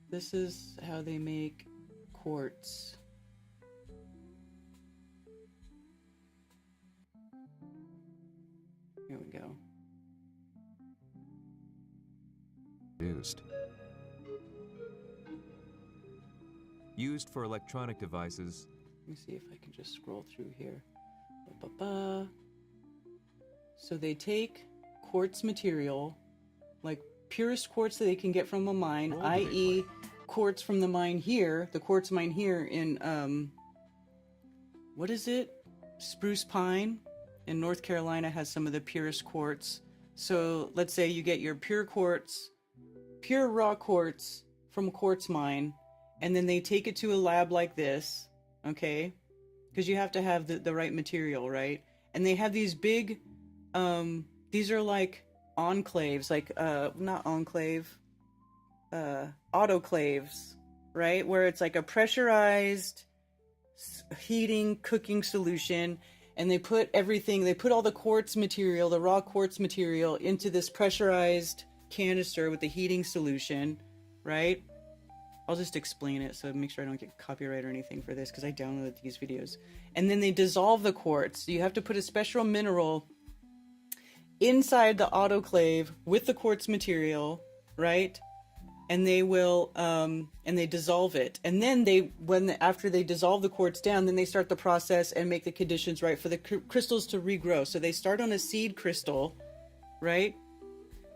This is how they make quartz. Here we go. Used for electronic devices. Let me see if I can just scroll through here. Ba-ba-ba. So they take quartz material, like purest quartz that they can get from a mine, i.e. quartz from the mine here, the quartz mine here in, what is it? Spruce Pine in North Carolina has some of the purest quartz. So let's say you get your pure quartz, pure raw quartz from a quartz mine, and then they take it to a lab like this, okay? Because you have to have the right material, right? And they have these big, these are like enclaves, like, not enclave, autoclaves, right? Where it's like a pressurized heating, cooking solution, and they put everything, they put all the quartz material, the raw quartz material into this pressurized canister with the heating solution, right? I'll just explain it so make sure I don't get copyright or anything for this because I downloaded these videos. And then they dissolve the quartz. So you have to put a special mineral inside the autoclave with the quartz material, right? And they will, and they dissolve it. And then after they dissolve the quartz down, then they start the process and make the conditions right for the crystals to regrow. So they start on a seed crystal, right?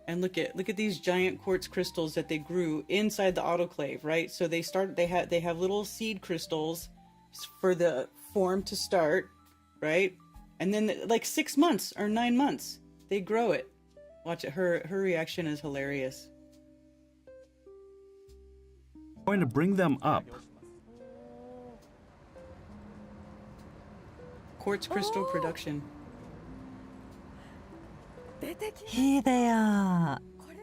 And look at these giant quartz crystals that they grew inside the autoclave, right? So they have little seed crystals for the form to start, right? And then like 6 months or 9 months, they grow it. Watch it. Her reaction is hilarious. Going to bring them up. Quartz crystal production. Here they are.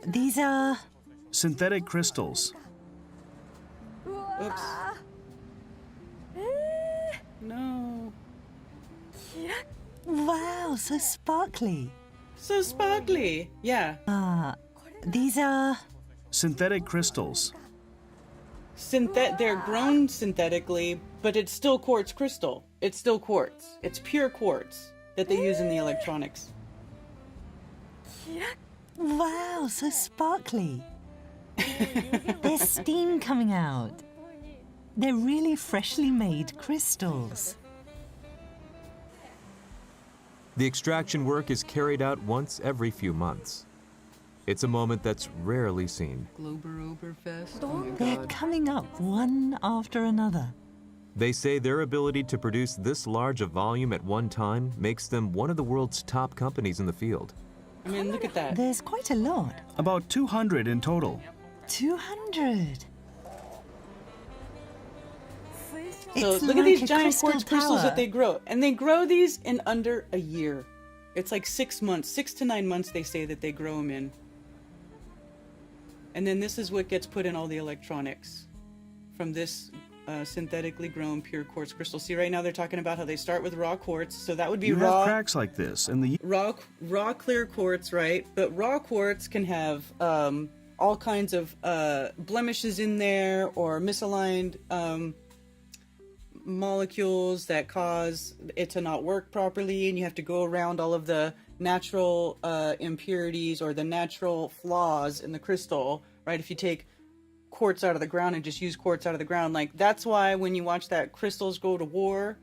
These are synthetic crystals. Oops. No. Wow, so sparkly. So sparkly. Yeah. These are synthetic crystals. They're grown synthetically, but it's still quartz crystal. It's still quartz. It's pure quartz that they use in the electronics. Wow, so sparkly. There's steam coming out. They're really freshly made crystals. The extraction work is carried out once every few months. It's a moment that's rarely seen. Flattoberfest. Oh my They're God. coming up one after another. They say their ability to produce this large a volume at one time makes them one of the world's top companies in the field. I mean, look at that. There's quite a lot. About 200 in total. 200. So It's look like at these a giant quartz crystals tower. that they grow. And they grow these in under a year. It's like 6 months, 6 to 9 months they say that they grow them in. And then this is what gets put in all the electronics from this synthetically grown pure quartz crystal. See, right now they're talking about how they start with raw quartz. So that would be You raw. have cracks like this, and the Raw clear quartz, right? But raw quartz can have all kinds of blemishes in there or misaligned molecules that cause it to not work properly, and you have to go around all of the natural impurities or the natural flaws in the crystal, right? If you take quartz out of the ground and just use quartz out of the ground, like that's why when you watch that Crystals Go to War,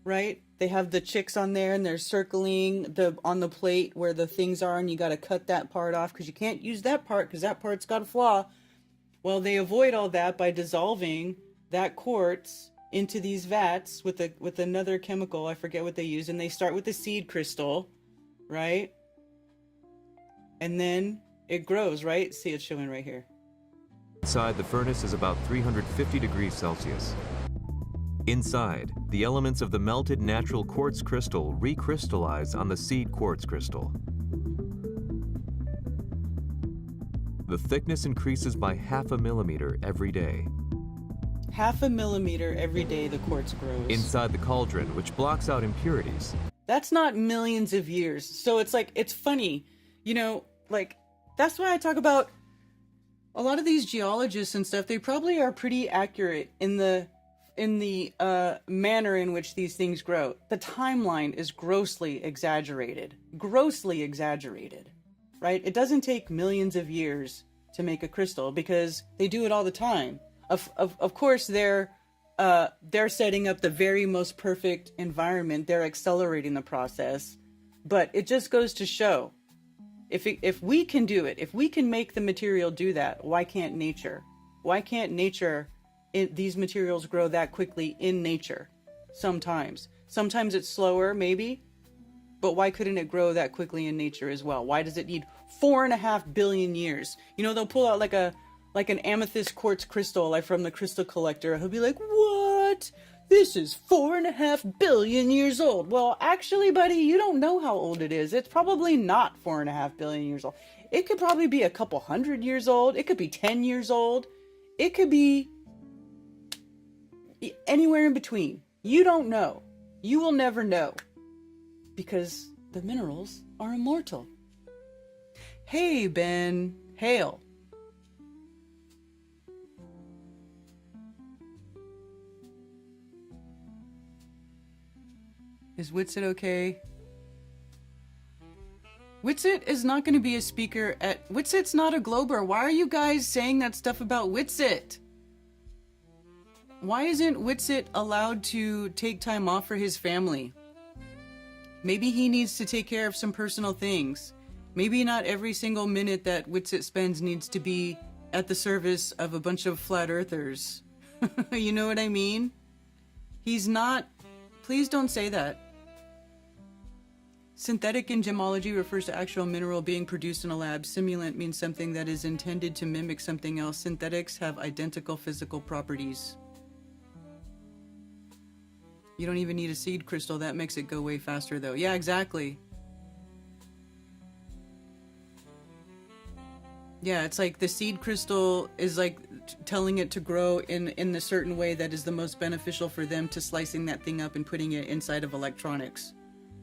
right? They have the chicks on there and they're circling on the plate where the things are, and you got to cut that part off because you can't use that part because that part's got a flaw. Well, they avoid all that by dissolving that quartz into these vats with another chemical, I forget what they use, and they start with the seed crystal, right? And then it grows, right? See, it's showing right here. Inside the furnace is about 350 degrees Celsius. Inside, the elements of the melted natural quartz crystal recrystallize on the seed quartz crystal. The thickness increases by 0.5 millimeter every day. 0.5 millimeter every day the quartz grows. Inside the cauldron, which blocks out impurities. That's not millions of years. So it's like, it's funny, you know, like, that's why I talk about a lot of these geologists and stuff. They probably are pretty accurate in the manner in which these things grow. The timeline is grossly exaggerated, right? It doesn't take millions of years to make a crystal because they do it all the time. Of course, they're setting up the very most perfect environment. They're accelerating the process, but it just goes to show, if we can do it, if we can make the material do that, why can't nature? Why can't nature, these materials grow that quickly in nature? Sometimes it's slower, maybe, but why couldn't it grow that quickly in nature as well? Why does it need 4.5 billion years? You know, they'll pull out like an amethyst quartz crystal, like from the crystal collector. He'll be like, what? This is 4.5 billion years old. Well, actually, buddy, you don't know how old it is. It's probably not 4.5 billion years old. It could probably be a couple hundred years old. It could be 10 years old. It could be anywhere in between. You don't know. You will never know. Because the minerals are immortal. Hey, Ben. Hail. Is Witsit okay? Witsit is not going to be a speaker at... Witsit's not a Glober. Why are you guys saying that stuff about Witsit? Why isn't Witsit allowed to take time off for his family? Maybe he needs to take care of some personal things. Maybe not every single minute that Witsit spends needs to be at the service of a bunch of flat earthers. You know what I mean? He's not... Please don't say that. Synthetic in gemology refers to actual mineral being produced in a lab. Simulant means something that is intended to mimic something else. Synthetics have identical physical properties. You don't even need a seed crystal. That makes it go way faster, though. Yeah, exactly. Yeah, it's like the seed crystal is like telling it to grow in the certain way that is the most beneficial for them to slicing that thing up and putting it inside of electronics.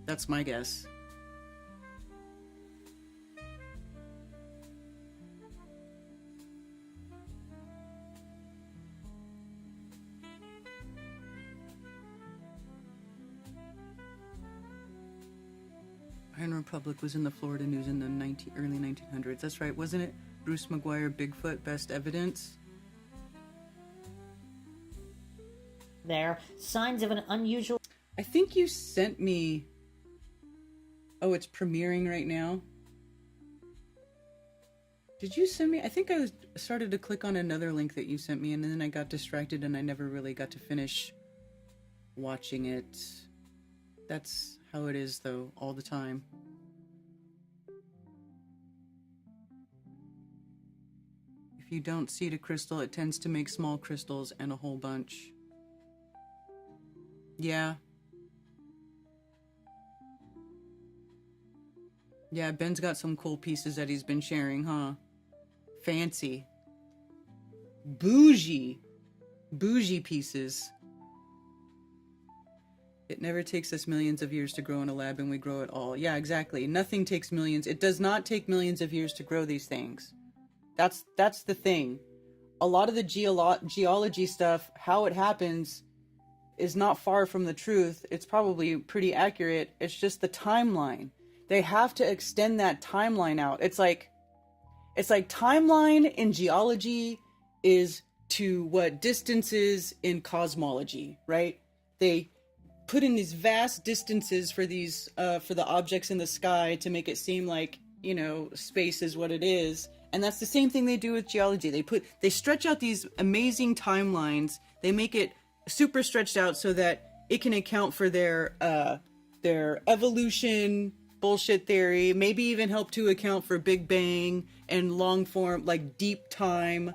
That's my guess. Iron Republic was in the Florida news in the early 1900s. That's right, wasn't it? Bruce McGuire, Bigfoot, best evidence. There, signs of an unusual... I think you sent me... Oh, it's premiering right now? Did you send me... I think I started to click on another link that you sent me, and then I got distracted and I never really got to finish watching it. That's how it is, though, all the time. If you don't seed a crystal, it tends to make small crystals and a whole bunch. Yeah. Yeah, Ben's got some cool pieces that he's been sharing, huh? Fancy. Bougie. Bougie pieces. It never takes us millions of years to grow in a lab, and we grow it all. Yeah, exactly. Nothing takes millions. It does not take millions of years to grow these things. That's the thing. A lot of the geology stuff, how it happens, is not far from the truth. It's probably pretty accurate. It's just the timeline. They have to extend that timeline out. It's like timeline in geology is to what distance is in cosmology, right? They put in these vast distances for these for the objects in the sky to make it seem like, you know, space is what it is. And that's the same thing they do with geology. They stretch out these amazing timelines. They make it super stretched out so that it can account for their evolution bullshit theory, maybe even help to account for Big Bang and long form, like deep time,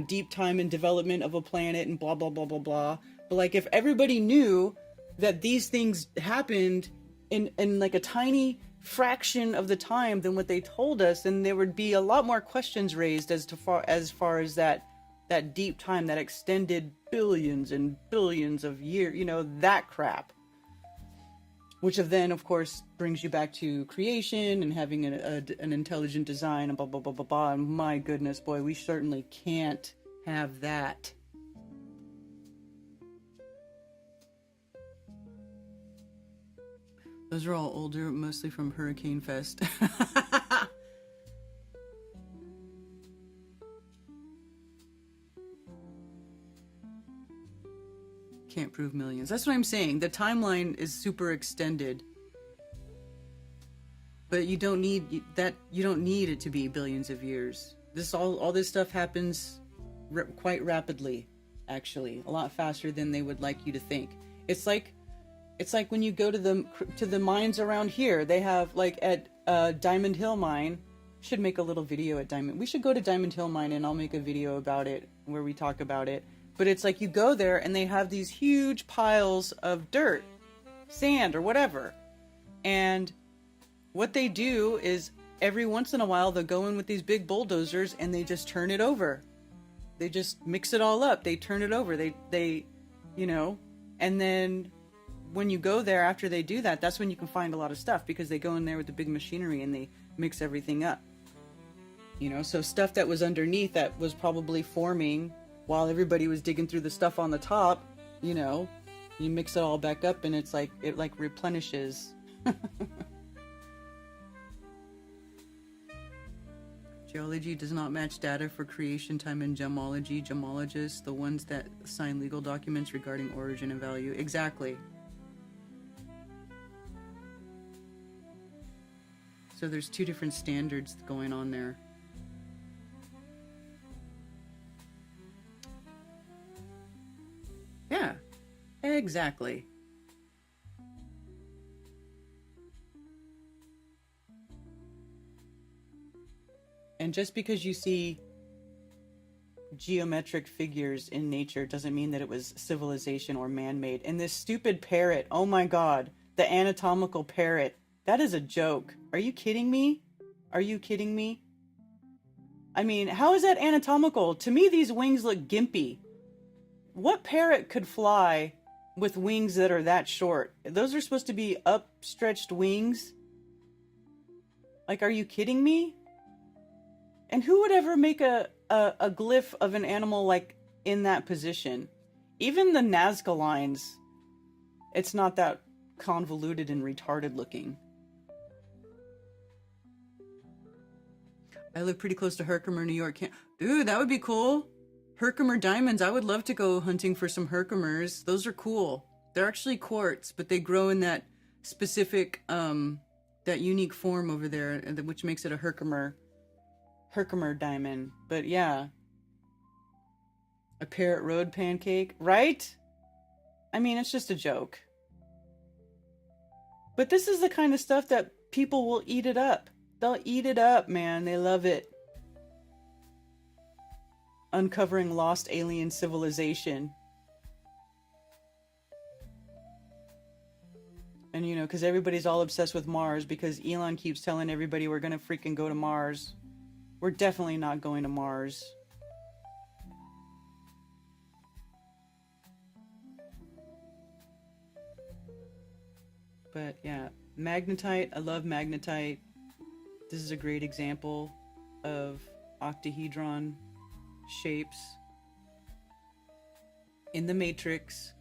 deep time and development of a planet and blah, blah, blah, blah, blah. But like, if everybody knew that these things happened in like a tiny fraction of the time than what they told us, then there would be a lot more questions raised as far as that deep time, that extended billions and billions of years, that crap. Which then, of course, brings you back to creation and having an intelligent design and blah, blah, blah, blah, blah. And my goodness, boy, we certainly can't have that. Those are all older, mostly from Hurricane Fest. Can't prove millions. That's what I'm saying. The timeline is super extended, but you don't need that. You don't need it to be billions of years. All this stuff happens quite rapidly, actually, a lot faster than they would like you to think. It's like when you go to the mines around here. They have, like, at Diamond Hill Mine. Should make a little video at Diamond. We should go to Diamond Hill Mine and I'll make a video about it where we talk about it. But it's like you go there and they have these huge piles of dirt, sand, or whatever. And what they do is every once in a while they'll go in with these big bulldozers and they just turn it over. They just mix it all up. They turn it over. They and then when you go there after they do that, that's when you can find a lot of stuff, because they go in there with the big machinery and they mix everything up. So stuff that was underneath that was probably forming while everybody was digging through the stuff on the top, you mix it all back up and it replenishes. Geology does not match data for creation time in gemology. Gemologists, the ones that sign legal documents regarding origin and value. Exactly. So there's two different standards going on there. Yeah, exactly. And just because you see geometric figures in nature doesn't mean that it was civilization or man-made. And this stupid parrot, oh my god, the anatomical parrot, that is a joke. Are you kidding me? Are you kidding me? I mean, how is that anatomical? To me, these wings look gimpy. What parrot could fly with wings that are that short? Those are supposed to be upstretched wings. Like, are you kidding me? And who would ever make a glyph of an animal like in that position? Even the Nazca lines, it's not that convoluted and retarded looking. I live pretty close to Herkimer, New York. Dude, that would be cool. Herkimer diamonds. I would love to go hunting for some Herkimers. Those are cool. They're actually quartz, but they grow in that specific, that unique form over there, which makes it a Herkimer diamond. But yeah. A Parrot Road pancake, right? I mean, it's just a joke. But this is the kind of stuff that people will eat it up. They'll eat it up, man. They love it. Uncovering lost alien civilization. And because everybody's all obsessed with Mars, because Elon keeps telling everybody we're gonna freaking go to Mars. We're definitely not going to Mars. But yeah, magnetite. I love magnetite. This is a great example of octahedron shapes in the matrix.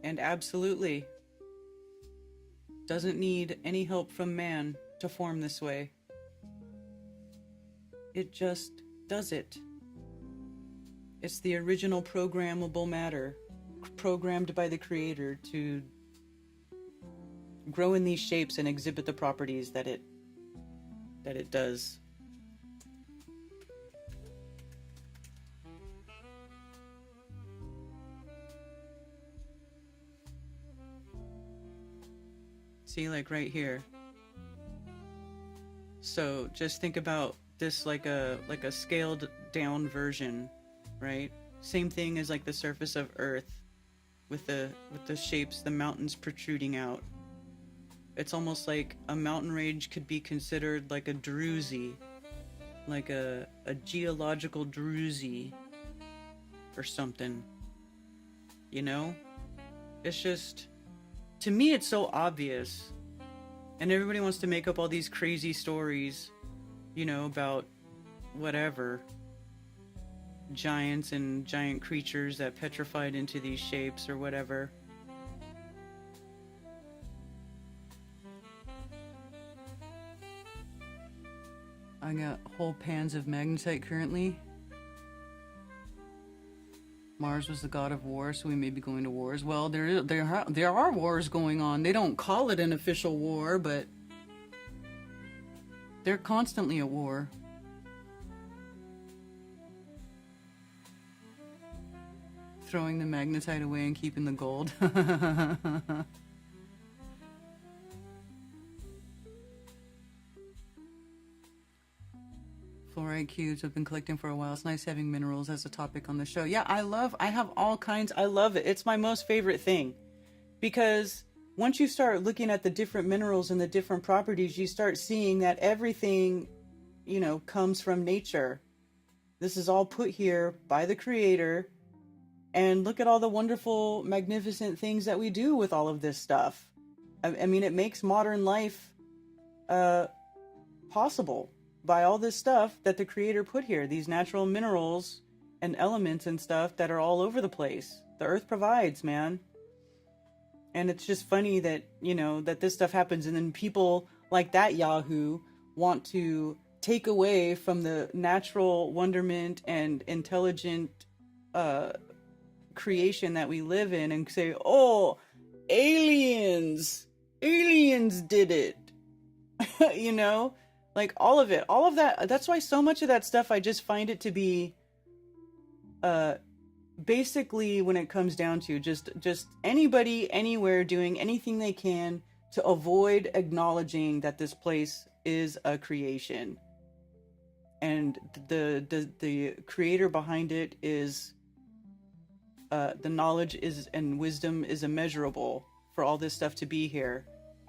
And absolutely doesn't need any help from man to form this way. It just does it. It's the original programmable matter, programmed by the creator to, grow in these shapes and exhibit the properties that it does. See, like right here. So just think about this like a scaled down version, right? Same thing as like the surface of Earth with the shapes, the mountains protruding out. It's almost like a mountain range could be considered like a druzy, like a geological druzy or something. You know? It's just, to me it's so obvious. And everybody wants to make up all these crazy stories, you know, about whatever. Giants and giant creatures that petrified into these shapes or whatever. I got whole pans of magnetite currently. Mars was the god of war, so we may be going to wars. Well, there are wars going on. They don't call it an official war, but they're constantly at war. Throwing the magnetite away and keeping the gold. Fluoride cubes I've been collecting for a while. It's nice having minerals as a topic on the show. Yeah, I have all kinds. I love it. It's my most favorite thing. Because once you start looking at the different minerals and the different properties, you start seeing that everything, you know, comes from nature. This is all put here by the Creator. And look at all the wonderful, magnificent things that we do with all of this stuff. I mean, it makes modern life possible by all this stuff that the Creator put here. These natural minerals and elements and stuff that are all over the place. The Earth provides, man. And it's just funny that, you know, that this stuff happens and then people like that Yahoo want to take away from the natural wonderment and intelligent creation that we live in and say, oh, aliens did it. You know, like all of that. That's why so much of that stuff, I just find it to be basically, when it comes down to just anybody anywhere doing anything they can to avoid acknowledging that this place is a creation, and the Creator behind it is the knowledge is and wisdom is immeasurable for all this stuff to be here,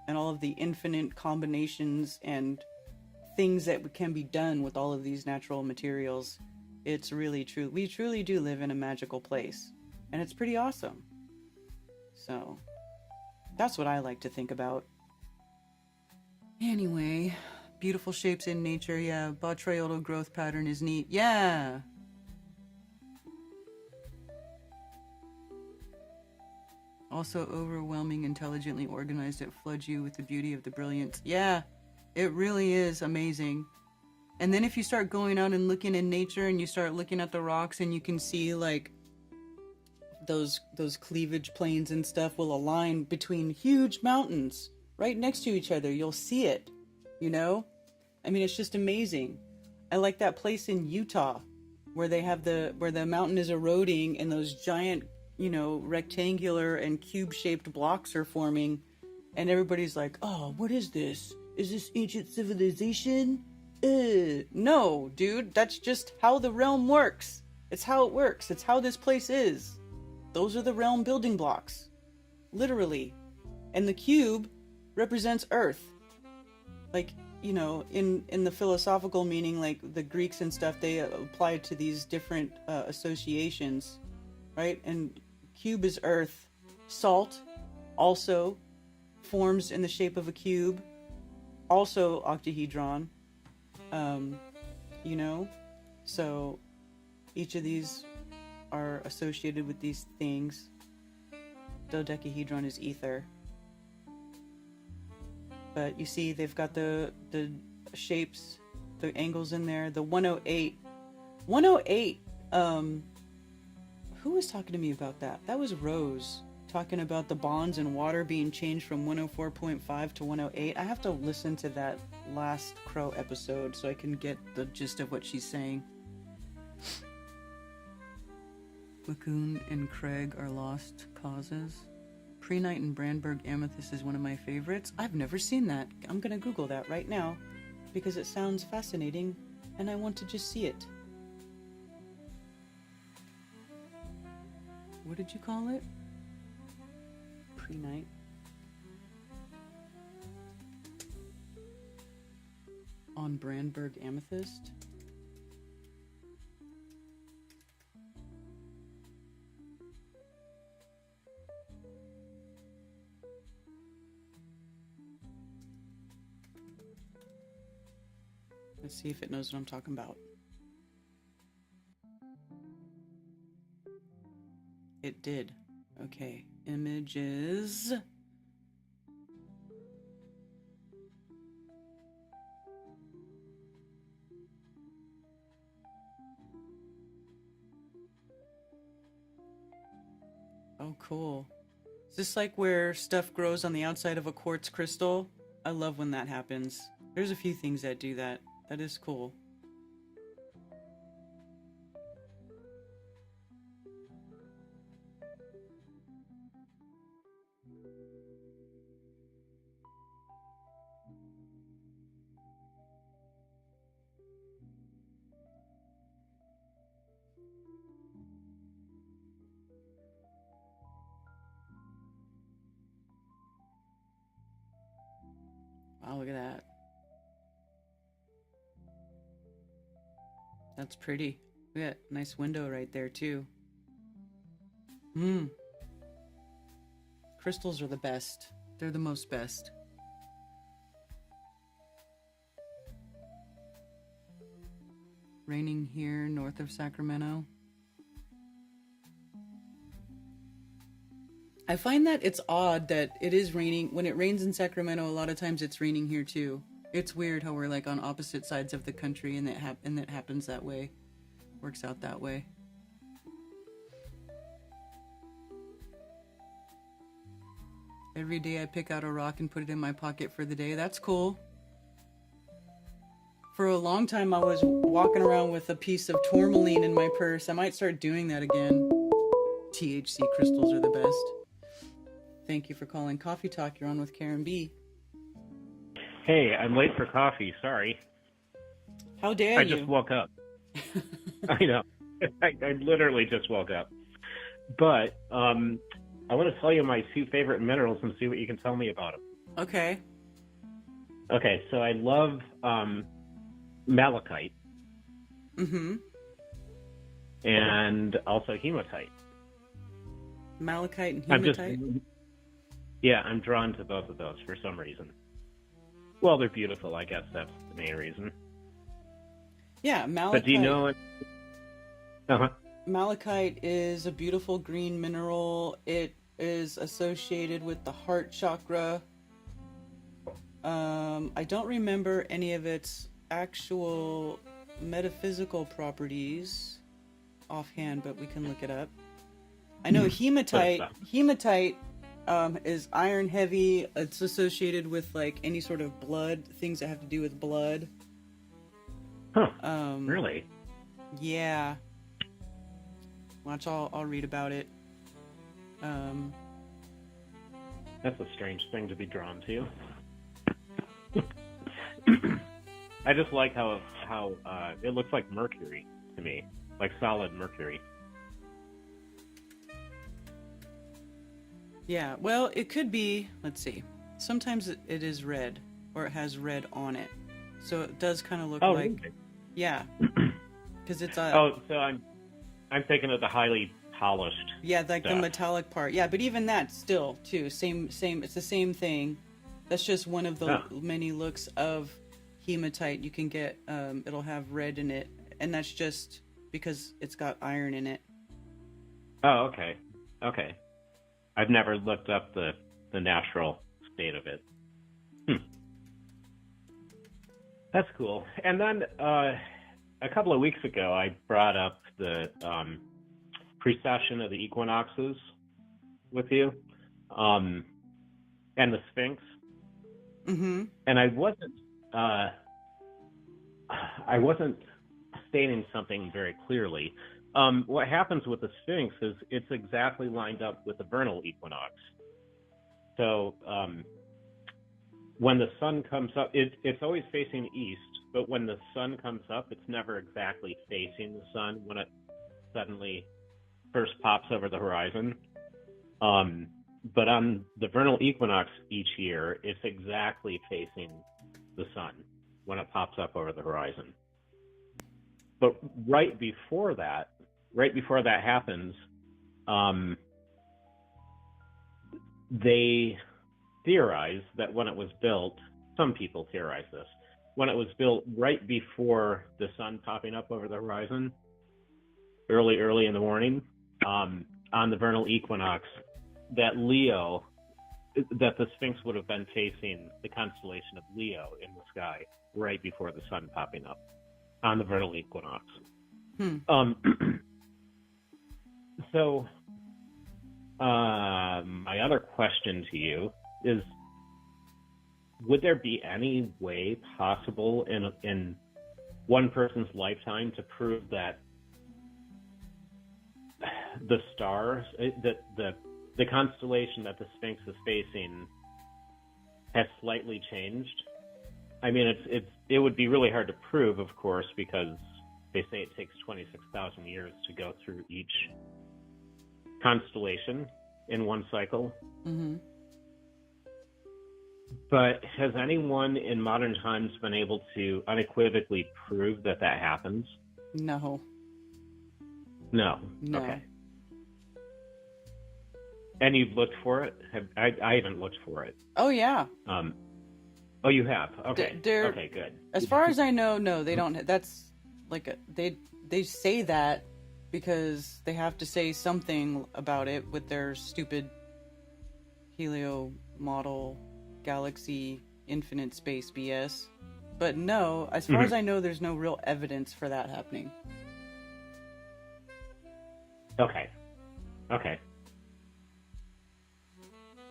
and all of the infinite combinations and things that can be done with all of these natural materials. It's really true. We truly do live in a magical place, and it's pretty awesome. So that's what I like to think about. Anyway, beautiful shapes in nature. Yeah, botryoidal growth pattern is neat. Yeah. Also overwhelming, intelligently organized. It floods you with the beauty of the brilliance. Yeah, it really is amazing. And then if you start going out and looking in nature and you start looking at the rocks and you can see like those cleavage planes and stuff will align between huge mountains right next to each other. You'll see it, you know? I mean, it's just amazing. I like that place in Utah where they have where the mountain is eroding and those giant, you know, rectangular and cube-shaped blocks are forming, and everybody's like, oh, what is this? Is this ancient civilization? No, dude, that's just how the realm works. It's how it works. It's how this place is. Those are the realm building blocks. Literally. And the cube represents Earth. Like, you know, in the philosophical meaning, like the Greeks and stuff, they applied to these different associations, right? And cube is Earth. Salt also forms in the shape of a cube. Also octahedron. You know, so each of these are associated with these things. Dodecahedron is ether. But you see, they've got the shapes, the angles in there. The 108. 108, who was talking to me about that? That was Rose talking about the bonds in water being changed from 104.5 to 108. I have to listen to that last Crow episode so I can get the gist of what she's saying. Lacoon and Craig are lost causes. Prehnite and Brandberg Amethyst is one of my favorites. I've never seen that. I'm gonna Google that right now because it sounds fascinating and I want to just see it. What did you call it? Prehnite. On Brandberg Amethyst. Let's see if it knows what I'm talking about. It did. Okay. Images. Oh, cool. Is this like where stuff grows on the outside of a quartz crystal? I love when that happens. There's a few things that do that. That is cool. Wow, look at that. That's pretty. Look at that nice window right there too. Crystals are the best. They're the most best. Raining here north of Sacramento. I find that it's odd that it is raining. When it rains in Sacramento, a lot of times it's raining here too. It's weird how we're like on opposite sides of the country and that happens that way. Works out that way. Every day I pick out a rock and put it in my pocket for the day. That's cool. For a long time I was walking around with a piece of tourmaline in my purse. I might start doing that again. THC crystals are the best. Thank you for calling Coffee Talk. You're on with Karen B. Hey, I'm late for coffee. Sorry. How dare you? I just woke up. I know. I literally just woke up. But I want to tell you my two favorite minerals and see what you can tell me about them. Okay. Okay, so I love malachite. Mm-hmm. And also hematite. Malachite and hematite? I'm drawn to both of those for some reason. Well, they're beautiful. I guess that's the main reason. Yeah, malachite. But do you know? Malachite is a beautiful green mineral. It is associated with the heart chakra. I don't remember any of its actual metaphysical properties offhand, but we can look it up. I know hematite is iron heavy. It's associated with like any sort of blood, things that have to do with blood. Really? Yeah. Watch, I'll read about it. That's a strange thing to be drawn to. I just like how it looks like mercury to me, like solid mercury. Yeah, well, it could be, let's see. Sometimes it is red, or it has red on it. So it does kind of look like... Really? Yeah. Because it's a... Oh, so I'm thinking of the highly polished Yeah, like stuff. the metallic part. Yeah, but even that still, too. Same. It's the same thing. That's just one of the many looks of hematite. You can get, it'll have red in it. And that's just because it's got iron in it. Oh, okay. Okay. I've never looked up the natural state of it. That's cool. And then a couple of weeks ago, I brought up the precession of the equinoxes. with you, and the Sphinx. Mm-hmm. And I wasn't stating something very clearly. What happens with the Sphinx is it's exactly lined up with the vernal equinox. So when the sun comes up, it's always facing east, but when the sun comes up, it's never exactly facing the sun when it suddenly first pops over the horizon. But on the vernal equinox each year, it's exactly facing the sun when it pops up over the horizon. But right before that happens, they theorize that when it was built, some people theorize this, when it was built right before the sun popping up over the horizon, early in the morning, on the vernal equinox, that the Sphinx would have been facing the constellation of Leo in the sky right before the sun popping up on the vernal equinox. So, my other question to you is, would there be any way possible in one person's lifetime to prove that the stars, that the constellation that the Sphinx is facing has slightly changed? I mean, it would be really hard to prove, of course, because they say it takes 26,000 years to go through each constellation in one cycle. Mm-hmm. But has anyone in modern times been able to unequivocally prove that happens? No. No. Okay. And you've looked for it? I haven't looked for it. Oh, yeah. Oh, you have? Okay. Okay, good. As far as I know, no, they don't. That's like they say that because they have to say something about it with their stupid helio model galaxy infinite space BS. But no, as far as I know, there's no real evidence for that happening. Okay.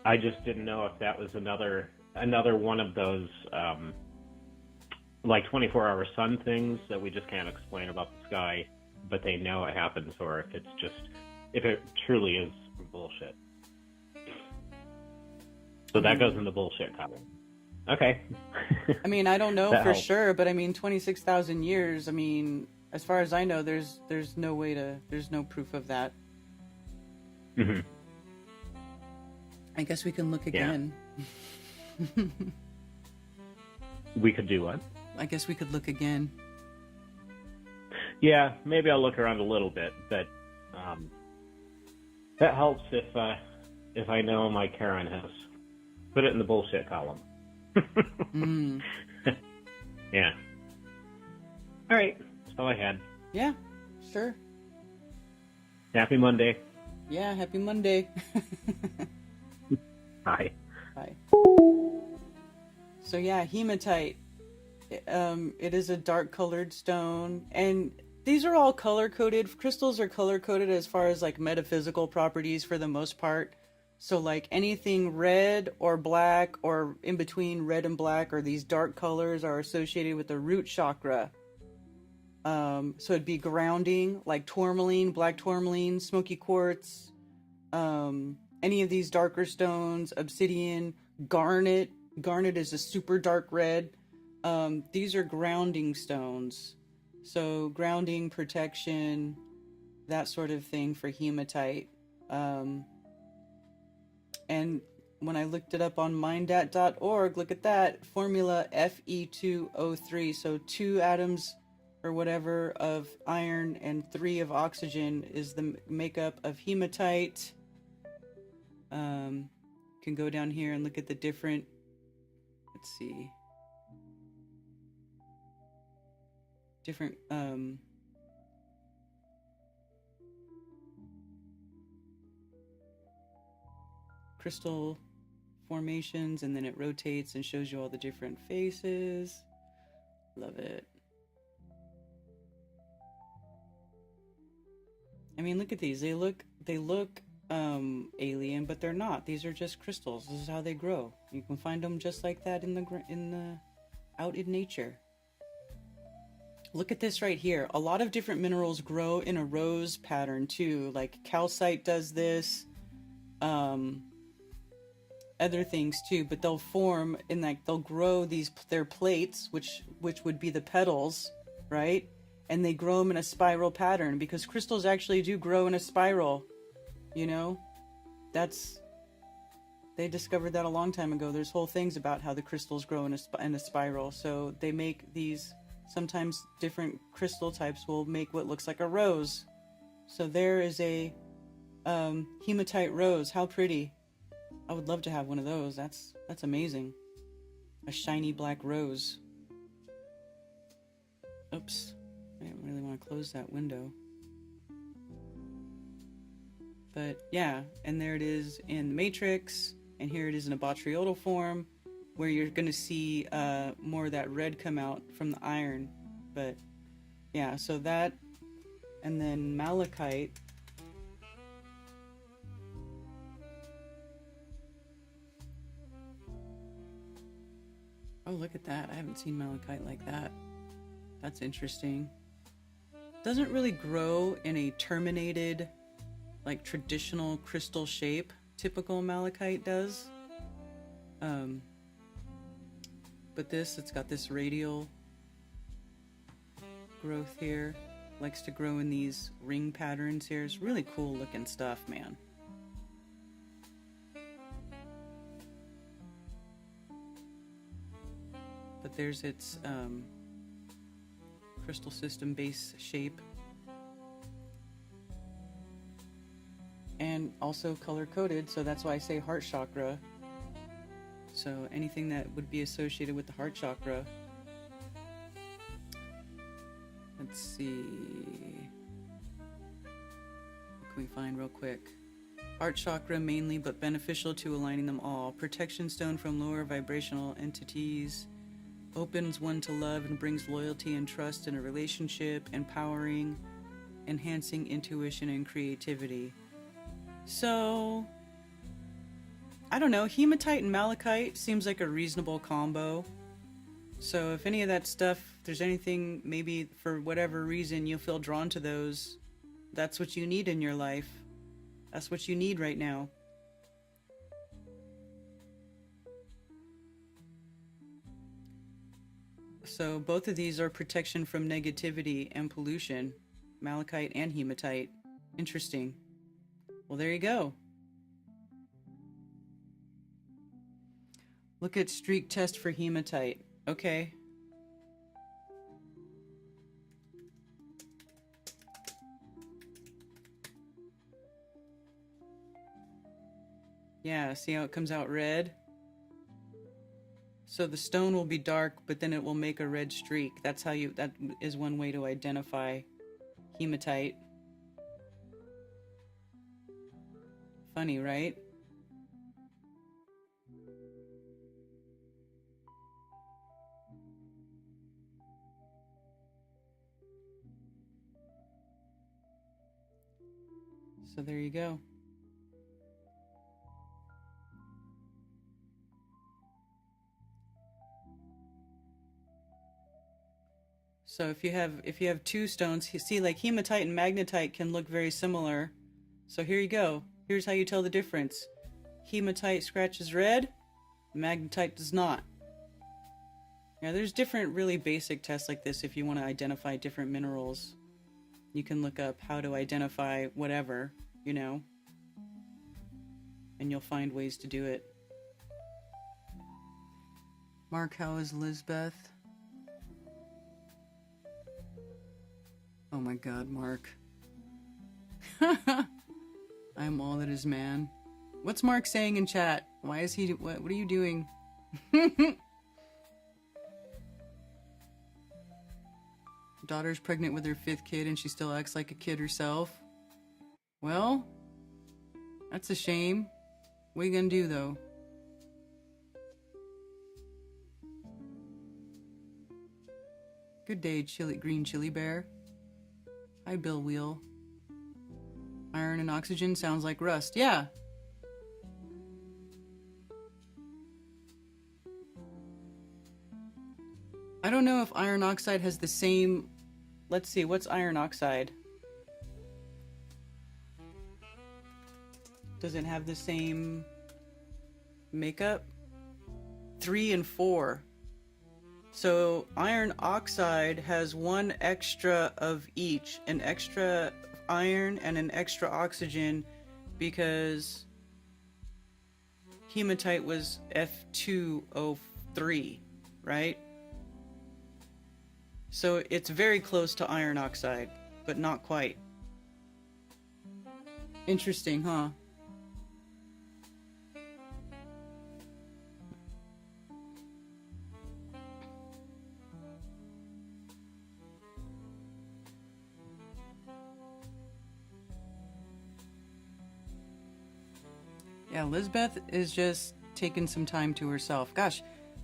I just didn't know if that was another one of those like 24-hour sun things that we just can't explain about the sky, but they know it happens, or if it truly is bullshit. So that goes in the bullshit column. Okay. I mean, I don't know for helps. sure, but I mean, 26,000 years. I mean, as far as I know, there's no proof of that. Mm-hmm. I guess we can look again. Yeah. We could do what? I guess we could look again. Yeah, maybe I'll look around a little bit, but that helps if I know my Karen has put it in the bullshit column. Yeah. All right, that's all I had. Yeah, sure. Happy Monday. Yeah, happy Monday. Hi. Hi. So yeah, hematite. It is a dark-colored stone, and these are all color-coded. Crystals are color-coded as far as like metaphysical properties for the most part. So like anything red or black or in between red and black or these dark colors are associated with the root chakra. So it'd be grounding, like tourmaline, black tourmaline, smoky quartz, any of these darker stones, obsidian, garnet. Garnet is a super dark red. These are grounding stones. So grounding, protection, that sort of thing for hematite. And when I looked it up on mindat.org, look at that, formula Fe2O3. So 2 atoms or whatever of iron and 3 of oxygen is the makeup of hematite. Can go down here and look at the different, let's see, different crystal formations, and then it rotates and shows you all the different faces. Love it. I mean, look at these. They look alien, but they're not. These are just crystals. This is how they grow. You can find them just like that in the out in nature. Look at this right here. A lot of different minerals grow in a rose pattern too. Like calcite does this. Other things too, but they'll form in like they'll grow their plates, which would be the petals, right? And they grow them in a spiral pattern because crystals actually do grow in a spiral. You know, they discovered that a long time ago. There's whole things about how the crystals grow in a spiral. So they make these, sometimes different crystal types will make what looks like a rose. So there is a hematite rose. How pretty. I would love to have one of those. That's amazing. A shiny black rose. Oops. I didn't really want to close that window. But yeah, and there it is in the matrix, and here it is in a botryoidal form, where you're going to see more of that red come out from the iron. But yeah, so that, and then malachite. Oh, look at that. I haven't seen malachite like that. That's interesting. Doesn't really grow in a terminated, like traditional crystal shape. Typical malachite does. But it's got this radial growth here. Likes to grow in these ring patterns here. It's really cool looking stuff, man. But there's its crystal system base shape. And also color coded, so that's why I say heart chakra. So anything that would be associated with the heart chakra. Let's see. What can we find real quick? Heart chakra mainly, but beneficial to aligning them all. Protection stone from lower vibrational entities. Opens one to love and brings loyalty and trust in a relationship, empowering, enhancing intuition and creativity. So, I don't know, hematite and malachite seems like a reasonable combo. So if any of that stuff, if there's anything, maybe for whatever reason you feel drawn to those, that's what you need in your life. That's what you need right now. So both of these are protection from negativity and pollution. Malachite and hematite. Interesting. Well, there you go. Look at streak test for hematite. Okay. Yeah, see how it comes out red? So the stone will be dark, but then it will make a red streak. That is one way to identify hematite. Funny, right? So there you go. So if you have two stones, you see like hematite and magnetite can look very similar. So here you go. Here's how you tell the difference. Hematite scratches red, magnetite does not. Now there's different really basic tests like this if you want to identify different minerals. You can look up how to identify whatever, you know, and you'll find ways to do it. Mark, how is Lisbeth? Oh my God, Mark. I'm all that is man. What's Mark saying in chat? Why is he, what are you doing? Daughter's pregnant with her 5th kid and she still acts like a kid herself. Well, that's a shame. What are you gonna do though? Good day, green chili bear. Hi, Bill Wheel. Iron and oxygen sounds like rust. Yeah. I don't know if iron oxide has the same... Let's see, what's iron oxide? Does it have the same makeup? 3 and 4. So iron oxide has one extra of each, an extra iron and an extra oxygen, because hematite was F2O3, right? So it's very close to iron oxide, but not quite. Interesting, huh? Yeah, Lizbeth is just taking some time to herself. Gosh,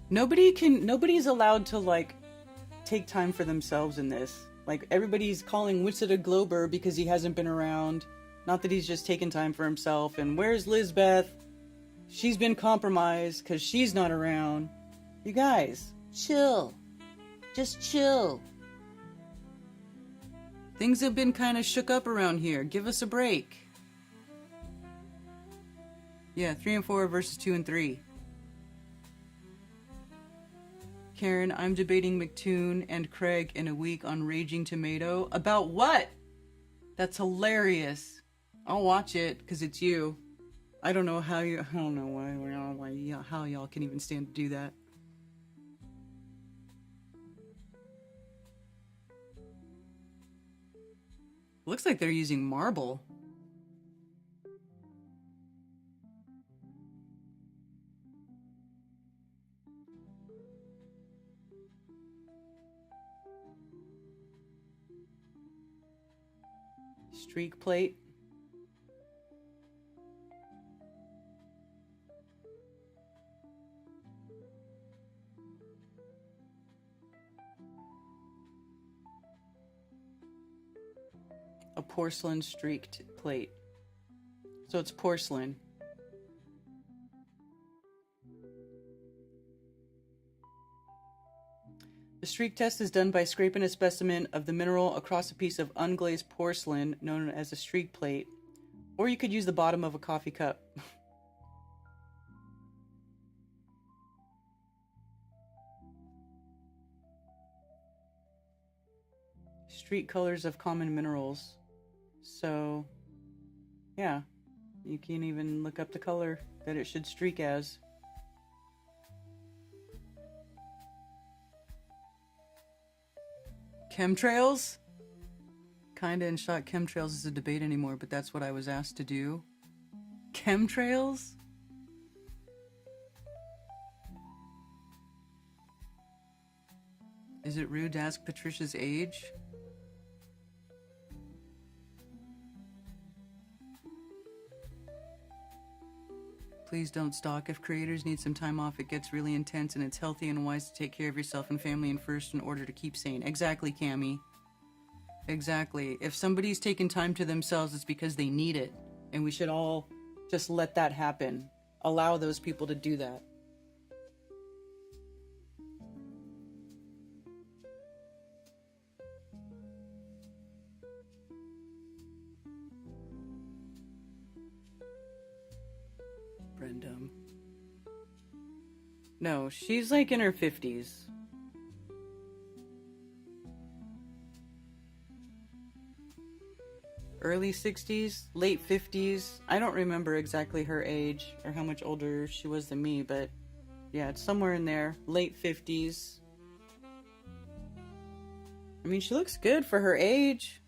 nobody's allowed to, like, take time for themselves in this. Like, everybody's calling Witsit a Glober because he hasn't been around. Not that he's just taking time for himself. And where's Lizbeth? She's been compromised because she's not around. You guys, chill. Just chill. Things have been kind of shook up around here. Give us a break. Yeah, 3 and 4 versus 2 and 3. Karen, I'm debating McToon and Craig in a week on Raging Tomato. About what? That's hilarious. I'll watch it because it's you. I don't know how you. I don't know how y'all can even stand to do that. Looks like they're using marble. Streak plate. A porcelain streaked plate. So it's porcelain. The streak test is done by scraping a specimen of the mineral across a piece of unglazed porcelain known as a streak plate, or you could use the bottom of a coffee cup. Streak colors of common minerals. So, yeah, you can even look up the color that it should streak as. Chemtrails? Kinda in shock chemtrails is a debate anymore, but that's what I was asked to do. Chemtrails? Is it rude to ask Patricia's age? Please don't stalk. If creators need some time off, it gets really intense, and it's healthy and wise to take care of yourself and family and first in order to keep sane. Exactly, Cammie. Exactly. If somebody's taking time to themselves, it's because they need it. And we should all just let that happen. Allow those people to do that. Brendam. No, she's like in her 50s. Early 60s, late 50s. I don't remember exactly her age or how much older she was than me, but yeah, it's somewhere in there. Late 50s. I mean, she looks good for her age.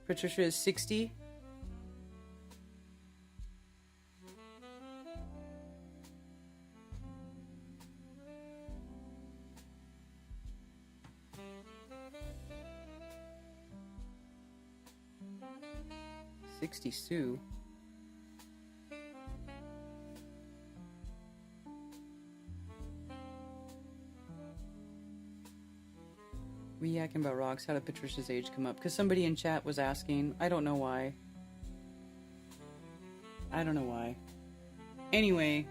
Patricia is 60. Sue. We yakking about rocks. How did Patricia's age come up? Because somebody in chat was asking. I don't know why. I don't know why. Anyway.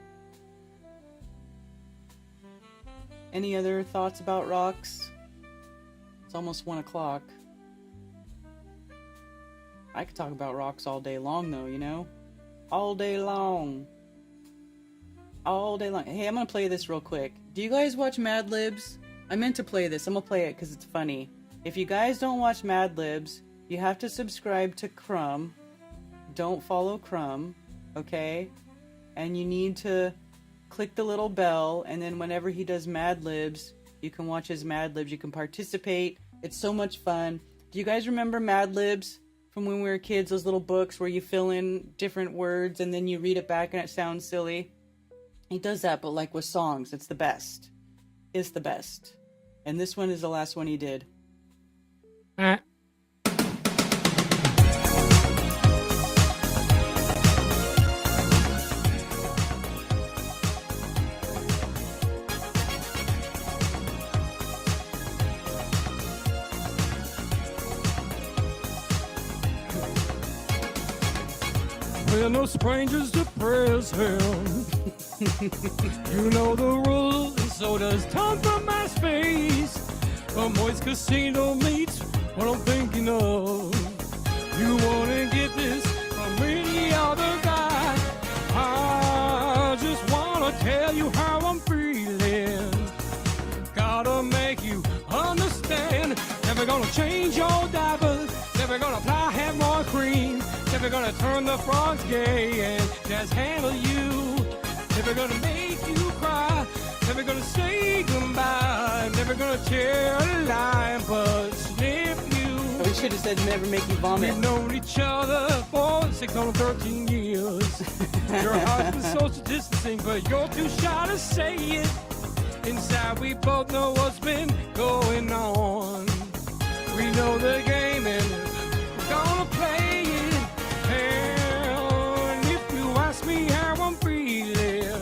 Any other thoughts about rocks? It's almost 1 o'clock. I could talk about rocks all day long, though, you know? All day long. All day long. Hey, I'm gonna play this real quick. Do you guys watch Mad Libs? I meant to play this. I'm gonna play it because it's funny. If you guys don't watch Mad Libs, you have to subscribe to Crumb. Don't follow Crumb, okay? And you need to click the little bell, and then whenever he does Mad Libs, you can watch his Mad Libs. You can participate. It's so much fun. Do you guys remember Mad Libs from when we were kids? Those little books where you fill in different words and then you read it back and it sounds silly. He does that, but like with songs. It's the best. It's the best. And this one is the last one he did. We're no strangers to prayers hell. You know the rules, and so does Tom from my space. A moist casino meets what I'm thinking of. You wanna get this from any other guy? I just wanna tell you how I'm feeling. Gotta make you understand. Never gonna change your diapers. Never gonna apply half more cream. Never gonna turn the frogs gay and just handle you. Never gonna make you cry. Never gonna say goodbye. Never gonna tell a lie but snip you. Oh, we should have said never make you vomit. We've known each other for 613 years. Your husband's social distancing, but you're too shy to say it. Inside we both know what's been going on. We know the game and we're gonna play it. And if you ask me how I'm feeling,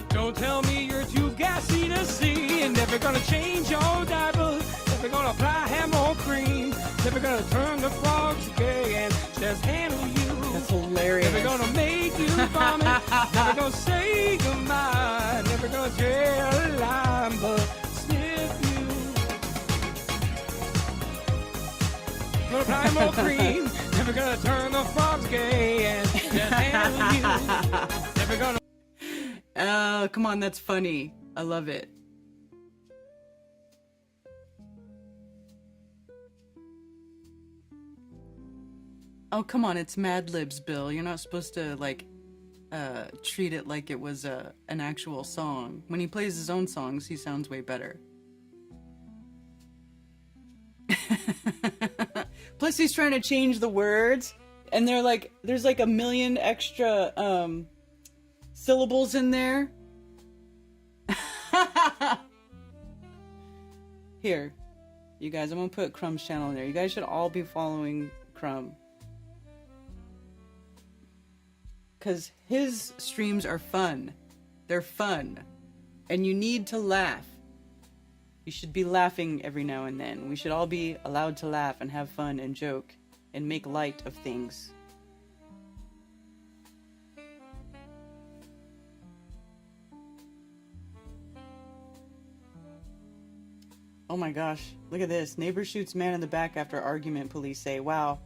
don't tell me you're too gassy to see. And never gonna change your diaper. Never gonna apply ham or cream. Never gonna turn the frogs gay and just handle you. That's hilarious. Never gonna make you vomit. Never gonna say goodbye. Never gonna tell a lie but sniff you. Gonna apply more cream. Never gonna turn the frogs gay and just handle you. Never gonna. Oh, come on, that's funny. I love it. Oh, come on, it's Mad Libs, Bill. You're not supposed to, like, treat it like it was an actual song. When he plays his own songs, he sounds way better. Plus, he's trying to change the words, and they're like, there's like a million extra syllables in there. Here, you guys, I'm gonna put Crumb's channel in there. You guys should all be following Crumb, because his streams are fun. They're fun, and you need to laugh. You should be laughing every now and then. We should all be allowed to laugh and have fun and joke and make light of things. Oh my gosh, look at this. Neighbor shoots man in the back after argument, police say. Wow.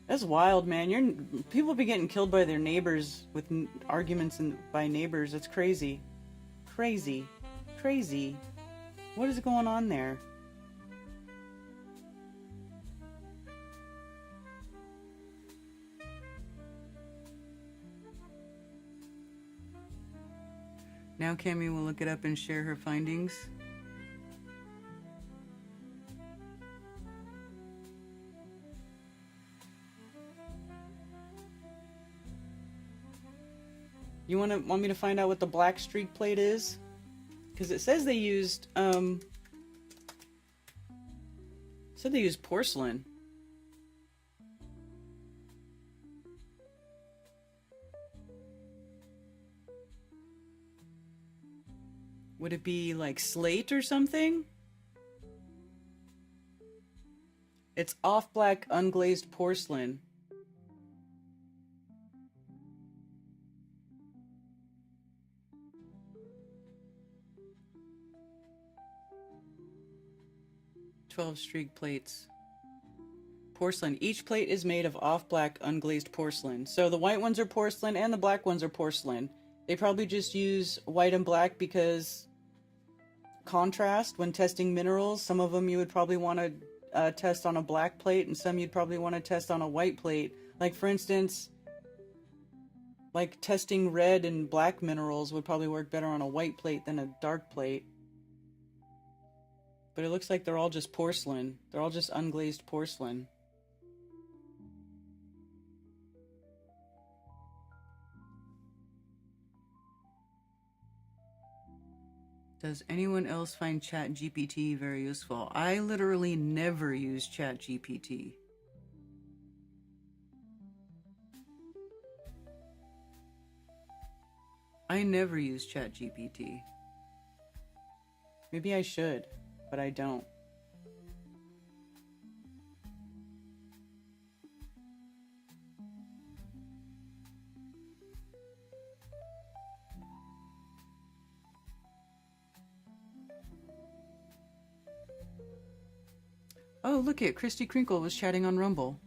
That's wild, man. People be getting killed by their neighbors with arguments by neighbors. That's crazy. Crazy. Crazy. What is going on there? Now Cammy will look it up and share her findings. You want me to find out what the black streak plate is? Because it says they used said they used porcelain. Would it be like slate or something? It's off black unglazed porcelain. $12 plates. Porcelain. Each plate is made of off black unglazed porcelain. So the white ones are porcelain and the black ones are porcelain. They probably just use white and black because contrast when testing minerals. Some of them you would probably want to test on a black plate, and some you'd probably want to test on a white plate. Like, for instance, like testing red and black minerals would probably work better on a white plate than a dark plate. But it looks like they're all just porcelain. They're all just unglazed porcelain. Does anyone else find ChatGPT very useful? I literally never use ChatGPT. I never use ChatGPT. Maybe I should, but I don't. Oh, look it, Christy Crinkle was chatting on Rumble.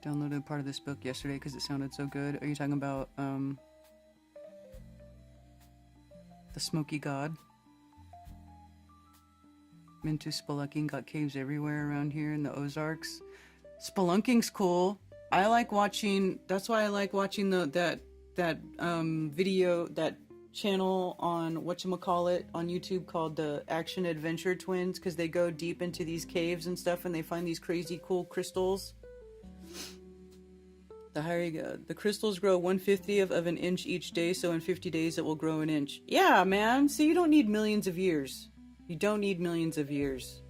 Downloaded part of this book yesterday because it sounded so good. Are you talking about the Smoky God? I'm into spelunking, got caves everywhere around here in the Ozarks. Spelunking's cool. I like watching, that's why I like watching that video, that channel on whatchamacallit on YouTube called the Action Adventure Twins, because they go deep into these caves and stuff and they find these crazy cool crystals. The higher you go, the crystals grow 1/50 of an inch each day, so in 50 days it will grow an inch. Yeah, man. See, you don't need millions of years. You don't need millions of years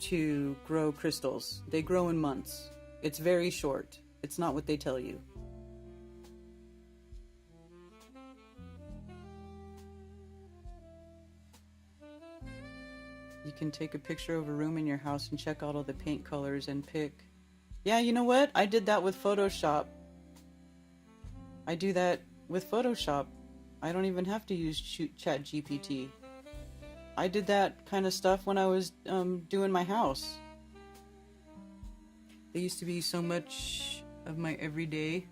to grow crystals. They grow in months. It's very short. It's not what they tell you. You can take a picture of a room in your house and check out all the paint colors and pick. Yeah, you know what? I did that with Photoshop. I do that with Photoshop. I don't even have to use ChatGPT. I did that kind of stuff when I was doing my house. They used to be so much of my everyday.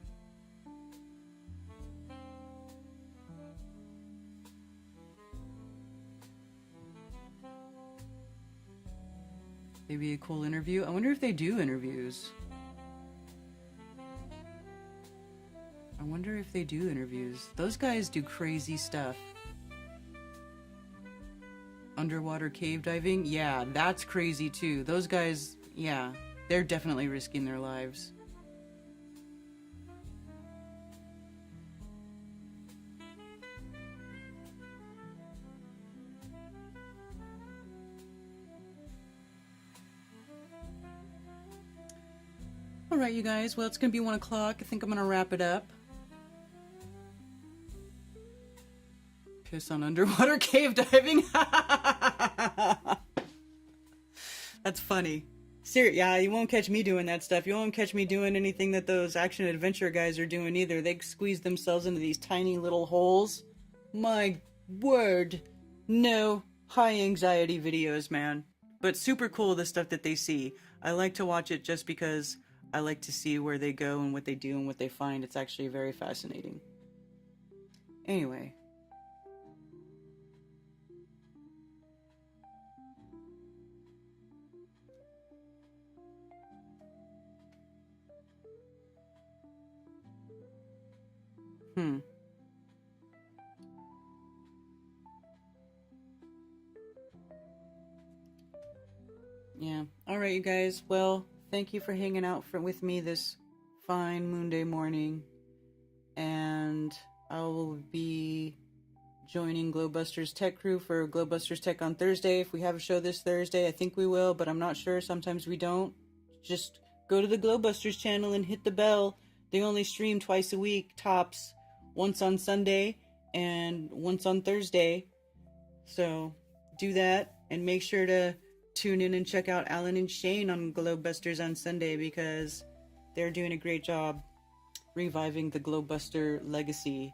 Maybe a cool interview. I wonder if they do interviews. I wonder if they do interviews. Those guys do crazy stuff. Underwater cave diving? Yeah, that's crazy too. Those guys, yeah, they're definitely risking their lives. Alright, you guys. Well, it's going to be 1 o'clock. I think I'm going to wrap it up. Piss on underwater cave diving. That's funny. Yeah, you won't catch me doing that stuff. You won't catch me doing anything that those action adventure guys are doing either. They squeeze themselves into these tiny little holes. My word. No. High anxiety videos, man. But super cool, the stuff that they see. I like to watch it just because I like to see where they go and what they do and what they find. It's actually very fascinating. Anyway. Yeah. Alright, you guys. Well, thank you for hanging out with me this fine Moonday morning. And I will be joining Glowbusters Tech Crew for Glowbusters Tech on Thursday. If we have a show this Thursday, I think we will, but I'm not sure. Sometimes we don't. Just go to the Glowbusters channel and hit the bell. They only stream twice a week, tops. Once on Sunday and once on Thursday. So do that. And make sure to tune in and check out Alan and Shane on Globebusters on Sunday, because they're doing a great job reviving the Globebuster legacy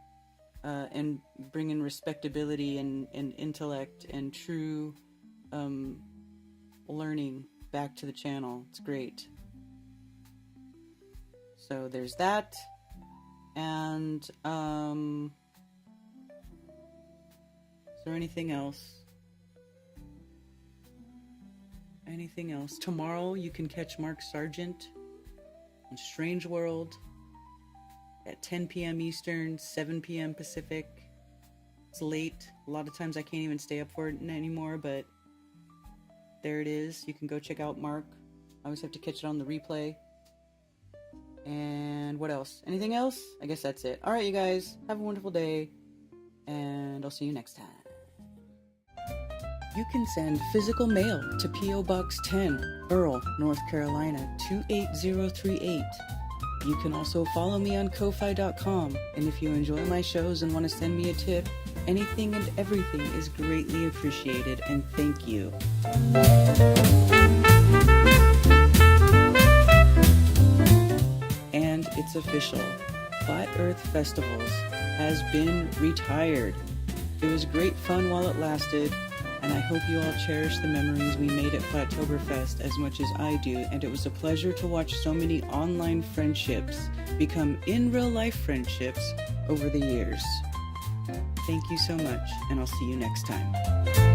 and bringing respectability and intellect and true learning back to the channel. It's great. So there's that. And is there anything else? Anything else? Tomorrow you can catch Mark Sargent on Strange World at 10 p.m. Eastern, 7 p.m. Pacific. It's late. A lot of times I can't even stay up for it anymore, but there it is. You can go check out Mark. I always have to catch it on the replay. And what else? Anything else? I guess that's it. All right, you guys. Have a wonderful day, and I'll see you next time. You can send physical mail to P.O. Box 10, Earl, North Carolina, 28038. You can also follow me on Ko-Fi.com, and if you enjoy my shows and want to send me a tip, anything and everything is greatly appreciated, and thank you. And it's official. Flat Earth Festivals has been retired. It was great fun while it lasted, and I hope you all cherish the memories we made at Flattoberfest as much as I do, and it was a pleasure to watch so many online friendships become in real life friendships over the years. Thank you so much, and I'll see you next time.